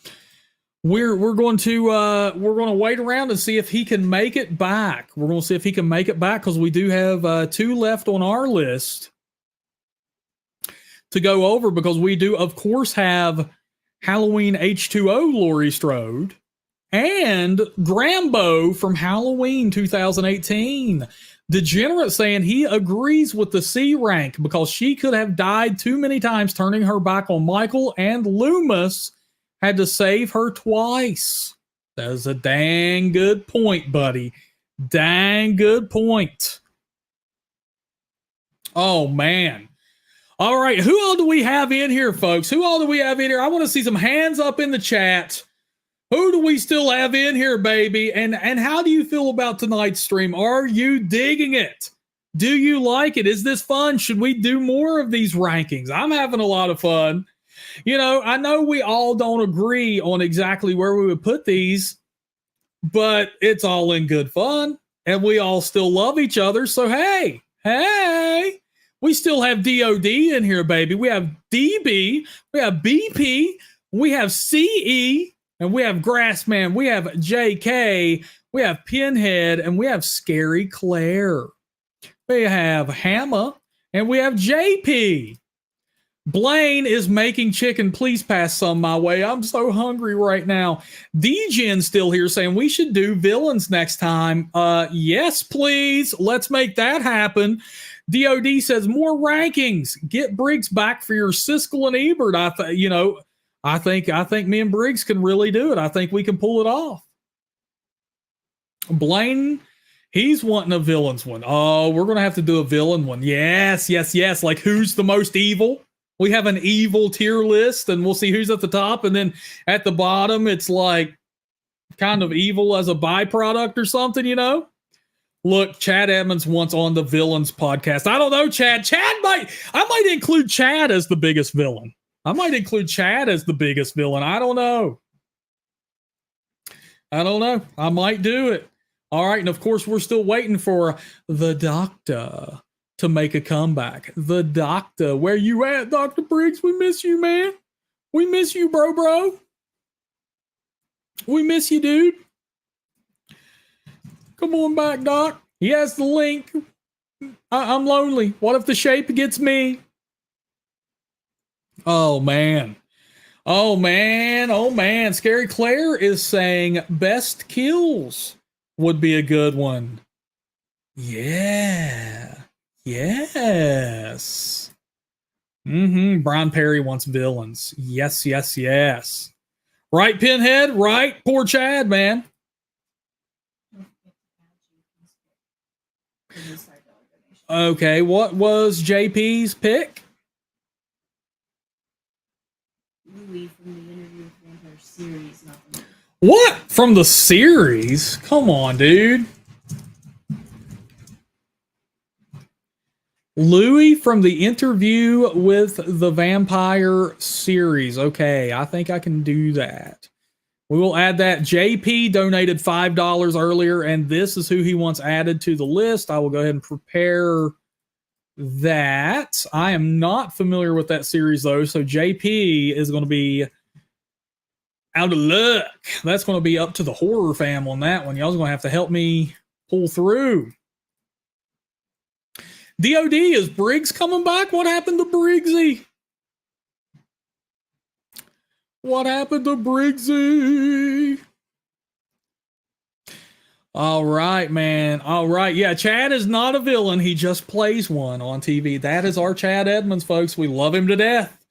We're going to wait around and see if he can make it back. We're going to see if he can make it back because we do have 2 left on our list to go over, because we do of course have Halloween H2O Laurie Strode and Grambo from Halloween 2018. Degenerate saying he agrees with the C rank because she could have died too many times, turning her back on Michael, and Loomis had to save her twice. That is a dang good point, buddy. Dang good point. Oh, man. All right, who all do we have in here, folks? Who all do we have in here? I want to see some hands up in the chat. Who do we still have in here, baby? And how do you feel about tonight's stream? Are you digging it? Do you like it? Is this fun? Should we do more of these rankings? I'm having a lot of fun. You know, I know we all don't agree on exactly where we would put these, but it's all in good fun, and we all still love each other. So, hey, we still have DOD in here, baby. We have DB, we have BP, we have CE, and we have Grassman, we have JK, we have Pinhead, and we have Scary Claire. We have Hammer, and we have JP. Blaine is making chicken. Please pass some my way. I'm so hungry right now. DGen's still here saying we should do villains next time. Yes, please. Let's make that happen. DOD says more rankings. Get Briggs back for your Siskel and Ebert. I think me and Briggs can really do it. I think we can pull it off. Blaine, he's wanting a villains one. Oh, we're going to have to do a villain one. Yes. Like who's the most evil? We have an evil tier list, and we'll see who's at the top. And then at the bottom, it's like kind of evil as a byproduct or something, you know? Look, Chad Edmonds wants on the villains podcast. I don't know, Chad. I might include Chad as the biggest villain. I might know. I might do it. All right. And of course, we're still waiting for the doctor to make a comeback. The doctor. Where you at, Dr. Briggs? We miss you, man. We miss you, bro. We miss you, dude. Come on back, Doc. He has the link. I'm lonely. What if the shape gets me? Oh, man. Scary Claire is saying best kills would be a good one. Yeah. Yes. Brian Perry wants villains. Yes. Right, Pinhead? Right? Poor Chad, man. Okay, what was JP's pick? Louis from the interview with Vampire series. What? From the series? Come on, dude. Louis from the interview with the vampire series. Okay, I think I can do that. We will add that. JP donated $5 earlier, and this is who he wants added to the list. I will go ahead and prepare that. I am not familiar with that series, though, so JP is going to be out of luck. That's going to be up to the horror fam on that one. Y'all's going to have to help me pull through. DOD, is Briggs coming back? What happened to Briggsy? What happened to Briggsy? All right, man. All right. Yeah, Chad is not a villain. He just plays one on TV. That is our Chad Edmonds, folks. We love him to death.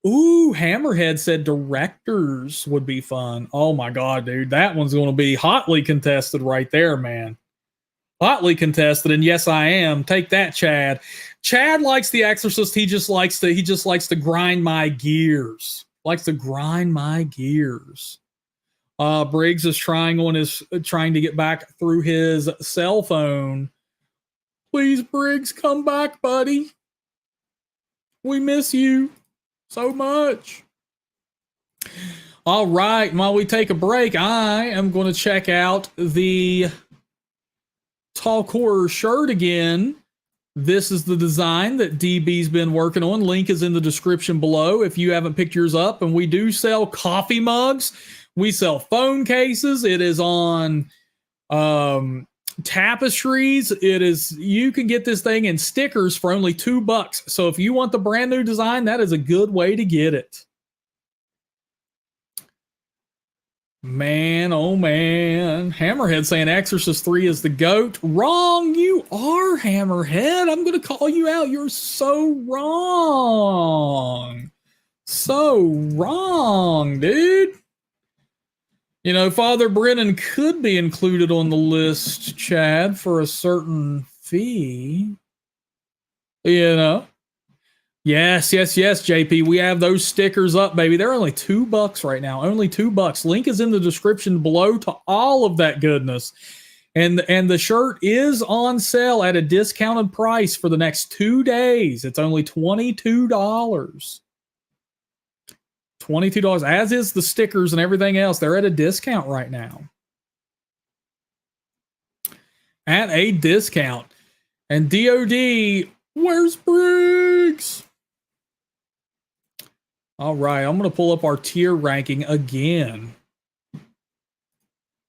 Ooh, Hammerhead said directors would be fun. Oh, my God, dude. That one's going to be hotly contested right there, man. Hotly contested, and yes, I am. Take that, Chad. Chad likes The Exorcist. He just likes to grind my gears. Likes to grind my gears. Briggs is trying to get back through his cell phone. Please, Briggs, come back, buddy. We miss you so much. All right, while we take a break, I am going to check out the Talk Horror shirt again. This is the design that DB's been working on. Link is in the description below if you haven't picked yours up. And we do sell coffee mugs. We sell phone cases. It is on tapestries. You can get this thing in stickers for only $2. So if you want the brand new design, that is a good way to get it. Man, oh man. Hammerhead saying Exorcist 3 is the GOAT. Wrong, you are, Hammerhead. I'm going to call you out. You're so wrong. So wrong, dude. You know, Father Brennan could be included on the list, Chad, for a certain fee. You know? Yes, JP. We have those stickers up, baby. They're only $2 right now. Only $2. Link is in the description below to all of that goodness. And the shirt is on sale at a discounted price for the next 2 days. It's only $22. $22, as is the stickers and everything else. They're at a discount right now. At a discount. And DOD, where's Briggs? All right, I'm going to pull up our tier ranking again.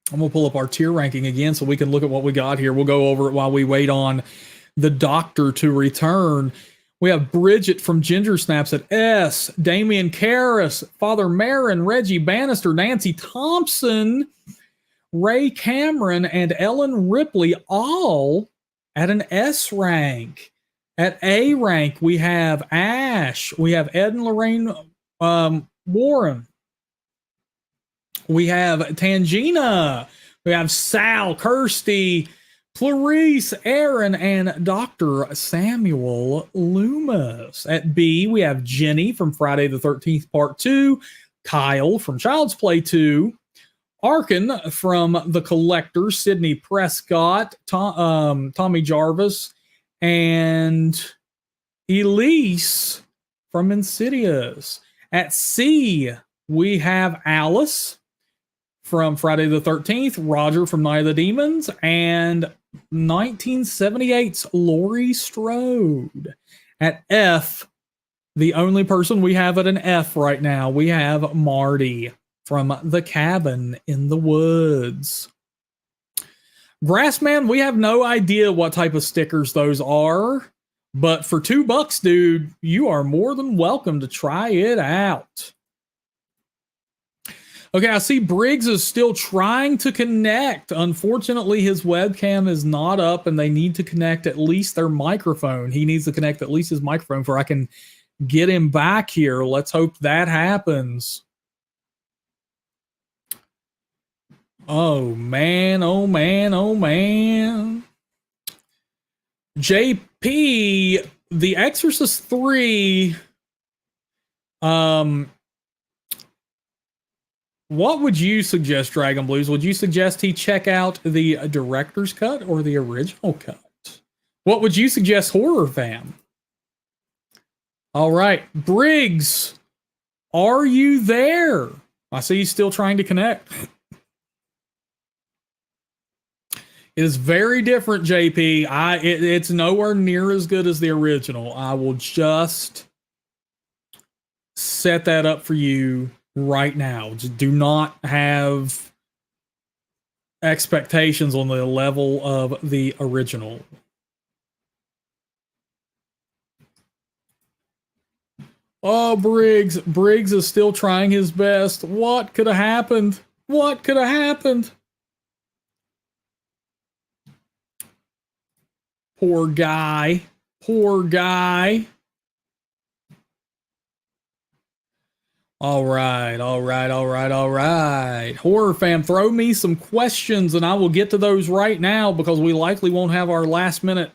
So we can look at what we got here. We'll go over it while we wait on the doctor to return. We have Bridget from Ginger Snaps at S, Damian Karras, Father Marin, Reggie Bannister, Nancy Thompson, Ray Cameron, and Ellen Ripley, all at an S rank. At A rank, we have Ash, we have Ed and Lorraine Warren, we have Tangina, we have Sal, Kirsty, Clarice, Aaron, and Dr. Samuel Loomis. At B, we have Jenny from Friday the 13th Part 2, Kyle from Child's Play 2, Arkin from The Collector, Sidney Prescott, Tommy Jarvis, and Elise from Insidious. At C, we have Alice from Friday the 13th, Roger from Night of the Demons, and 1978's Laurie Strode. At F, the only person we have at an F right now, we have Marty from The Cabin in the Woods. Grassman, we have no idea what type of stickers those are, but for $2, dude, you are more than welcome to try it out. Okay, I see Briggs is still trying to connect. Unfortunately, his webcam is not up, and they need to connect at least their microphone. He needs to connect at least his microphone before I can get him back here. Let's hope that happens. Oh, man, oh, man, oh, man. JP, The Exorcist 3, what would you suggest, Dragon Blues? Would you suggest he check out the director's cut or the original cut? What would you suggest, HorrorFam? All right, Briggs, are you there? I see he's still trying to connect. It is very different, JP. It's nowhere near as good as the original. I will just set that up for you right now. Just do not have expectations on the level of the original. Oh, Briggs. Briggs is still trying his best. What could have happened? What could have happened? Poor guy. Poor guy. All right. Horror fam, throw me some questions and I will get to those right now because we likely won't have our last minute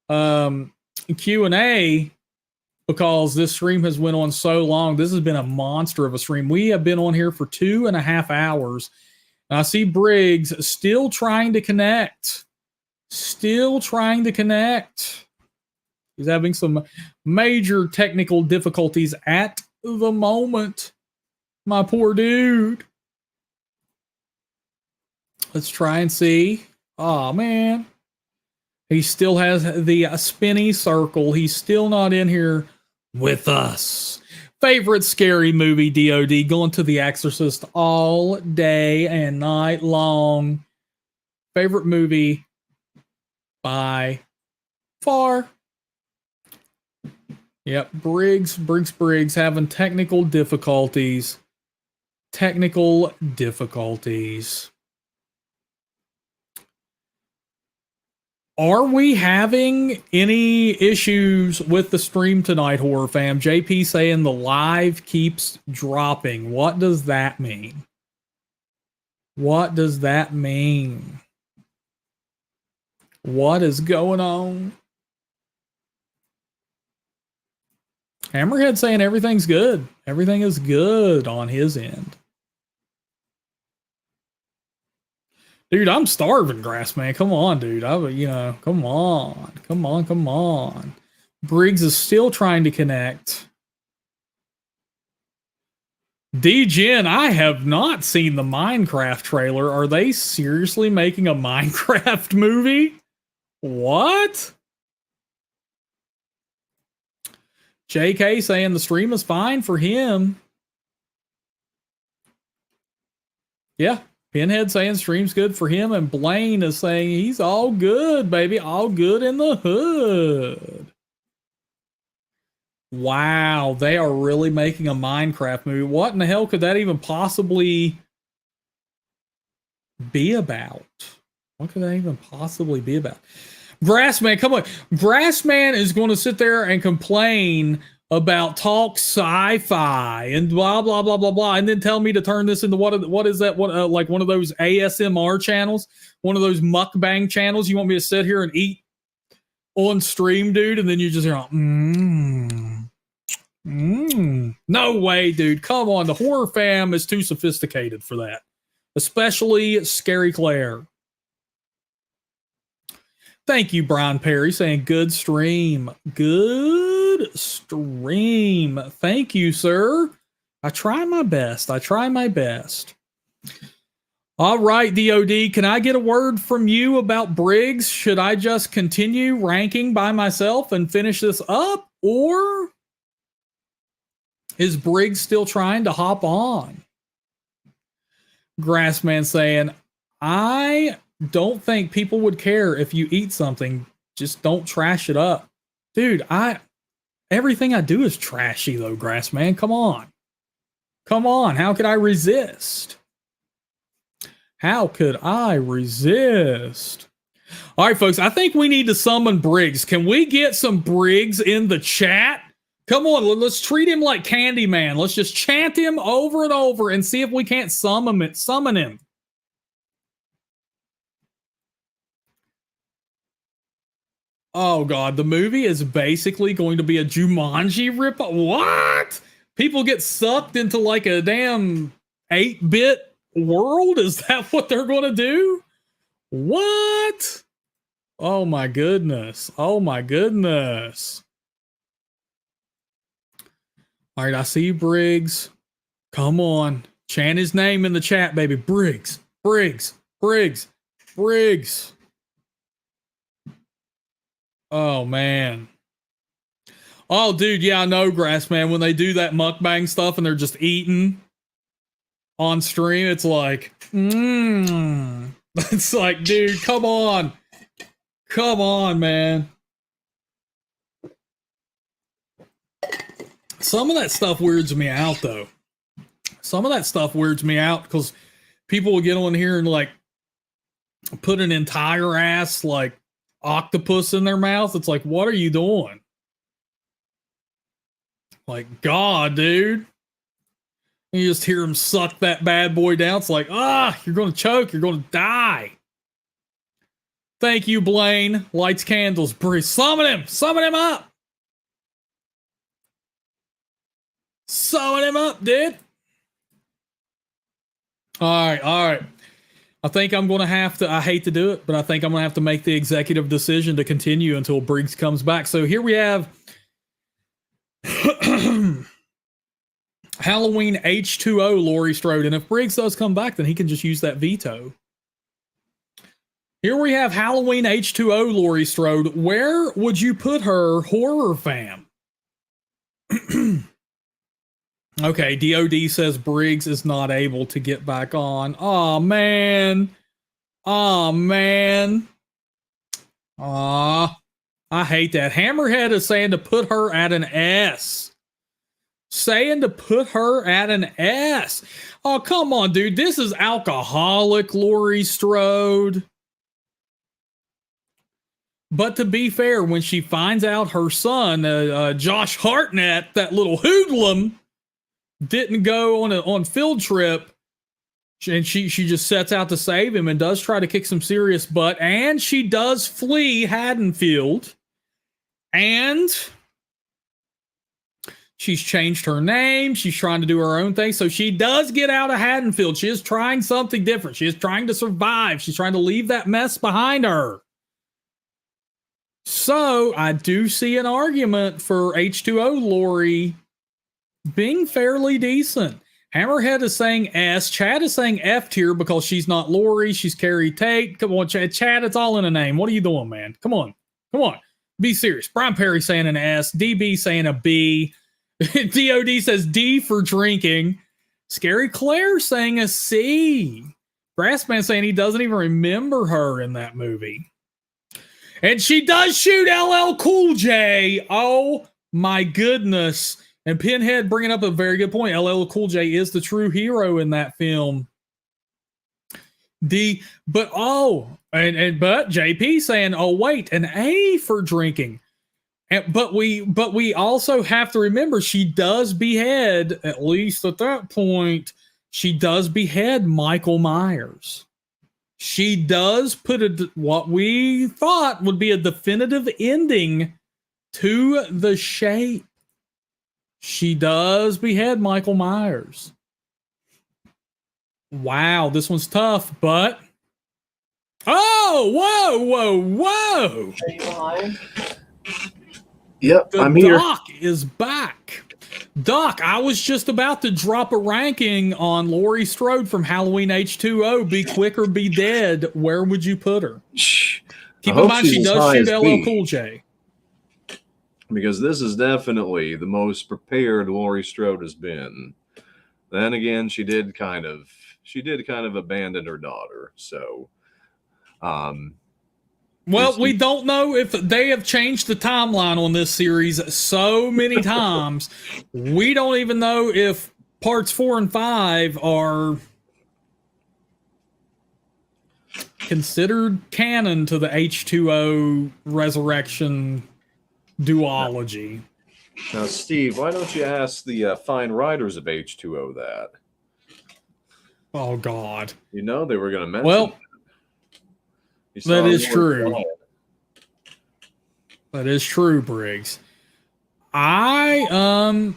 Q&A because this stream has went on so long. This has been a monster of a stream. We have been on here for 2.5 hours. And I see Briggs still trying to connect. Still trying to connect. He's having some major technical difficulties at the moment. My poor dude. Let's try and see. Oh, man. He still has the spinny circle. He's still not in here with us. Favorite scary movie, DOD. Going to The Exorcist all day and night long. Favorite movie by far. Yep, Briggs having technical difficulties. Are we having any issues with the stream tonight, horror fam? JP saying the live keeps dropping. What does that mean? What does that mean? What is going on? Hammerhead saying everything's good. Everything is good on his end. Dude, I'm starving, Grass Man. Come on, dude. Come on. Briggs is still trying to connect. D-Gen, I have not seen the Minecraft trailer. Are they seriously making a Minecraft movie? What? JK saying the stream is fine for him. Yeah. Pinhead saying stream's good for him. And Blaine is saying he's all good, baby. All good in the hood. Wow. They are really making a Minecraft movie. What in the hell could that even possibly be about? What could that even possibly be about? Grassman, come on. Grassman is going to sit there and complain about talk sci-fi and blah, blah, blah, blah, blah, and then tell me to turn this into what is that? Like one of those ASMR channels? One of those mukbang channels? You want me to sit here and eat on stream, dude? And then you just hear, No way, dude. Come on. The horror fam is too sophisticated for that. Especially Scary Claire. Thank you, Brian Perry, saying good stream. Good stream. Thank you, sir. I try my best. All right, DOD, can I get a word from you about Briggs? Should I just continue ranking by myself and finish this up? Or is Briggs still trying to hop on? Grassman saying, I don't think people would care if you eat something. Just don't trash it up. Dude, everything I do is trashy though, Grassman. Come on. How could I resist? All right, folks, I think we need to summon Briggs. Can we get some Briggs in the chat? Come on, let's treat him like Candyman. Let's just chant him over and over and see if we can't summon him. Oh, God, the movie is basically going to be a Jumanji rip. What? People get sucked into like a damn 8-bit world? Is that what they're going to do? What? Oh, my goodness. All right, I see you, Briggs. Come on. Chant his name in the chat, baby. Briggs, Briggs, Briggs, Briggs. Oh, man. Oh, dude, yeah, I know, Grass Man. When they do that mukbang stuff and they're just eating on stream, it's like, It's like, dude, come on. Come on, man. Some of that stuff weirds me out, though. Some of that stuff weirds me out because people will get on here and like put an entire ass like octopus in their mouth. It's like, what are you doing? Like, God, dude. You just hear him suck that bad boy down. It's like, you're going to choke. You're going to die. Thank you, Blaine. Lights, candles, breathe. Summon him. Summon him up. Summon him up, dude. All right, all right. I think I'm going to have to, I hate to do it, but I think I'm going to have to make the executive decision to continue until Briggs comes back. So here we have Halloween H2O Laurie Strode. And if Briggs does come back, then he can just use that veto. Here we have Halloween H2O Laurie Strode. Where would you put her, horror fam? Okay, DOD says Briggs is not able to get back on. Oh, man. Oh, man. I hate that. Hammerhead is saying to put her at an S. Saying to put her at an S. Oh, come on, dude. This is alcoholic Laurie Strode. But to be fair, when she finds out her son, Josh Hartnett, that little hoodlum, didn't go on field trip, and she just sets out to save him and does try to kick some serious butt, and she does flee Haddonfield, and she's changed her name. She's trying to do her own thing, so she does get out of Haddonfield. She is trying something different. She is trying to survive. She's trying to leave that mess behind her. So I do see an argument for H2O Laurie being fairly decent. Hammerhead is saying S. Chad is saying F tier because she's not Laurie. She's Carrie Tate. Come on, Chad. Chad, it's all in a name. What are you doing, man? Come on. Come on. Be serious. Brian Perry saying an S. DB saying a B. DOD says D for drinking. Scary Claire saying a C. Grassman saying he doesn't even remember her in that movie. And she does shoot LL Cool J. Oh, my goodness. And Pinhead bringing up a very good point. LL Cool J is the true hero in that film. But JP saying, oh wait, an A for drinking. But we also have to remember she does behead, at least at that point, she does behead Michael Myers. She does put what we thought would be a definitive ending to the Shape. She does behead Michael Myers. Wow, this one's tough, but... Oh, whoa. Yep, I'm here. Doc is back. Doc, I was just about to drop a ranking on Laurie Strode from Halloween H2O. Be quick or be dead. Where would you put her? Keep in mind she does shoot LL Cool J. Because this is definitely the most prepared Laurie Strode has been. Then again, she did kind of abandon her daughter. So, well, we don't know if they have changed the timeline on this series so many times. We don't even know if parts 4 and 5 are considered canon to the H2O resurrection duology. Now, Steve, why don't you ask the fine writers of H2O that? Oh, God. You know they were going to mention that is true. That is true, Briggs. I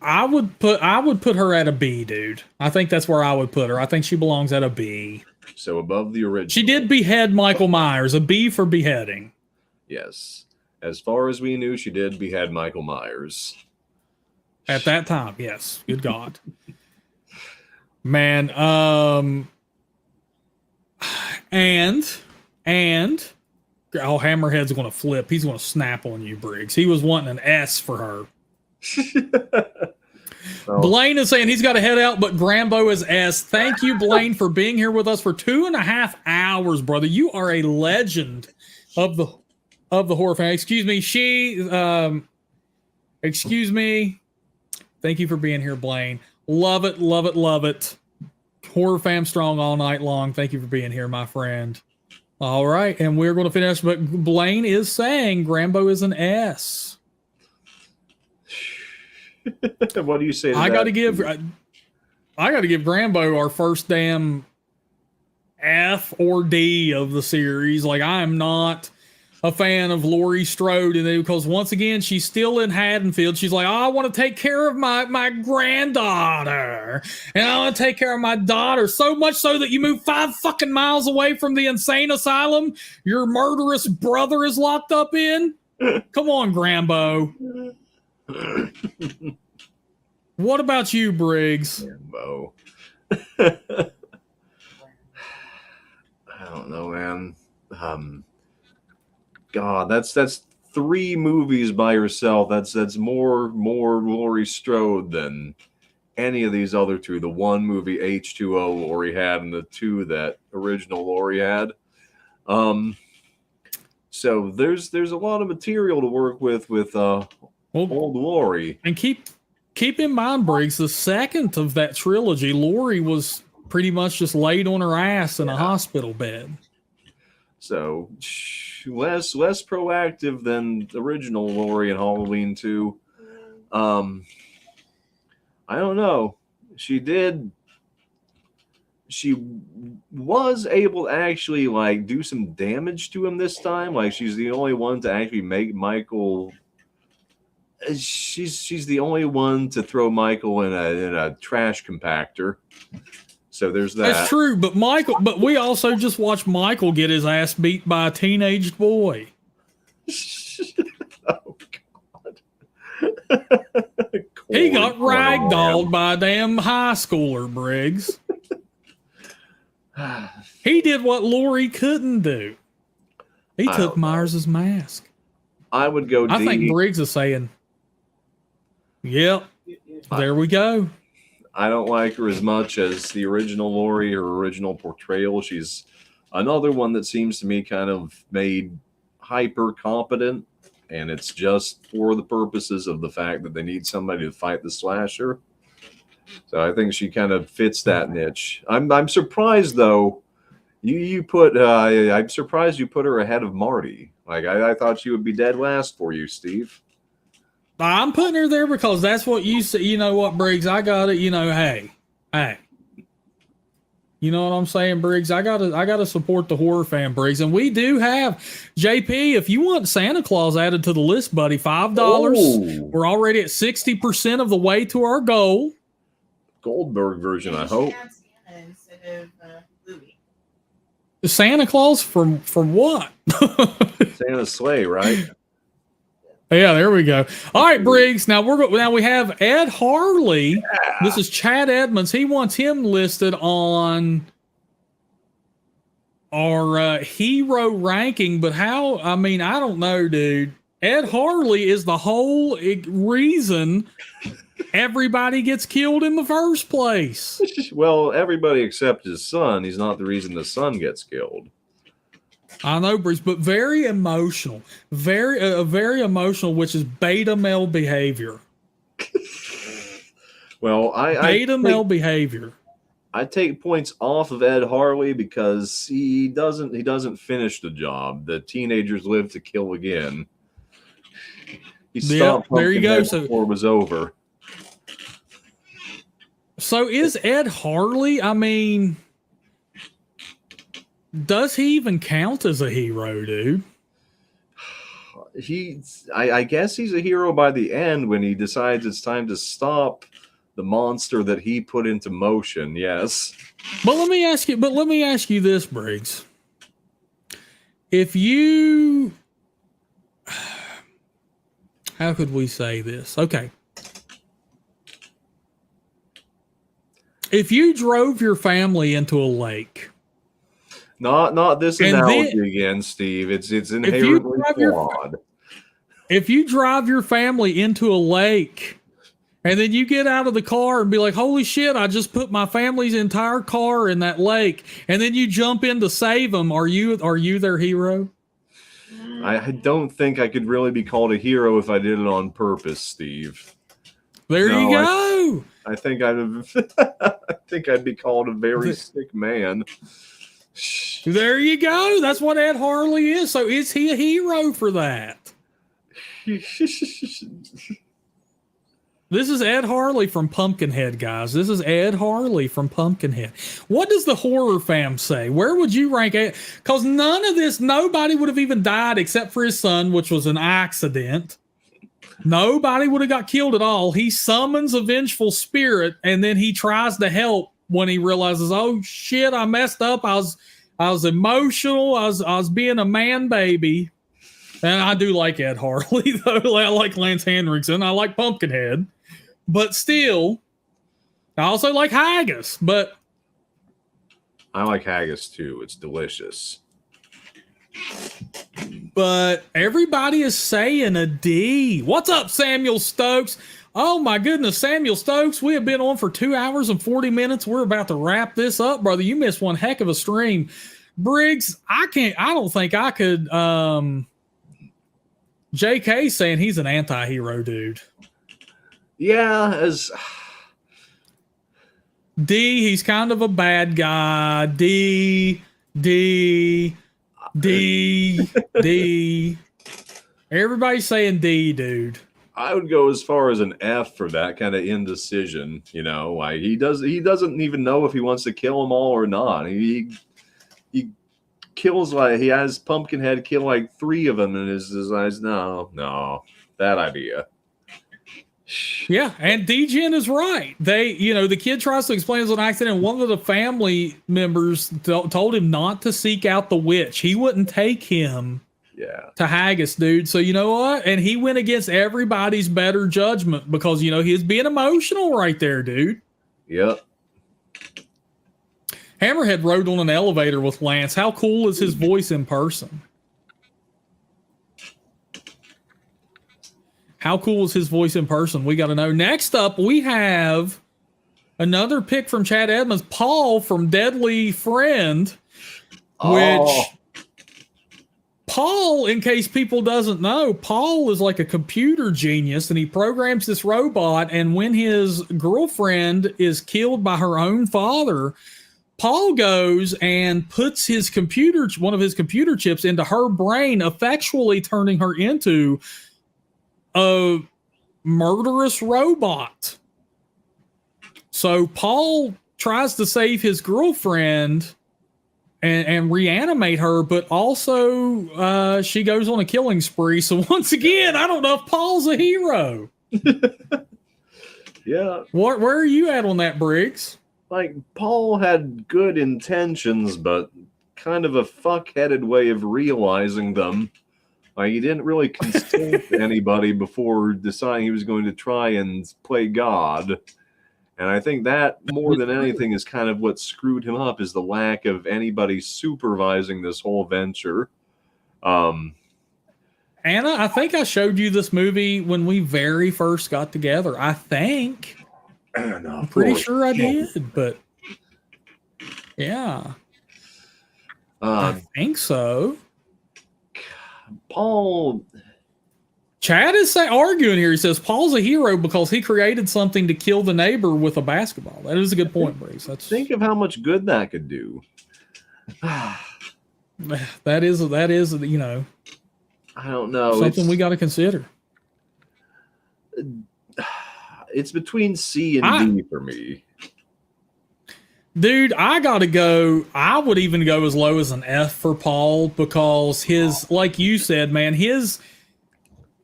would put her at a B, dude. I think that's where I would put her. I think she belongs at a B. So above the original. She did behead Michael Myers. A B for beheading. Yes. As far as we knew, she did behead Michael Myers. At that time, yes. Good God. Man, and oh, Hammerhead's going to flip. He's going to snap on you, Briggs. He was wanting an S for her. Well, Blaine is saying he's got to head out, but Grambo is S. Thank you, Blaine, for being here with us for 2.5 hours, brother. You are a legend of the horror fan. Excuse me. Thank you for being here, Blaine. Love it, love it, love it. Horror fam strong all night long. Thank you for being here, my friend. All right, and we're going to finish, but Blaine is saying Grambo is an S. what do you say to I that? got to give Grambo our first damn F or D of the series. Like, I am not a fan of Laurie Strode, and because once again she's still in Haddonfield. She's like, oh, I want to take care of my granddaughter, and I want to take care of my daughter, so much so that you move 5 fucking miles away from the insane asylum your murderous brother is locked up in. Come on, Grambo. What about you, Briggs? Grambo. I don't know, man. God, that's 3 movies by herself. That's more Laurie Strode than any of these other 2. The 1 movie H2O Laurie had, and the 2 that original Laurie had. So there's a lot of material to work with old Laurie. And keep in mind, Briggs, the second of that trilogy, Laurie was pretty much just laid on her ass in a hospital bed. So less proactive than the original Laurie in Halloween 2. I don't know. She was able to actually like do some damage to him this time. Like, she's the only one to actually make Michael. She's the only one to throw Michael in a trash compactor. So there's that. That's true, but we also just watched Michael get his ass beat by a teenage boy. Oh God. He got ragdolled by a damn high schooler, Briggs. He did what Laurie couldn't do. He took Myers' mask. I would go D. I think Briggs is saying, yep, there we go. I don't like her as much as the original Laurie, her original portrayal. She's another one that seems to me kind of made hyper competent, and it's just for the purposes of the fact that they need somebody to fight the slasher. So I think she kind of fits that niche. I'm surprised though. You put I'm surprised you put her ahead of Marty. Like, I thought she would be dead last for you, Steve. I'm putting her there because that's what you say. You know what, Briggs? I got it. You know, hey. You know what I'm saying, Briggs? I gotta support the horror fan, Briggs. And we do have JP. If you want Santa Claus added to the list, buddy, $5. Oh. We're already at 60% of the way to our goal. Goldberg version, I hope. Santa instead of Louis. Santa Claus from what? Santa's sleigh, right? Yeah, there we go. All right, Briggs. Now we have Ed Harley. Yeah. This is Chad Edmonds. He wants him listed on our hero ranking, but how? I mean, I don't know, dude. Ed Harley is the whole reason everybody gets killed in the first place. Well, everybody except his son. He's not the reason the son gets killed. I know, Bruce, but very emotional, very emotional, which is beta male behavior. Well, beta male behavior. I take points off of Ed Harley because he doesn't finish the job. The teenagers live to kill again. He stopped. There you go. So before it was over. So is Ed Harley? I mean, does he even count as a hero, dude? I guess he's a hero by the end when he decides it's time to stop the monster that he put into motion. Yes. But let me ask you this, Briggs. If you, how could we say this? Okay. If you drove your family into a lake, Not this And analogy then- again, Steve. It's inherently flawed. if you drive your family into a lake and then you get out of the car and be like, holy shit, I just put my family's entire car in that lake, and then you jump in to save them, are you their hero? I don't think I could really be called a hero if I did it on purpose, Steve. There No, you go. I think I'd be called a very sick man. There you go. That's what Ed Harley is. So is he a hero for that? This is Ed Harley from Pumpkinhead, guys. This is Ed Harley from Pumpkinhead. What does the HorrorFam say? Where would you rank it? Because nobody would have even died except for his son, which was an accident. Nobody would have got killed at all. He summons a vengeful spirit, and then he tries to help when he realizes, oh shit, I messed up. I was emotional. I was being a man baby. And I do like Ed Harley, though. I like Lance Henriksen. I like Pumpkinhead. But still, I also like haggis. But I like haggis too. It's delicious. But everybody is saying a D. What's up, Samuel Stokes? Oh my goodness, Samuel Stokes. We have been on for 2 hours and 40 minutes. We're about to wrap this up, brother. You missed one heck of a stream. Briggs, I don't think I could. J.K. saying he's an anti-hero, dude. Yeah, D, he's kind of a bad guy. D. Everybody's saying D, dude. I would go as far as an F for that kind of indecision. You know, like he doesn't even know if he wants to kill them all or not. He kills, like, he has Pumpkinhead kill like 3 of them, and his eyes, no, that idea. Yeah, and D-Gen is right. The kid tries to explain it's an accident, and one of the family members told him not to seek out the witch. He wouldn't take him to haggis, dude. So you know what? And he went against everybody's better judgment because, he's being emotional right there, dude. Yep. Hammerhead rode on an elevator with Lance. How cool is his voice in person? How cool is his voice in person? We got to know. Next up, we have another pick from Chad Edmonds, Paul from Deadly Friend, which Paul, in case people doesn't know, Paul is like a computer genius, and he programs this robot, and when his girlfriend is killed by her own father, Paul goes and puts one of his computer chips into her brain, effectually turning her into a murderous robot. So Paul tries to save his girlfriend and reanimate her, but also she goes on a killing spree. So once again, I don't know if Paul's a hero. Yeah. Where are you at on that, Briggs? Like, Paul had good intentions, but kind of a fuck-headed way of realizing them. Like, he didn't really consult anybody before deciding he was going to try and play God. And I think that, more than anything, is kind of what screwed him up, is the lack of anybody supervising this whole venture. Anna, I think I showed you this movie when we very first got together. I think. I'm pretty sure I did, but yeah. I think so. Paul. Chad is arguing here. He says Paul's a hero because he created something to kill the neighbor with a basketball. That is a good point, Bruce. Think of how much good that could do. That is, I don't know. Something we got to consider. It's between C and D for me. Dude, I gotta go. I would even go as low as an F for Paul because like you said, man, his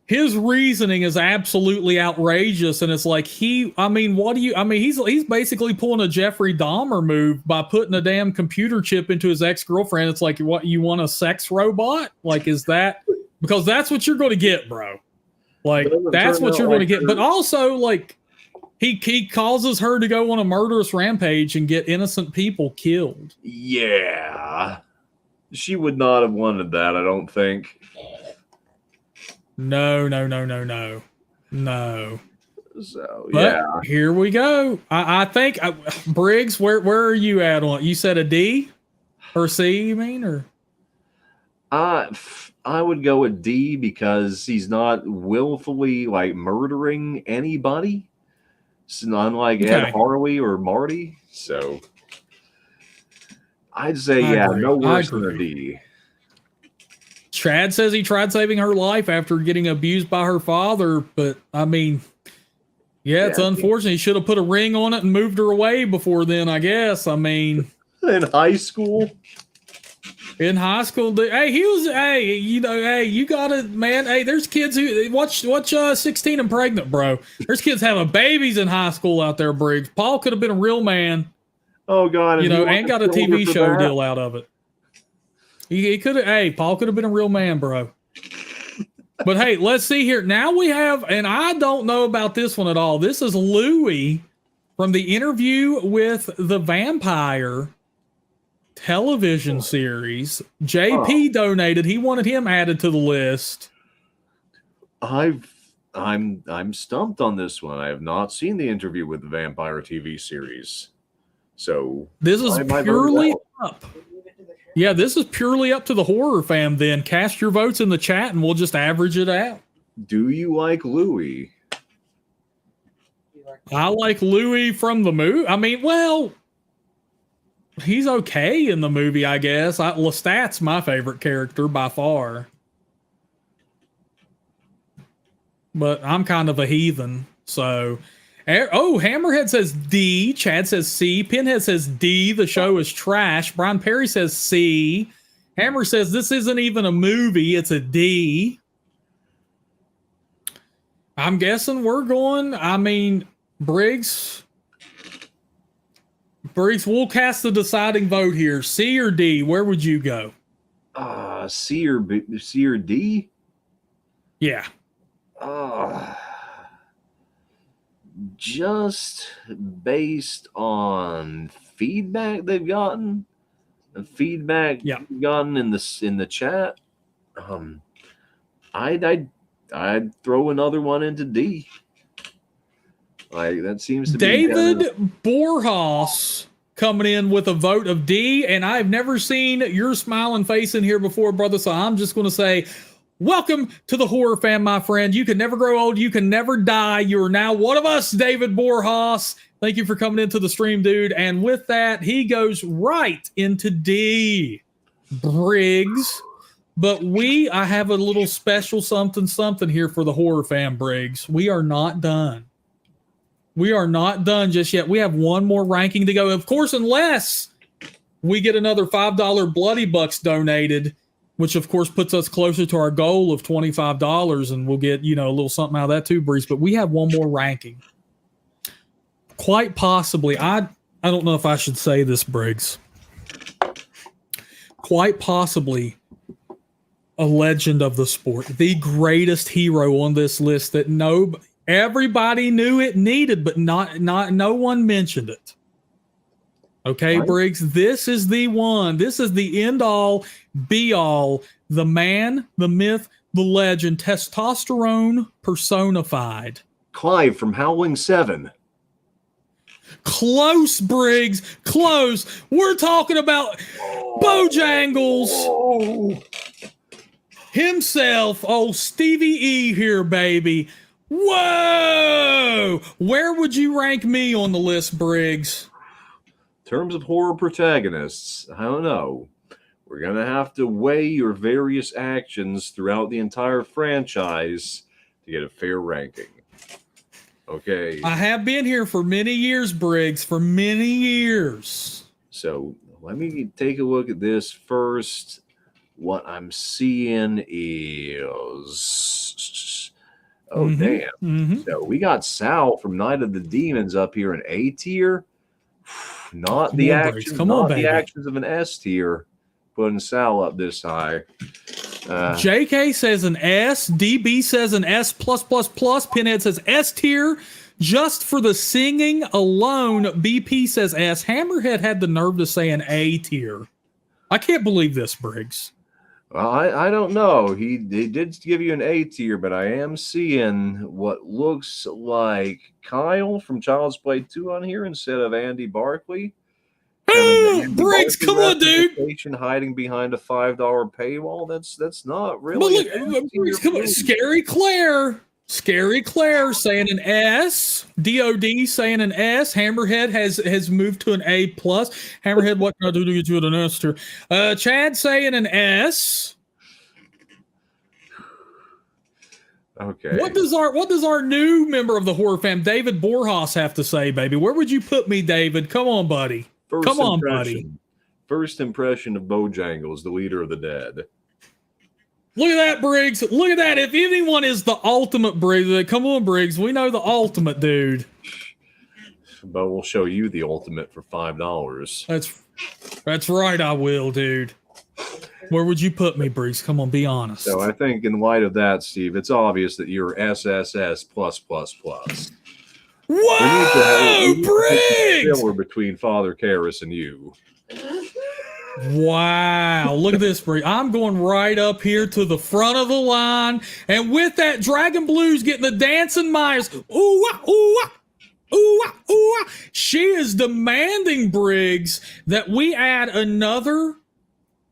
reasoning is absolutely outrageous, and it's like he's basically pulling a Jeffrey Dahmer move by putting a damn computer chip into his ex-girlfriend. It's like, what, you want a sex robot? Like, is that because that's what you're going to get, bro? Like, that's what you're going to get. But also, like, He causes her to go on a murderous rampage and get innocent people killed. Yeah. She would not have wanted that, I don't think. No. So, But yeah. here we go. I think, Briggs, where are you at on it? You said a D or C, you mean? Or I would go with D because he's not willfully like murdering anybody. It's unlike Ed Harley or Marty. So I'd say, no worse than a D. Chad says he tried saving her life after getting abused by her father, but I mean, it's unfortunate. He should have put a ring on it and moved her away before then, I guess. I mean, in high school. In high school, you gotta, man. Hey, there's kids who watch 16 and Pregnant, bro. There's kids having babies in high school out there, Briggs. Paul could have been a real man. Oh God, and got a TV show deal out of it. He could have. Hey, Paul could have been a real man, bro. But hey, let's see here. Now we have, and I don't know about this one at all. This is Louis from the Interview with the Vampire television series. JP donated. He wanted him added to the list. I'm stumped on this one. I have not seen the Interview with the Vampire TV series. So this is purely up. Yeah, this is purely up to the horror fam then. Cast your votes in the chat and we'll just average it out. Do you like Louis? I like Louis from the movie. I mean, well, he's okay in the movie, I guess. Lestat's my favorite character by far. But I'm kind of a heathen, so... Oh, Hammerhead says D. Chad says C. Pinhead says D. The show is trash. Brian Perry says C. Hammer says this isn't even a movie. It's a D. I'm guessing we're going... I mean, Briggs, we'll cast the deciding vote here. C or D? Where would you go? C or D? Yeah. Just based on feedback they've gotten, gotten in the chat, I'd throw another one into D. Like that seems to be David kind of... Borjas coming in with a vote of D, and I've never seen your smiling face in here before, brother. So I'm just going to say, welcome to the horror fam, my friend. You can never grow old. You can never die. You are now one of us, David Borjas. Thank you for coming into the stream, dude. And with that, he goes right into D. Briggs. But I have a little special something here for the horror fam, Briggs. We are not done. We are not done just yet. We have one more ranking to go. Of course, unless we get another $5 Bloody Bucks donated, which of course puts us closer to our goal of $25, and we'll get, a little something out of that too, Breeze. But we have one more ranking. Quite possibly, I don't know if I should say this, Briggs. Quite possibly a legend of the sport, the greatest hero on this list that everybody knew it needed, but no one mentioned it. Okay, right. Briggs, this is the one. This is the end all, be all, the man, the myth, the legend, testosterone personified. Clive from Howling 7. Close, Briggs, close. We're talking about Bojangles himself. Oh, Stevie E here, baby. Whoa! Where would you rank me on the list, Briggs? In terms of horror protagonists, I don't know. We're going to have to weigh your various actions throughout the entire franchise to get a fair ranking. Okay. I have been here for many years, Briggs, for many years. So let me take a look at this first. What I'm seeing is... Oh, damn. Mm-hmm. So we got Sal from Night of the Demons up here in A tier. Not the actions of an S tier. Putting Sal up this high. JK says an S. DB says an S+++. Pinhead says S tier. Just for the singing alone, BP says S. Hammerhead had the nerve to say an A tier. I can't believe this, Briggs. Well, I don't know. He did give you an A tier, but I am seeing what looks like Kyle from Child's Play 2 on here instead of Andy Barkley. Briggs, come on, dude. Hiding behind a $5 paywall. That's not really. But look, Briggs, come on. Scary Claire saying an S. DOD saying an S. Hammerhead has moved to an A plus. Hammerhead, what can I do to get you an S tier? Chad saying an S. Okay. What does our new member of the horror fam, David Borjas, have to say, baby? Where would you put me, David? Come on, buddy. Come on, buddy. First impression of Bojangles, the leader of the dead. Look at that, Briggs. Look at that. If anyone is the ultimate Briggs, come on, Briggs. We know the ultimate, dude. But we'll show you the ultimate for $5. That's right, I will, dude. Where would you put me, Briggs? Come on, be honest. So I think in light of that, Steve, it's obvious that you're SSS plus. Whoa, Briggs! We're between Father Karras and you. Wow, look at this, Briggs. I'm going right up here to the front of the line, and with that, Dragon Blues getting the dancing Myers. Ooh, ooh, ooh, ooh. She is demanding, Briggs, that we add another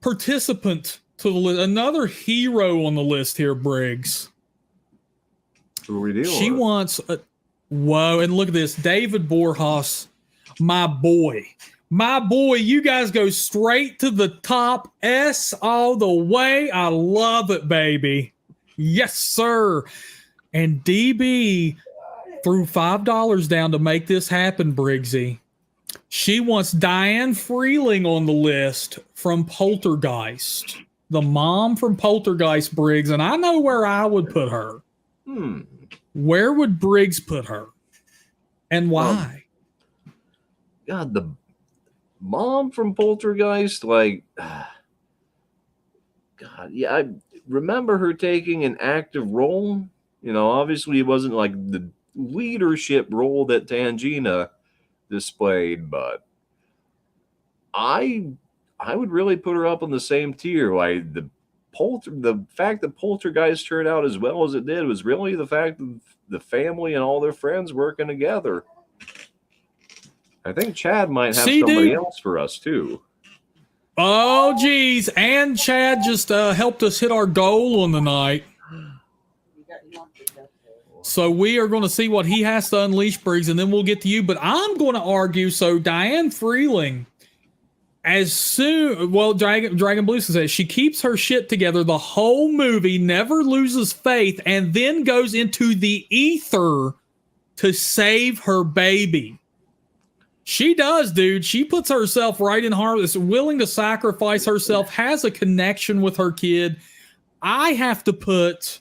participant to the list, another hero on the list here, Briggs. Who are we dealing She with? wants a whoa, and look at this, David Borjas, my boy, you guys go straight to the top, S all the way. I love it, baby. Yes, sir. And DB threw $5 down to make this happen, Briggsy. She wants Diane Freeling on the list from Poltergeist, the mom from Poltergeist, Briggs, and I know where I would put her. Where would Briggs put her? And why? God, the mom from Poltergeist, like, God, yeah, I remember her taking an active role. You know, obviously it wasn't like the leadership role that Tangina displayed, but I would really put her up on the same tier. Like the fact that Poltergeist turned out as well as it did was really the fact of the family and all their friends working together. I think Chad might have somebody else for us too. Oh, geez. And Chad just helped us hit our goal on the night. So we are going to see what he has to unleash, Briggs, and then we'll get to you. But I'm going to argue, so Diane Freeling, Dragon Blue says she keeps her shit together the whole movie, never loses faith, and then goes into the ether to save her baby. She does, dude. She puts herself right in harm, is willing to sacrifice herself, has a connection with her kid. I have to put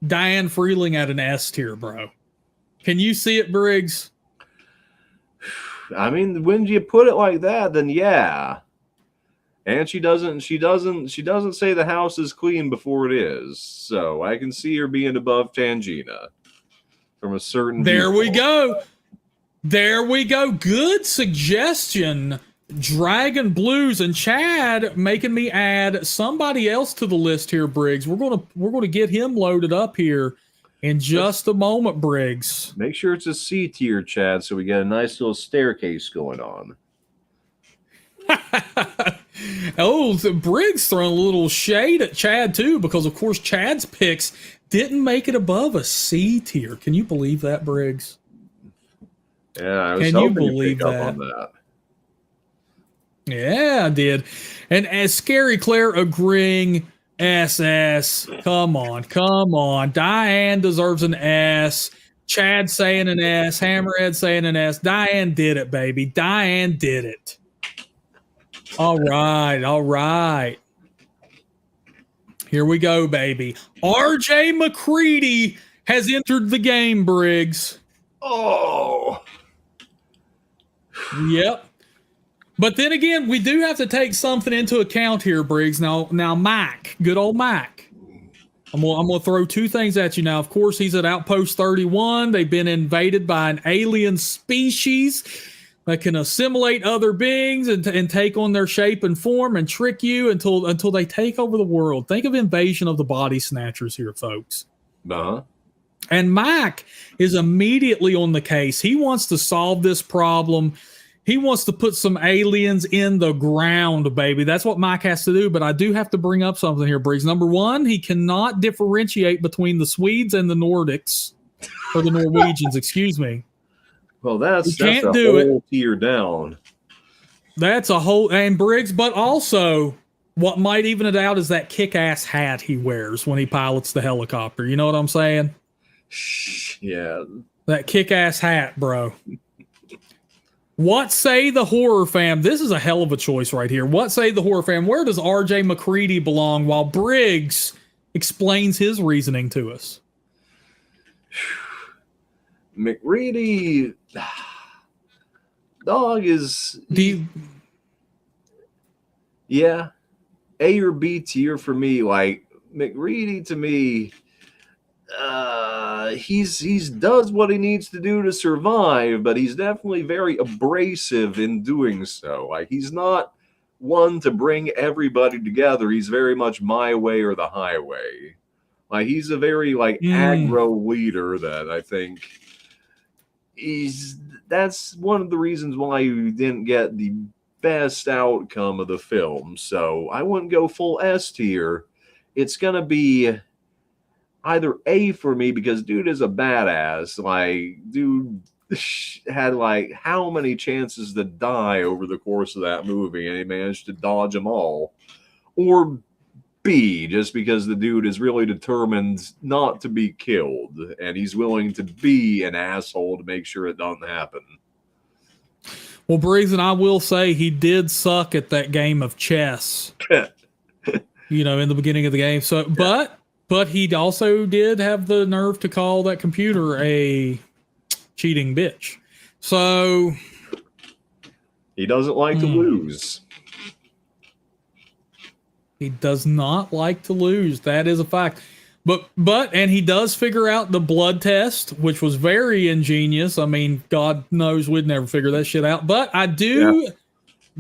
Diane Freeling at an S tier, bro. Can you see it, Briggs? I mean, when you put it like that, then yeah. And she doesn't say the house is clean before it is. So I can see her being above Tangina from a certain viewpoint. There we go. Good suggestion. Dragon Blues and Chad making me add somebody else to the list here, Briggs. We're gonna get him loaded up here in just a moment, Briggs. Make sure it's a C tier, Chad, so we get a nice little staircase going on. Oh, Briggs throwing a little shade at Chad too, because of course Chad's picks didn't make it above a C tier. Can you believe that, Briggs? Yeah, I was hoping you pick up on that. Yeah, I did. And as Scary Claire agreeing, SS. Come on. Diane deserves an S. Chad saying an S. Hammerhead saying an S. Diane did it, baby. Diane did it. All right. Here we go, baby. RJ McCready has entered the game, Briggs. Oh. Yep. But then again, we do have to take something into account here, Briggs. Now, Mike, good old Mike. I'm gonna throw two things at you now. Of course, he's at Outpost 31. They've been invaded by an alien species that can assimilate other beings and take on their shape and form and trick you until they take over the world. Think of Invasion of the Body Snatchers here, folks. Uh-huh. And Mike is immediately on the case. He wants to solve this problem. He wants to put some aliens in the ground, baby. That's what Mike has to do. But I do have to bring up something here, Briggs. Number one, he cannot differentiate between the Swedes and the Nordics, or the Norwegians, excuse me. Well, that's can't a do whole tier down. That's a whole, and Briggs, but also what might even it out is that kick-ass hat he wears when he pilots the helicopter. You know what I'm saying? Yeah. That kick-ass hat, bro. What say the horror fam? This is a hell of a choice right here. What say the horror fam? Where does RJ McCready belong while Briggs explains his reasoning to us? McCready, dog is... Yeah. A or B tier for me. Like, McCready to me... he's does what he needs to do to survive, but he's definitely very abrasive in doing so. Like, he's not one to bring everybody together. He's very much my way or the highway. Like, he's a very aggro leader that I think that's one of the reasons why you didn't get the best outcome of the film. So I wouldn't go full S tier. It's gonna be either A for me because dude is a badass. Like, dude had how many chances to die over the course of that movie, and he managed to dodge them all. Or B, just because the dude is really determined not to be killed, and he's willing to be an asshole to make sure it doesn't happen. Well, Briggs, and I will say he did suck at that game of chess. In the beginning of the game. So, yeah. But he also did have the nerve to call that computer a cheating bitch. So he doesn't like to lose. He does not like to lose. That is a fact. And he does figure out the blood test, which was very ingenious. I mean, God knows we'd never figure that shit out. But I do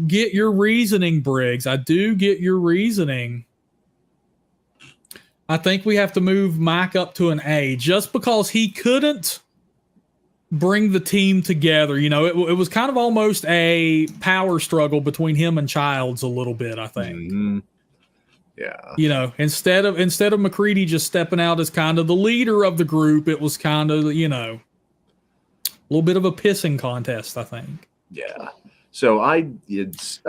get your reasoning, Briggs. I do get your reasoning. I think we have to move Mike up to an A just because he couldn't bring the team together. It was kind of almost a power struggle between him and Childs a little bit, I think. Mm-hmm. Yeah. Instead of McCready just stepping out as kind of the leader of the group, it was kind of, a little bit of a pissing contest, I think. Yeah. So I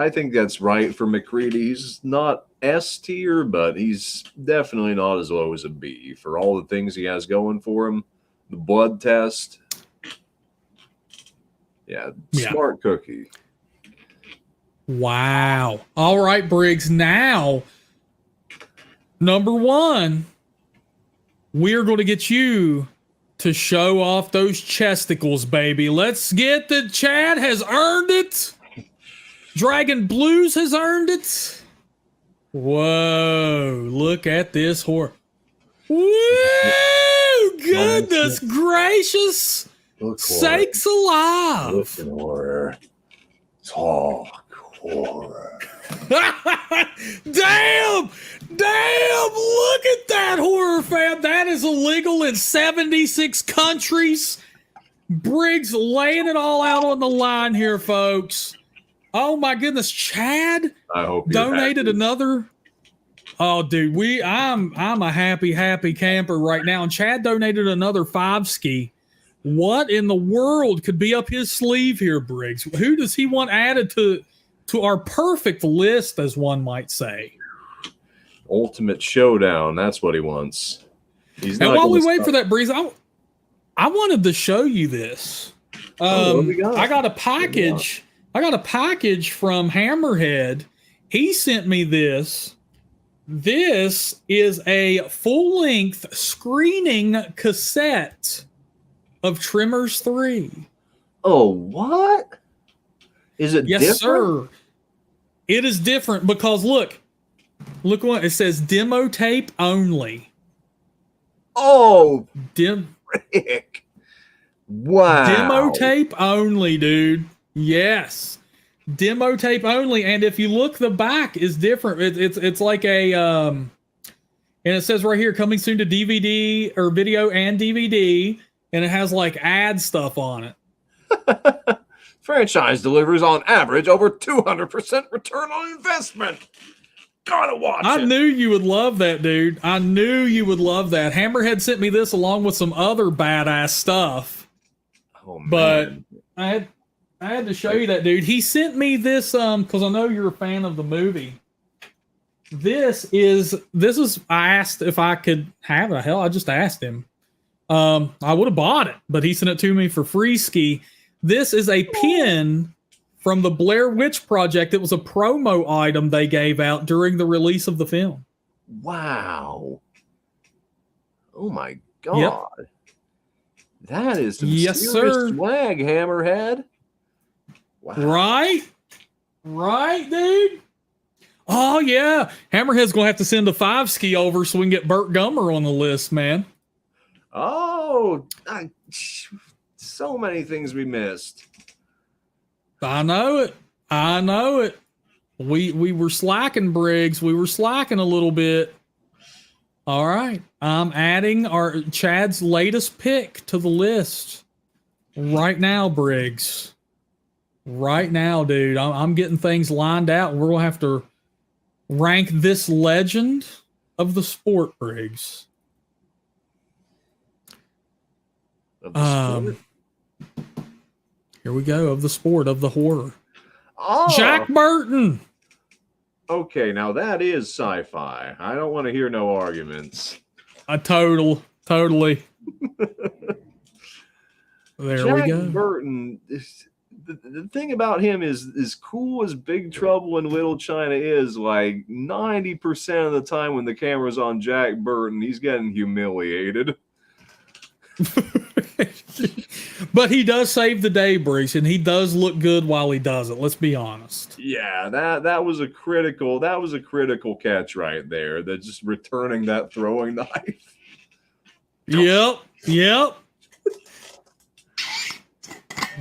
think that's right for McCready. He's not S tier, but he's definitely not as low as a B for all the things he has going for him. The blood test. Yeah. Smart cookie. Wow. All right, Briggs. Now, number one, we're going to get you to show off those chesticles, baby. Let's get the Chad has earned it. Dragon Blues has earned it. Whoa, look at this horror. Woo! Goodness gracious. Sakes alive. Look at horror. Talk horror. Damn! Look at that, horror fam. That is illegal in 76 countries. Briggs laying it all out on the line here, folks. Oh my goodness, Chad I hope donated another. Oh, dude, I'm a happy camper right now. And Chad donated another 5-ski. What in the world could be up his sleeve here, Briggs? Who does he want added to our perfect list, as one might say? Ultimate showdown. That's what he wants. And while we wait for that, Briggs, I wanted to show you this. I got a package. I got a package from Hammerhead. He sent me this. This is a full-length screening cassette of Tremors 3. Oh, what? Is it different? Yes, sir. It is different because look what it says, demo tape only. Oh, Dim Rick. Wow. Demo tape only, dude. Yes. Demo tape only. And if you look, the back is different. It's like a and it says right here, coming soon to DVD or video and DVD, and it has like ad stuff on it. Franchise delivers on average over 200% return on investment. Gotta watch I it. knew you would love that, dude. I knew you would love that. Hammerhead sent me this along with some other badass stuff. Oh, But man. I had to show you that, dude. He sent me this because I know you're a fan of the movie. This is I asked if I could have it. Hell, I just asked him. I would have bought it, but he sent it to me for free ski. This is a pin from the Blair Witch Project. It was a promo item they gave out during the release of the film. Wow. Oh my God. Yep. That is some Yes, serious sir. swag, Hammerhead. Wow. Right, dude. Oh yeah, Hammerhead's gonna have to send a 5 ski over so we can get Burt Gummer on the list, man. Oh, so many things we missed. I know it. We were slacking, Briggs. We were slacking a little bit. All right, I'm adding our Chad's latest pick to the list right now, Briggs. Right now, dude. I'm getting things lined out. We're gonna have to rank this legend of the sport, Briggs. Of the sport? Here we go, of the sport, of the horror. Oh, Jack Burton. okay. Now that is sci-fi. I don't want to hear no arguments. Totally. There Jack we go. Burton. The thing about him is, as cool as Big Trouble in Little China is, like 90% of the time when the camera's on Jack Burton, he's getting humiliated. But he does save the day, Briggs, and he does look good while he does it. Let's be honest. Yeah, that was a critical catch right there. That just returning that throwing knife. Yep.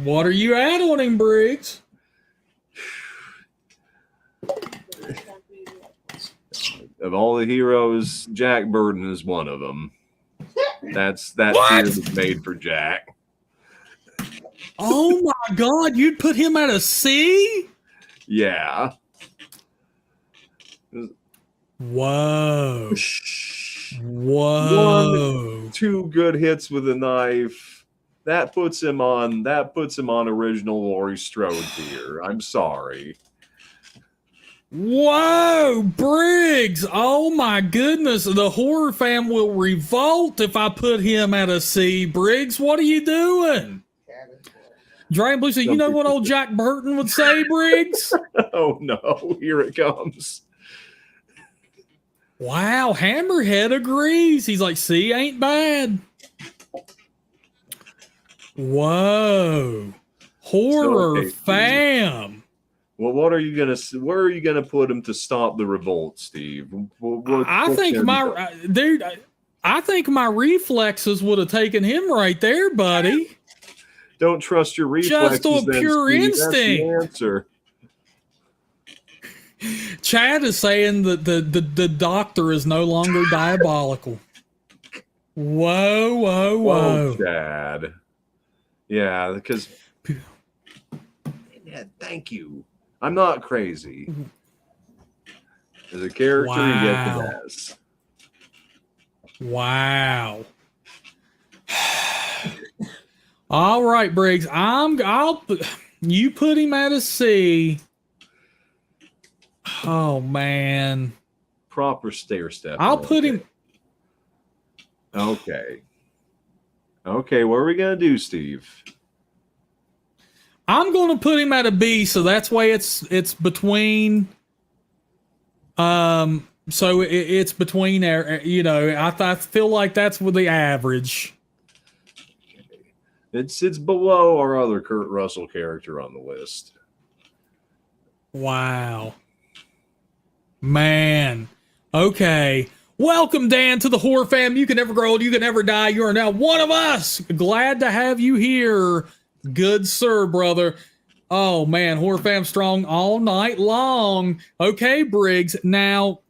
What are you at on him, Briggs? Of all the heroes, Jack Burton is one of them. That What? tier was made for Jack. Oh my God, you'd put him at a C? Yeah. Whoa. Two good hits with a knife. That puts him on original Laurie Strode tier. I'm sorry. Whoa, Briggs. Oh my goodness. The HorrorFam will revolt if I put him at a C. Briggs, what are you doing? Dragon Blue said, you know what old Jack Burton would say, Briggs? Oh no, here it comes. Wow, Hammerhead agrees. He's like, C ain't bad. Whoa. Horror okay, fam. Well, where are you gonna put him to stop the revolt, Steve? I think my reflexes would have taken him right there, buddy. Don't trust your reflexes. Just a pure Steve. instinct. That's the answer. Chad is saying that the doctor is no longer diabolical. Whoa. Chad. Yeah, because yeah, thank you. I'm not crazy. As a character, you get the best. Wow. All right, Briggs. You put him at a C. Oh man. Proper stair step. I'll put him. Okay. Okay, what are we gonna do, Steve? I'm going to put him at a B, so that's why it's between. So it's between there. You know, I feel like that's with the average. It's below our other Kurt Russell character on the list. Wow. Man. Okay. Welcome, Dan, to the HorrorFam. You can never grow old. You can never die. You are now one of us. Glad to have you here. Good sir, brother. Oh, man. HorrorFam strong all night long. Okay, Briggs. Now,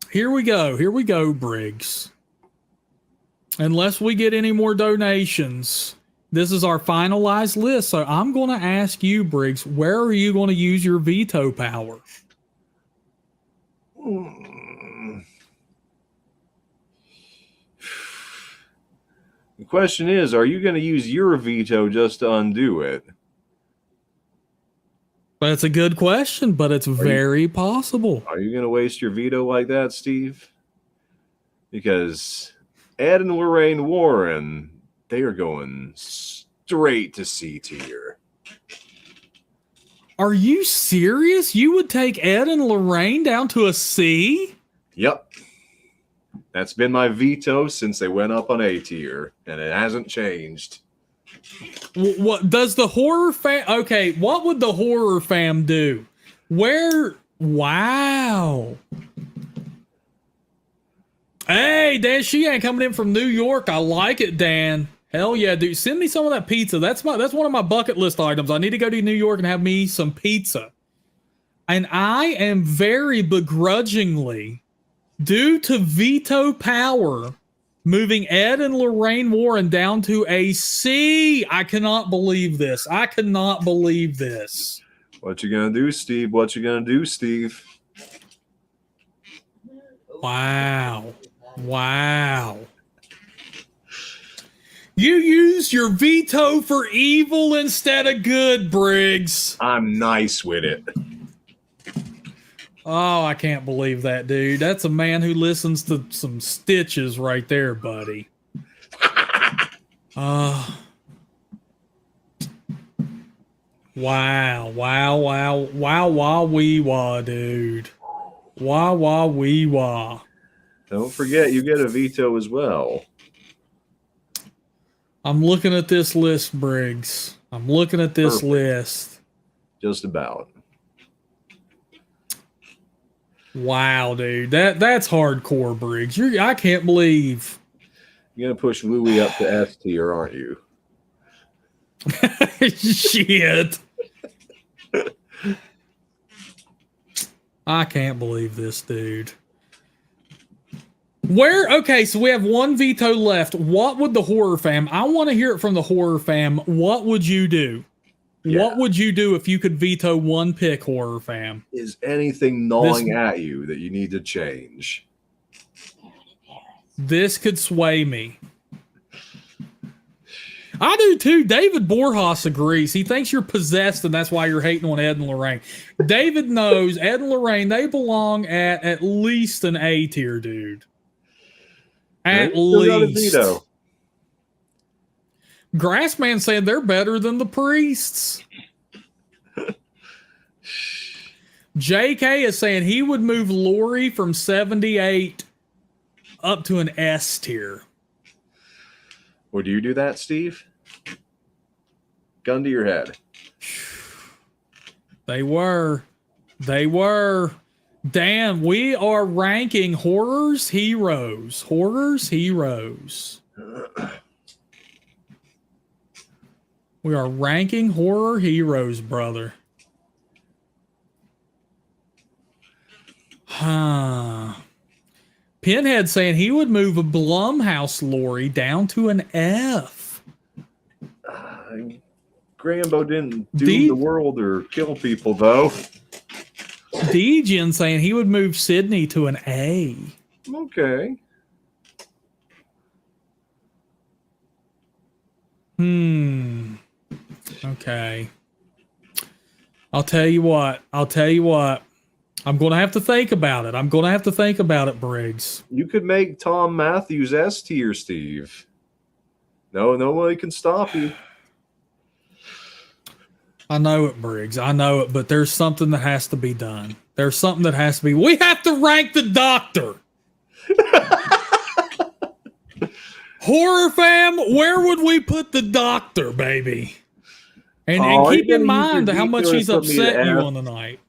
here we go. Here we go, Briggs. Unless we get any more donations, this is our finalized list. So I'm going to ask you, Briggs, where are you going to use your veto power? The question is, are you going to use your veto just to undo it? That's a good question, but it's very possible. Are you going to waste your veto like that, Steve? Because Ed and Lorraine Warren, they are going straight to C tier. Are you serious? You would take Ed and Lorraine down to a C? Yep. That's been my veto since they went up on A tier, and it hasn't changed. What does the HorrorFam? Okay, what would the HorrorFam do? Where? Wow. Hey, Dan, she ain't coming in from New York. I like it, Dan. Hell yeah, dude. Send me some of that pizza. That's one of my bucket list items. I need to go to New York and have me some pizza. And I am very begrudgingly, due to veto power, moving Ed and Lorraine Warren down to a C. I cannot believe this. I cannot believe this. What you gonna do, Steve? What you gonna do, Steve? Wow. Wow. You use your veto for evil instead of good, Briggs. I'm nice with it. Oh, I can't believe that, dude. That's a man who listens to some Stitches right there, buddy. Wow, wee wah, dude. Wee wah. Don't forget, you get a veto as well. I'm looking at this list, Briggs. I'm looking at this Perfect. list. Just about. Wow, dude. That's hardcore, Briggs. I can't believe. You're gonna push Louie up to S tier, aren't you? Shit. I can't believe this, dude. Okay, so we have one veto left. What would the HorrorFam? I want to hear it from the HorrorFam. What would you do? Yeah. What would you do if you could veto one pick, HorrorFam? Is anything gnawing at you that you need to change? This could sway me. I do too. David Borjas agrees. He thinks you're possessed and that's why you're hating on Ed and Lorraine. David knows Ed and Lorraine, they belong at least an A tier, dude. At least. Grassman saying they're better than the priests. JK is saying he would move Lori from 78 up to an S tier. Would you do that, Steve? Gun to your head. They were. Dan, we are ranking horrors, heroes. Horrors, heroes. We are ranking horror heroes, brother. Pinhead saying he would move a Blumhouse Lori down to an F. Grambo didn't doom the world or kill people, though. Dejan saying he would move Sidney to an A. Okay. Okay. I'll tell you what. I'm going to have to think about it. Briggs. You could make Tom Matthews S tier, Steve. No, nobody can stop you. I know it, Briggs. I know it, but there's something that has to be done. We have to rank the Doctor. HorrorFam, where would we put the Doctor, baby? And keep in mind how much he's upset you on the night.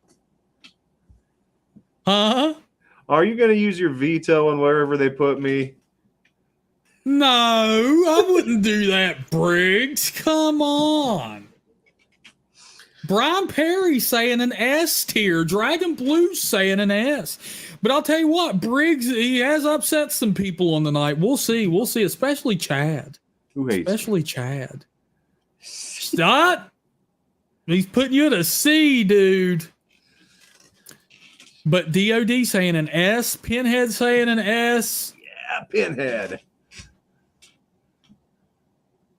Huh? Are you going to use your veto on wherever they put me? No, I wouldn't do that, Briggs. Come on. Brian Perry saying an S tier. Dragon Blues saying an S. But I'll tell you what, Briggs, he has upset some people on the night. We'll see. We'll see, especially Chad. Who hates Especially Chad. Stop. He's putting you at a C, dude. But DOD saying an S. Pinhead saying an S. Yeah, Pinhead.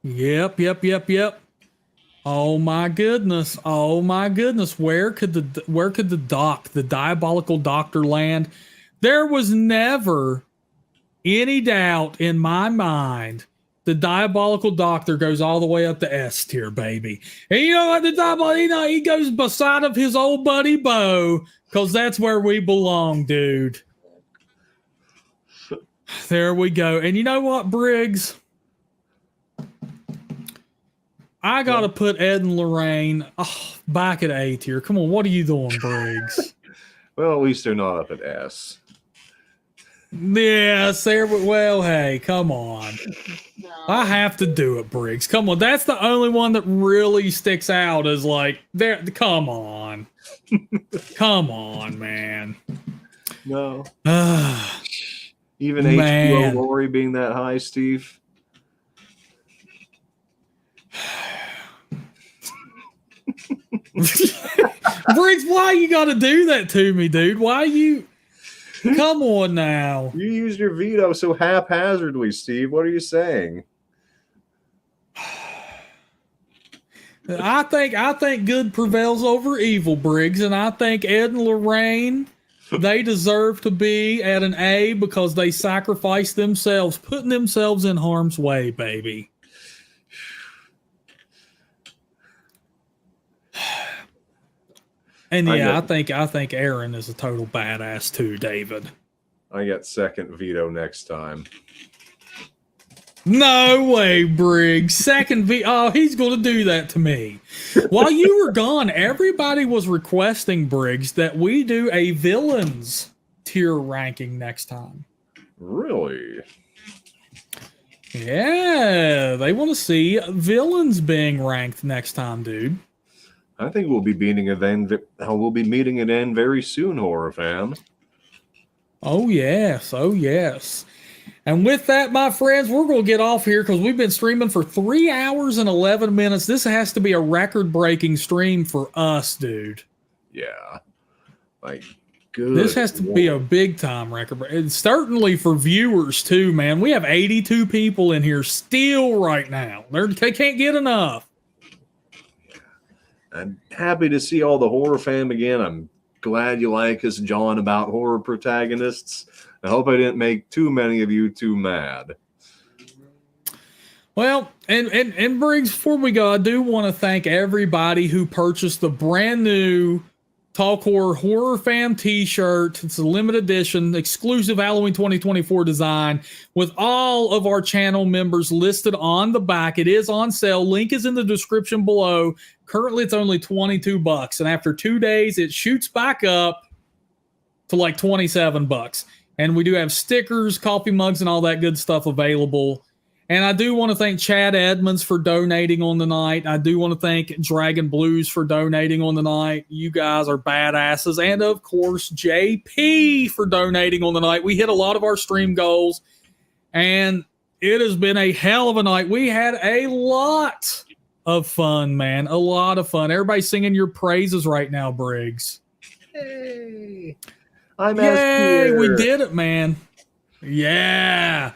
Yep. Oh my goodness. Where could the diabolical doctor land? There was never any doubt in my mind. The diabolical doctor goes all the way up to S tier, baby. And you know what? He goes beside of his old buddy Bo, because that's where we belong, dude. There we go. And you know what, Briggs? I got to put Ed and Lorraine back at A tier. Come on, what are you doing, Briggs? Well, at least they're not up at S. Yeah, Sarah, well, hey, come on. No. I have to do it, Briggs. Come on, that's the only one that really sticks out as like, there. Come on. Come on, man. No. Even H2O Lori being that high, Steve? Briggs, why you got to do that to me, dude? Why you... Come on now. You used your veto so haphazardly, Steve. What are you saying? I think good prevails over evil, Briggs, and I think Ed and Lorraine, they deserve to be at an A because they sacrificed themselves, putting themselves in harm's way, baby. And yeah, I think Aaron is a total badass too, David. I get second veto next time. No way, Briggs. Second veto. Oh, he's going to do that to me. While you were gone, everybody was requesting, Briggs, that we do a villains tier ranking next time. Really? Yeah, they want to see villains being ranked next time, dude. I think we'll be meeting it in very soon, HorrorFam. Oh yes. And with that, my friends, we're going to get off here because we've been streaming for 3 hours and 11 minutes. This has to be a record-breaking stream for us, dude. Yeah. Like, good. This has to be a big-time record. And certainly for viewers, too, man. We have 82 people in here still right now. They can't get enough. I'm happy to see all the horror fam again. I'm glad you like us, John, about horror protagonists. I hope I didn't make too many of you too mad. Well, and Briggs, before we go, I do want to thank everybody who purchased the brand new Talk Horror Fam t-shirt. It's a limited edition, exclusive Halloween 2024 design with all of our channel members listed on the back. It is on sale. Link is in the description below. Currently, it's only $22, and after 2 days, it shoots back up to like $27. And we do have stickers, coffee mugs, and all that good stuff available. And I do want to thank Chad Edmonds for donating on the night. I do want to thank Dragon Blues for donating on the night. You guys are badasses. And, of course, JP for donating on the night. We hit a lot of our stream goals, and it has been a hell of a night. We had a lot of fun, man. A lot of fun. Everybody's singing your praises right now, Briggs. Hey. I'm Yay, we did it, man. Yeah.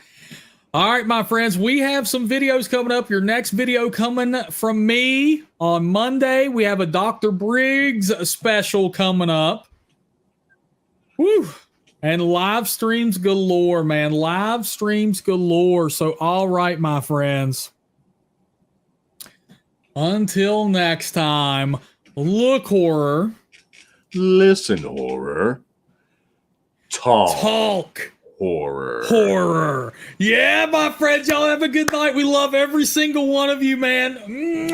All right, my friends, we have some videos coming up. Your next video coming from me on Monday. We have a Dr. Briggs special coming up. Woo. And live streams galore, man. Live streams galore. So, all right, my friends. Until next time, look horror. Listen horror. Talk horror. Yeah, my friends, y'all have a good night. We love every single one of you, man. Mwah!